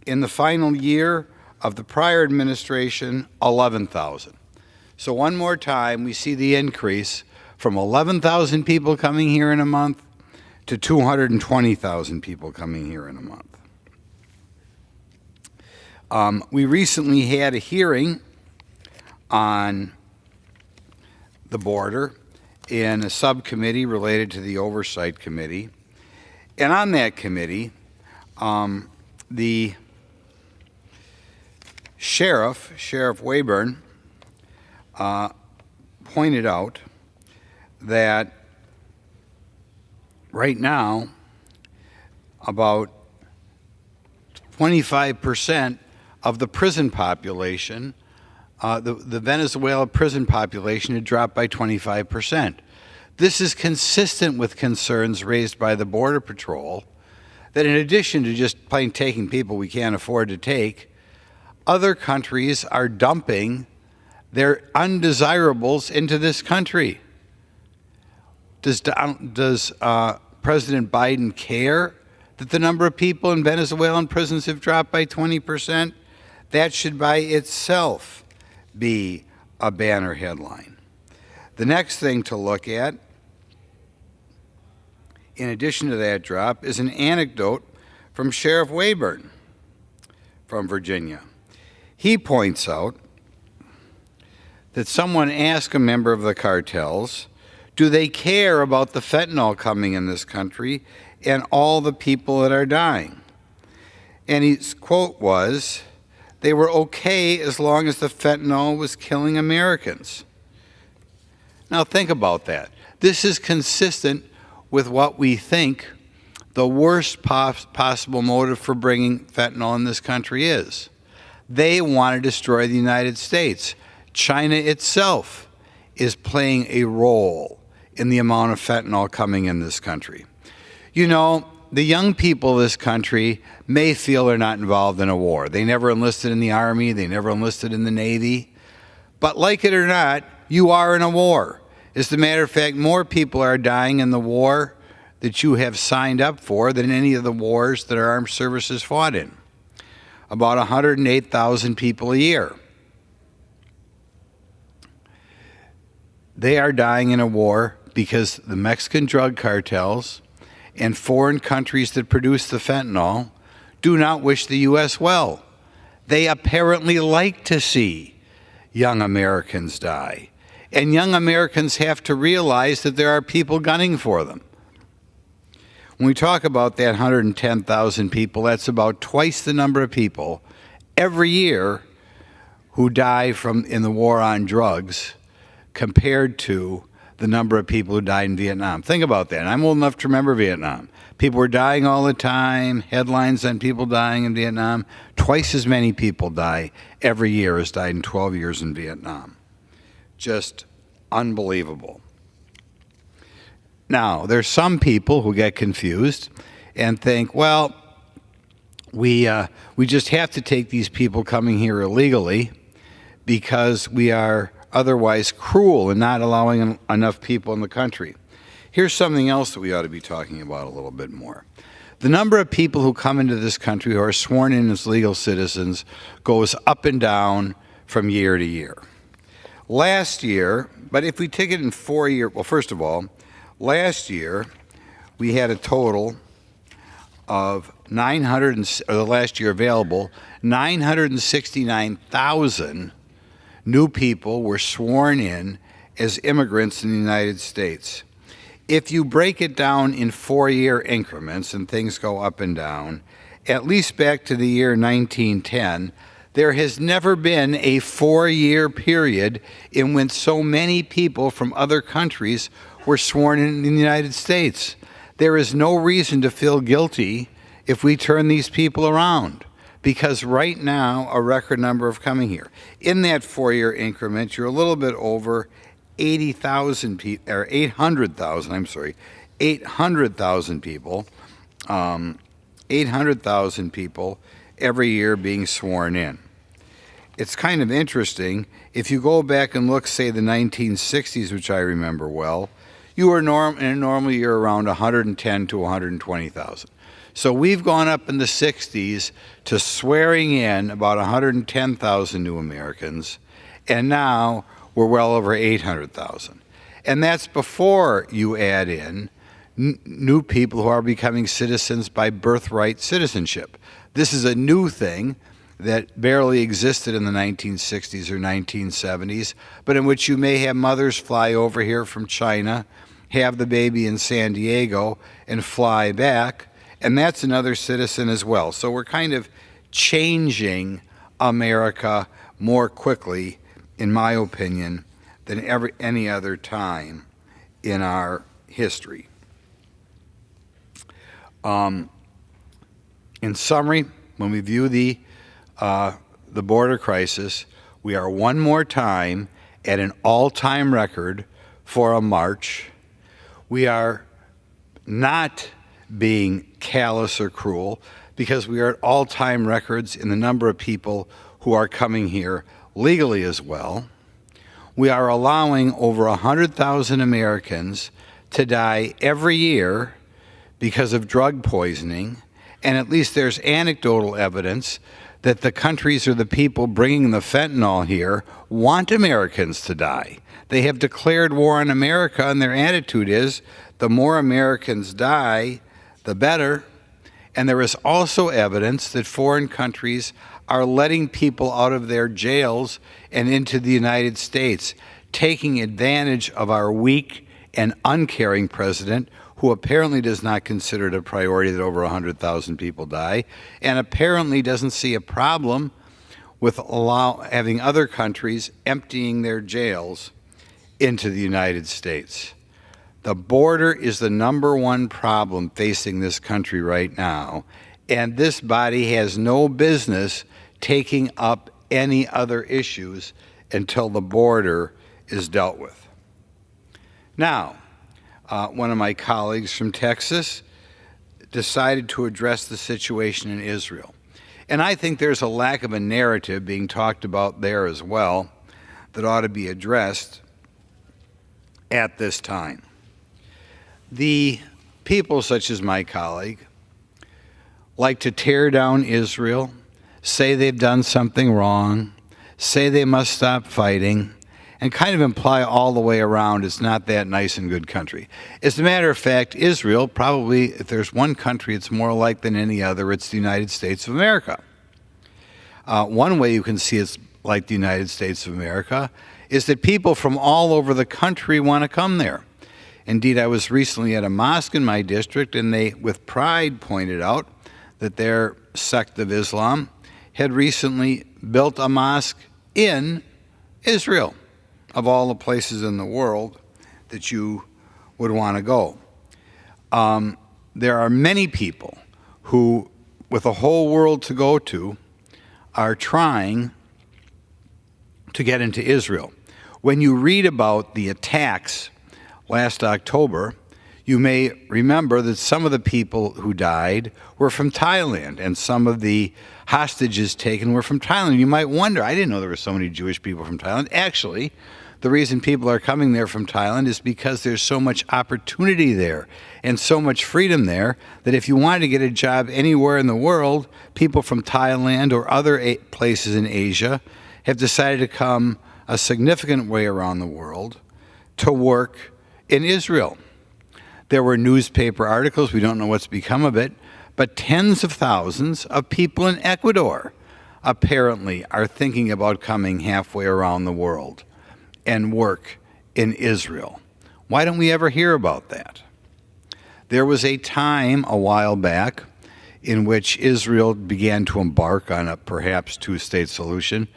Speaker 5: In the final year of the prior administration, 11,000. So one more time, we see the increase from 11,000 people coming here in a month to 220,000 people coming here in a month. We recently had a hearing on the border in a subcommittee related to the Oversight Committee. And on that committee, the Sheriff Wayburn, pointed out that right now about 25% of the prison population, the Venezuela prison population had dropped by 25%. This is consistent with concerns raised by the Border Patrol that in addition to just plain taking people we can't afford to take, other countries are dumping their undesirables into this country. Does President Biden care that the number of people in Venezuelan prisons have dropped by 20%? That should by itself be a banner headline. The next thing to look at, in addition to that drop, is an anecdote from Sheriff Wayburn from Virginia. He points out that someone asked a member of the cartels, do they care about the fentanyl coming in this country and all the people that are dying? And his quote was, they were okay as long as the fentanyl was killing Americans. Now think about that. This is consistent with what we think the worst possible motive for bringing fentanyl in this country is. They want to destroy the United States. China itself is playing a role in the amount of fentanyl coming in this country. You know, the young people of this country may feel they're not involved in a war. They never enlisted in the Army, they never enlisted in the Navy. But like it or not, you are in a war. As a matter of fact, more people are dying in the war that you have signed up for than any of the wars that our armed services fought in. About 108,000 people a year. They are dying in a war because the Mexican drug cartels and foreign countries that produce the fentanyl do not wish the U.S. well. They apparently like to see young Americans die. And young Americans have to realize that there are people gunning for them. When we talk about that 110,000 people, that's about twice the number of people every year who die in the war on drugs compared to the number of people who died in Vietnam. Think about that. I'm old enough to remember Vietnam. People were dying all the time, headlines on people dying in Vietnam. Twice as many people die every year as died in 12 years in Vietnam. Just unbelievable. Now, there's some people who get confused and think, well, we just have to take these people coming here illegally because we are otherwise cruel in not allowing enough people in the country. Here's something else that we ought to be talking about a little bit more. The number of people who come into this country who are sworn in as legal citizens goes up and down from year to year. Last year, but if we take it in 4 years, well, first of all, last year we had a total of the last year available, 969,000 new people were sworn in as immigrants in the United States. If you break it down in 4-year increments, and things go up and down, at least back to the year 1910, there has never been a 4-year period in which so many people from other countries were sworn in the United States. There is no reason to feel guilty if we turn these people around. because right now a record number of coming here. In that 4-year increment, you're a little bit over 80,000 people, or 800,000, I'm sorry, 800,000 people, 800,000 people every year being sworn in. It's kind of interesting. If you go back and look, say, the 1960s, which I remember well, you were in a normal year around 110 to 120,000. So we've gone up in the 60s to swearing in about 110,000 new Americans, and now we're well over 800,000. And that's before you add in new people who are becoming citizens by birthright citizenship. This is a new thing that barely existed in the 1960s or 1970s, but in which you may have mothers fly over here from China, have the baby in San Diego, and fly back, and that's another citizen as well. So we're kind of changing America more quickly, in my opinion, than any other time in our history. In summary, when we view the border crisis, we are one more time at an all-time record for a March. We are not being callous or cruel because we are at all-time records in the number of people who are coming here legally as well. We are allowing over 100,000 Americans to die every year because of drug poisoning, and at least there's anecdotal evidence that the countries or the people bringing the fentanyl here want Americans to die. They have declared war on America, and their attitude is the more Americans die, the better. And there is also evidence that foreign countries are letting people out of their jails and into the United States, taking advantage of our weak and uncaring president, who apparently does not consider it a priority that over 100,000 people die, and apparently doesn't see a problem with having other countries emptying their jails into the United States. The border is the #1 problem facing this country right now, and this body has no business taking up any other issues until the border is dealt with. Now, one of my colleagues from Texas decided to address the situation in Israel. And I think there's a lack of a narrative being talked about there as well that ought to be addressed at this time. The people such as my colleague like to tear down Israel, say they've done something wrong, say they must stop fighting, and kind of imply all the way around it's not that nice and good country. As a matter of fact, Israel, probably, if there's one country it's more like than any other, it's the United States of America. One way you can see it's like the United States of America is that people from all over the country want to come there. Indeed, I was recently at a mosque in my district, and they, with pride, pointed out that their sect of Islam had recently built a mosque in Israel, of all the places in the world that you would want to go. There are many people who, with a whole world to go to, are trying to get into Israel. When you read about the attacks last October, you may remember that some of the people who died were from Thailand, and some of the hostages taken were from Thailand. You might wonder, I didn't know there were so many Jewish people from Thailand. Actually, the reason people are coming there from Thailand is because there's so much opportunity there and so much freedom there that if you wanted to get a job anywhere in the world, people from Thailand or other places in Asia have decided to come a significant way around the world to work in Israel. There were newspaper articles, we don't know what's become of it, but tens of thousands of people in Ecuador apparently are thinking about coming halfway around the world and work in Israel. Why don't we ever hear about that? There was a time a while back in which Israel began to embark on a perhaps two-state solution,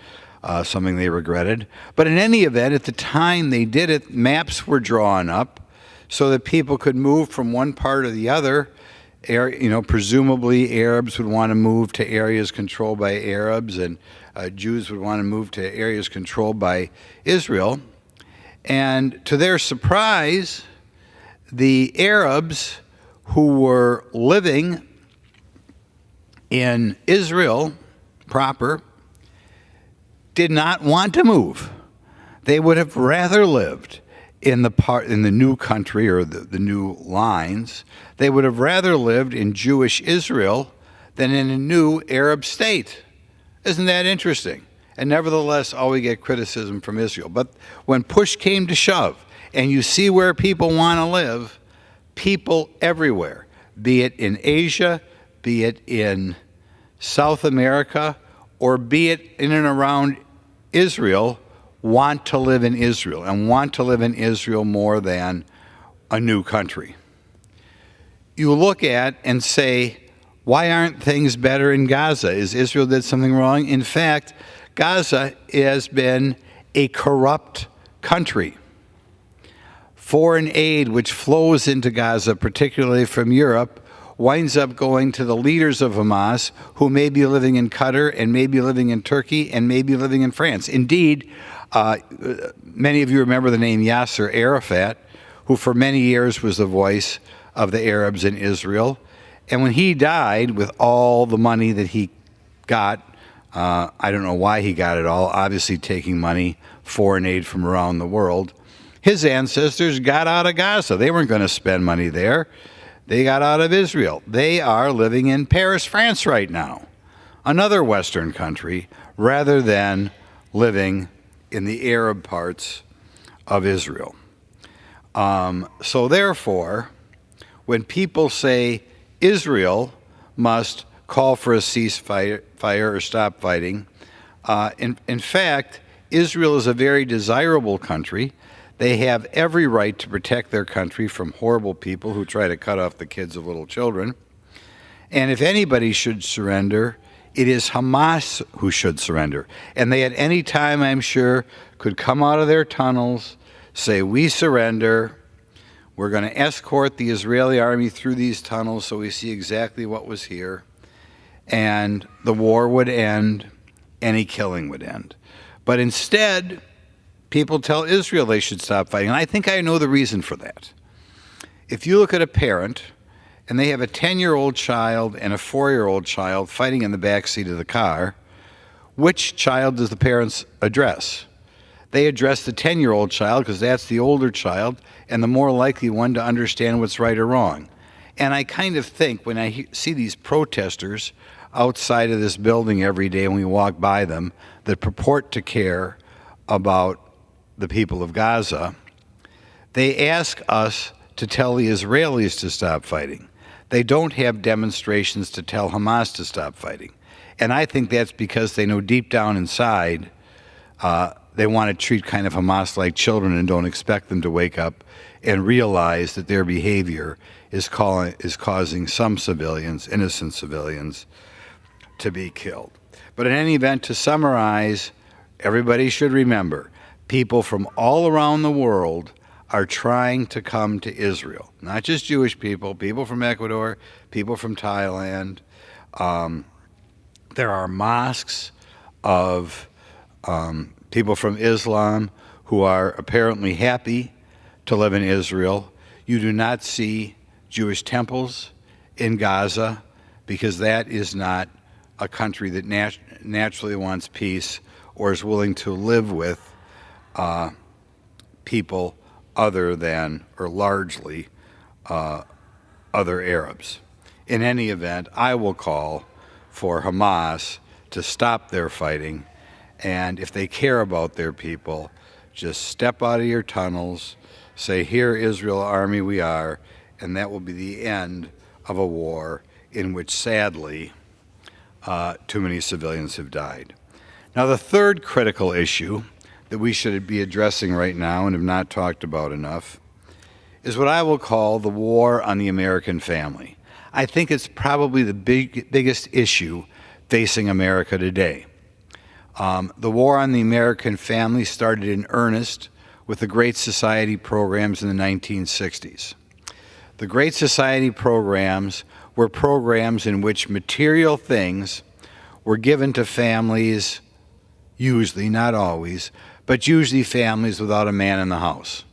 Speaker 5: something they regretted. But in any event, at the time they did it, maps were drawn up so that people could move from one part or the other presumably Arabs would want to move to areas controlled by Arabs, and Jews would want to move to areas controlled by Israel. And to their surprise, the Arabs who were living in Israel proper did not want to move. They would have rather lived in the new country, or the new lines. They would have rather lived in Jewish Israel than in a new Arab state. Isn't that interesting? And nevertheless, all we get criticism from Israel. But when push came to shove, and you see where people want to live, people everywhere, be it in Asia, be it in South America, or be it in and around Israel, want to live in Israel, and want to live in Israel more than a new country. You look at and say, why aren't things better in Gaza? Is Israel did something wrong? In fact, Gaza has been a corrupt country. Foreign aid which flows into Gaza, particularly from Europe, winds up going to the leaders of Hamas, who may be living in Qatar, and may be living in Turkey, and may be living in France. Indeed, many of you remember the name Yasser Arafat, who for many years was the voice of the Arabs in Israel. And when he died, with all the money that he got, I don't know why he got it all, obviously taking money, foreign aid from around the world, his ancestors got out of Gaza. They weren't going to spend money there. They got out of Israel. They are living in Paris, France right now, another Western country, rather than living in the Arab parts of Israel. So therefore, when people say Israel must call for a ceasefire or stop fighting, in fact, Israel is a very desirable country. They have every right to protect their country from horrible people who try to cut off the kids of little children. And if anybody should surrender, it is Hamas who should surrender. And they at any time, I'm sure, could come out of their tunnels, say, we surrender. We're going to escort the Israeli army through these tunnels so we see exactly what was here. And the war would end, any killing would end. But instead, people tell Israel they should stop fighting. And I think I know the reason for that. If you look at a parent, and they have a 10-year-old child and a 4-year-old child fighting in the back seat of the car, which child does the parents address? They address the 10-year-old child because that's the older child and the more likely one to understand what's right or wrong. And I kind of think when I see these protesters outside of this building every day when we walk by them that purport to care about the people of Gaza, they ask us to tell the Israelis to stop fighting. They don't have demonstrations to tell Hamas to stop fighting. And I think that's because they know deep down inside they want to treat kind of Hamas like children and don't expect them to wake up and realize that their behavior is causing some civilians, innocent civilians, to be killed. But in any event, to summarize, everybody should remember, people from all around the world are trying to come to Israel. Not just Jewish people, people from Ecuador, people from Thailand. There are mosques of people from Islam who are apparently happy to live in Israel. You do not see Jewish temples in Gaza because that is not a country that naturally wants peace or is willing to live with people other than, or largely, other Arabs. In any event, I will call for Hamas to stop their fighting, and if they care about their people, just step out of your tunnels, say, here, Israel army, we are, and that will be the end of a war in which, sadly, too many civilians have died. Now, the third critical issue that we should be addressing right now and have not talked about enough is what I will call the war on the American family. I think it's probably the biggest issue facing America today. The war on the American family started in earnest with the Great Society programs in the 1960s. The Great Society programs were programs in which material things were given to families, usually, not always, but usually families without a man in the house.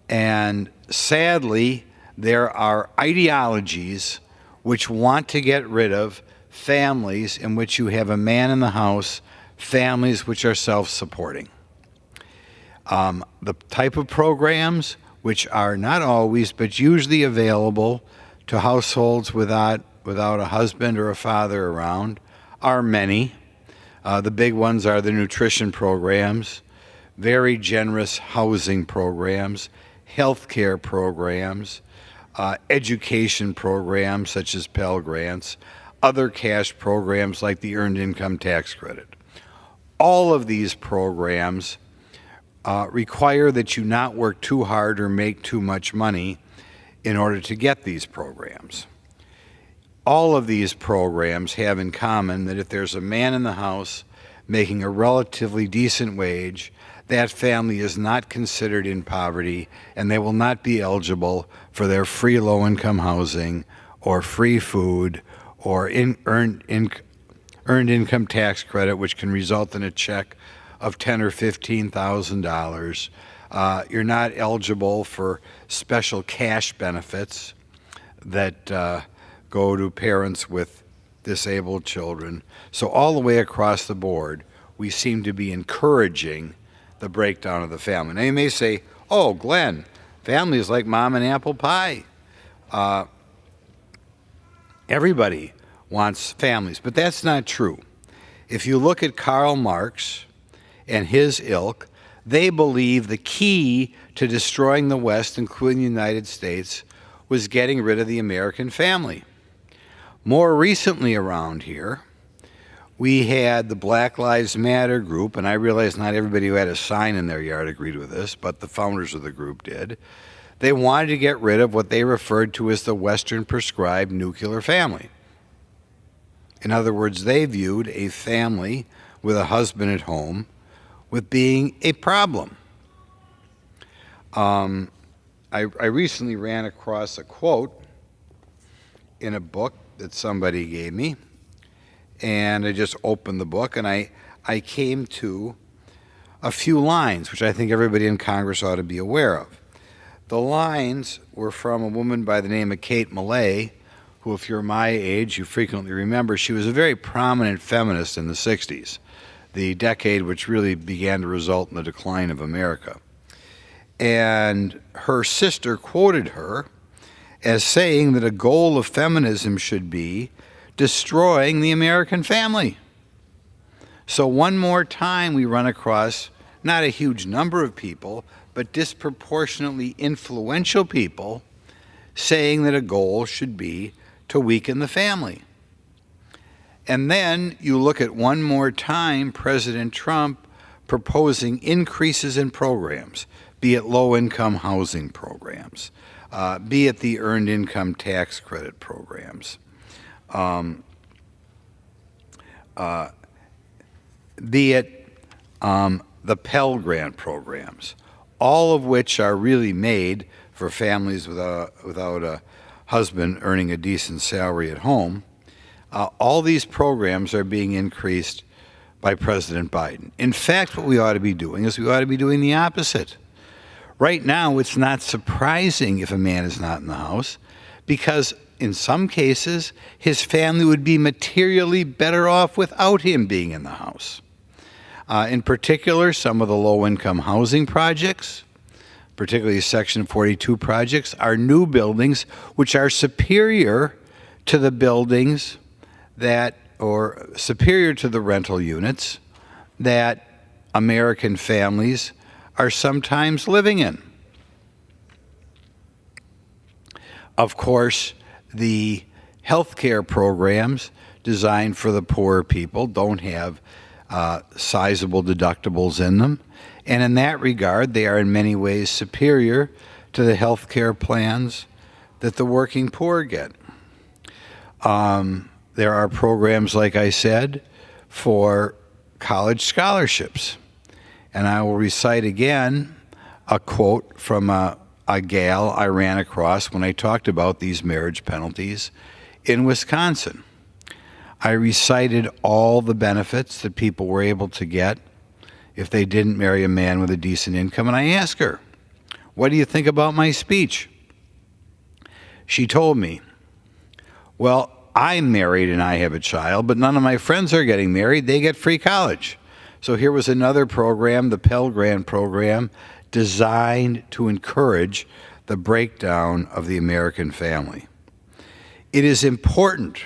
Speaker 5: And sadly, there are ideologies which want to get rid of families in which you have a man in the house, families which are self-supporting. The type of programs which are not always, but usually available to households without a husband or a father around are many. The big ones are the nutrition programs, very generous housing programs, health care programs, education programs such as Pell Grants, other cash programs like the Earned Income Tax Credit. All of these programs require that you not work too hard or make too much money in order to get these programs. All of these programs have in common that if there's a man in the house making a relatively decent wage, that family is not considered in poverty and they will not be eligible for their free low-income housing or free food or earned income tax credit, which can result in a check of $10,000 or $15,000. You're not eligible for special cash benefits that go to parents with disabled children. So all the way across the board, we seem to be encouraging the breakdown of the family. Now you may say, oh, Glenn, family is like mom and apple pie. Everybody wants families, but that's not true. If you look at Karl Marx and his ilk, they believe the key to destroying the West, including the United States, was getting rid of the American family. More recently around here, we had the Black Lives Matter group, and I realize not everybody who had a sign in their yard agreed with this, but the founders of the group did. They wanted to get rid of what they referred to as the Western prescribed nuclear family. In other words, they viewed a family with a husband at home with being a problem. I recently ran across a quote in a book that somebody gave me, and I just opened the book and I came to a few lines which I think everybody in Congress ought to be aware of. The lines were from a woman by the name of Kate Millay, who, if you're my age, you frequently remember. She was a very prominent feminist in the 60s, the decade which really began to result in the decline of America. And her sister quoted her as saying that a goal of feminism should be destroying the American family. So one more time we run across not a huge number of people, but disproportionately influential people saying that a goal should be to weaken the family. And then you look at one more time President Trump proposing increases in programs, be it low-income housing programs, be it the Earned Income Tax Credit programs, be it the Pell Grant programs, all of which are really made for families without a husband earning a decent salary at home. All these programs are being increased by President Biden. In fact, what we ought to be doing is we ought to be doing the opposite. Right now, it's not surprising if a man is not in the house, because in some cases, his family would be materially better off without him being in the house. In particular, some of the low-income housing projects, particularly Section 42 projects, are new buildings which are superior to the buildings or superior to the rental units that American families are sometimes living in. Of course, the health care programs designed for the poorer people don't have sizable deductibles in them. And in that regard, they are in many ways superior to the health care plans that the working poor get. There are programs, like I said, for college scholarships. And I will recite again a quote from a gal I ran across when I talked about these marriage penalties in Wisconsin. I recited all the benefits that people were able to get if they didn't marry a man with a decent income, and I asked her, "What do you think about my speech?" She told me, "Well, I'm married and I have a child, but none of my friends are getting married. They get free college." So here was another program, the Pell Grant program, designed to encourage the breakdown of the American family. It is important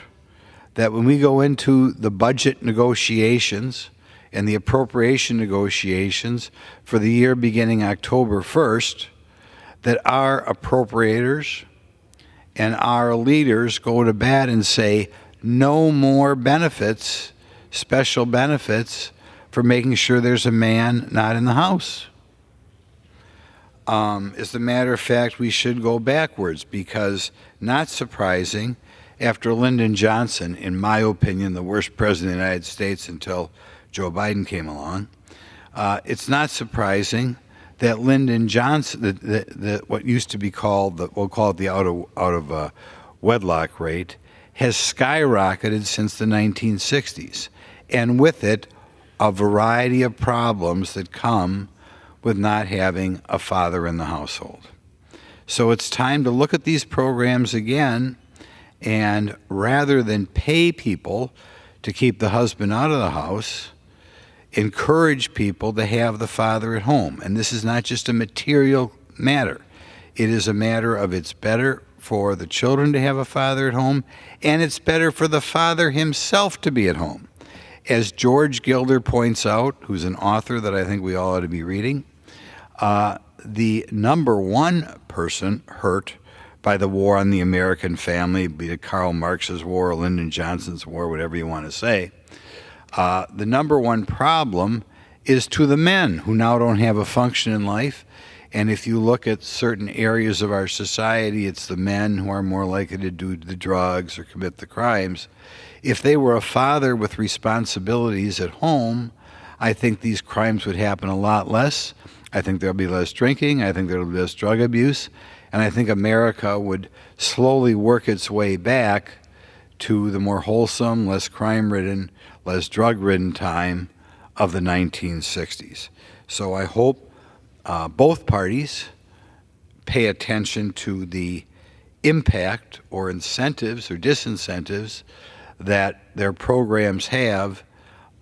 Speaker 5: that when we go into the budget negotiations and the appropriation negotiations for the year beginning October 1st, that our appropriators and our leaders go to bat and say, no more benefits, special benefits, for making sure there's a man not in the house. As a matter of fact, we should go backwards because, not surprising, after Lyndon Johnson, in my opinion, the worst president of the United States until Joe Biden came along, it's not surprising that Lyndon Johnson, what used to be called, we'll call it the out of wedlock rate, has skyrocketed since the 1960s, and with it, a variety of problems that come with not having a father in the household. So it's time to look at these programs again, and rather than pay people to keep the husband out of the house, encourage people to have the father at home. And this is not just a material matter. It is a matter of it's better for the children to have a father at home, and it's better for the father himself to be at home. As George Gilder points out, who's an author that I think we all ought to be reading, the number one person hurt by the war on the American family, be it Karl Marx's war or Lyndon Johnson's war, whatever you want to say, the number one problem is to the men who now don't have a function in life. And if you look at certain areas of our society, it's the men who are more likely to do the drugs or commit the crimes. If they were a father with responsibilities at home, I think these crimes would happen a lot less. I think there'll be less drinking. I think there'll be less drug abuse. And I think America would slowly work its way back to the more wholesome, less crime-ridden, less drug-ridden time of the 1960s. So I hope both parties pay attention to the impact or incentives or disincentives that their programs have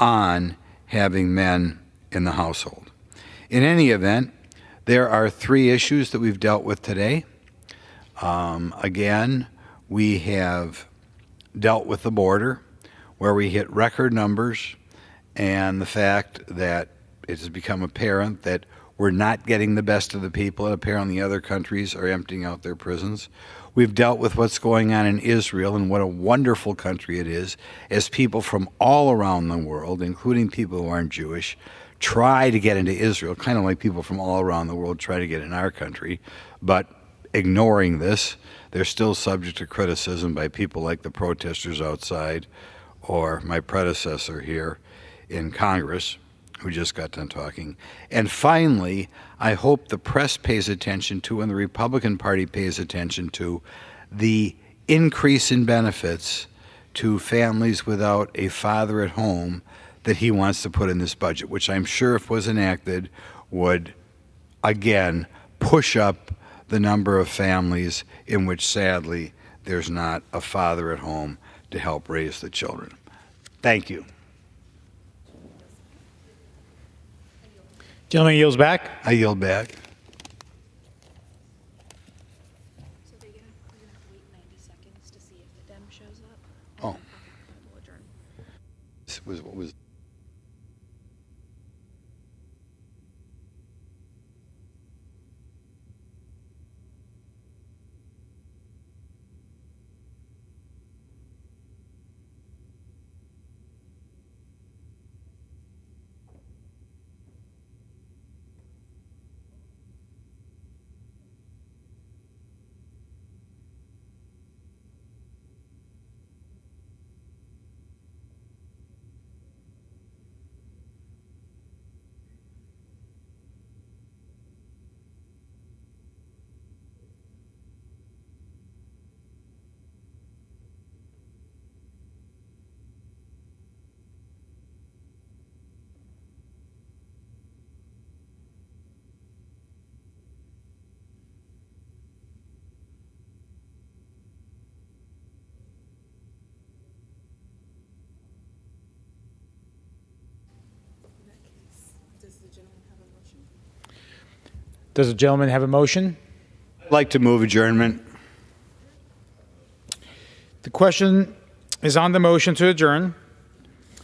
Speaker 5: on having men in the household. In any event, there are three issues that we've dealt with today. Again, we have dealt with the border, where we hit record numbers, and the fact that it has become apparent that we're not getting the best of the people, and apparently other countries are emptying out their prisons. We've dealt with what's going on in Israel and what a wonderful country it is, as people from all around the world, including people who aren't Jewish, try to get into Israel, kind of like people from all around the world try to get in our country. But ignoring this, they're still subject to criticism by people like the protesters outside or my predecessor here in Congress, who just got done talking. And finally, I hope the press pays attention to, and the Republican Party pays attention to, the increase in benefits to families without a father at home that he wants to put in this budget, which I'm sure if was enacted would, again, push up the number of families in which, sadly, there's not a father at home to help raise the children. Thank you.
Speaker 18: Gentleman yields back.
Speaker 5: I yield back. Oh. This was what was.
Speaker 18: Does the gentleman have a motion?
Speaker 5: I'd like to move adjournment.
Speaker 18: The question is on the motion to adjourn.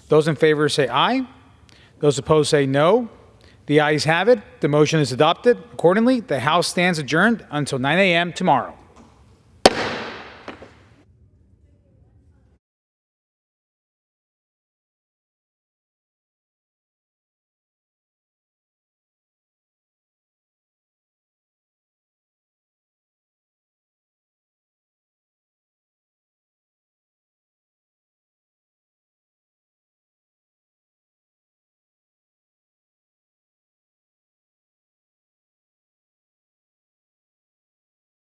Speaker 18: Those in favor say aye. Those opposed say no. The ayes have it. The motion is adopted. Accordingly, the House stands adjourned until 9 a.m. tomorrow.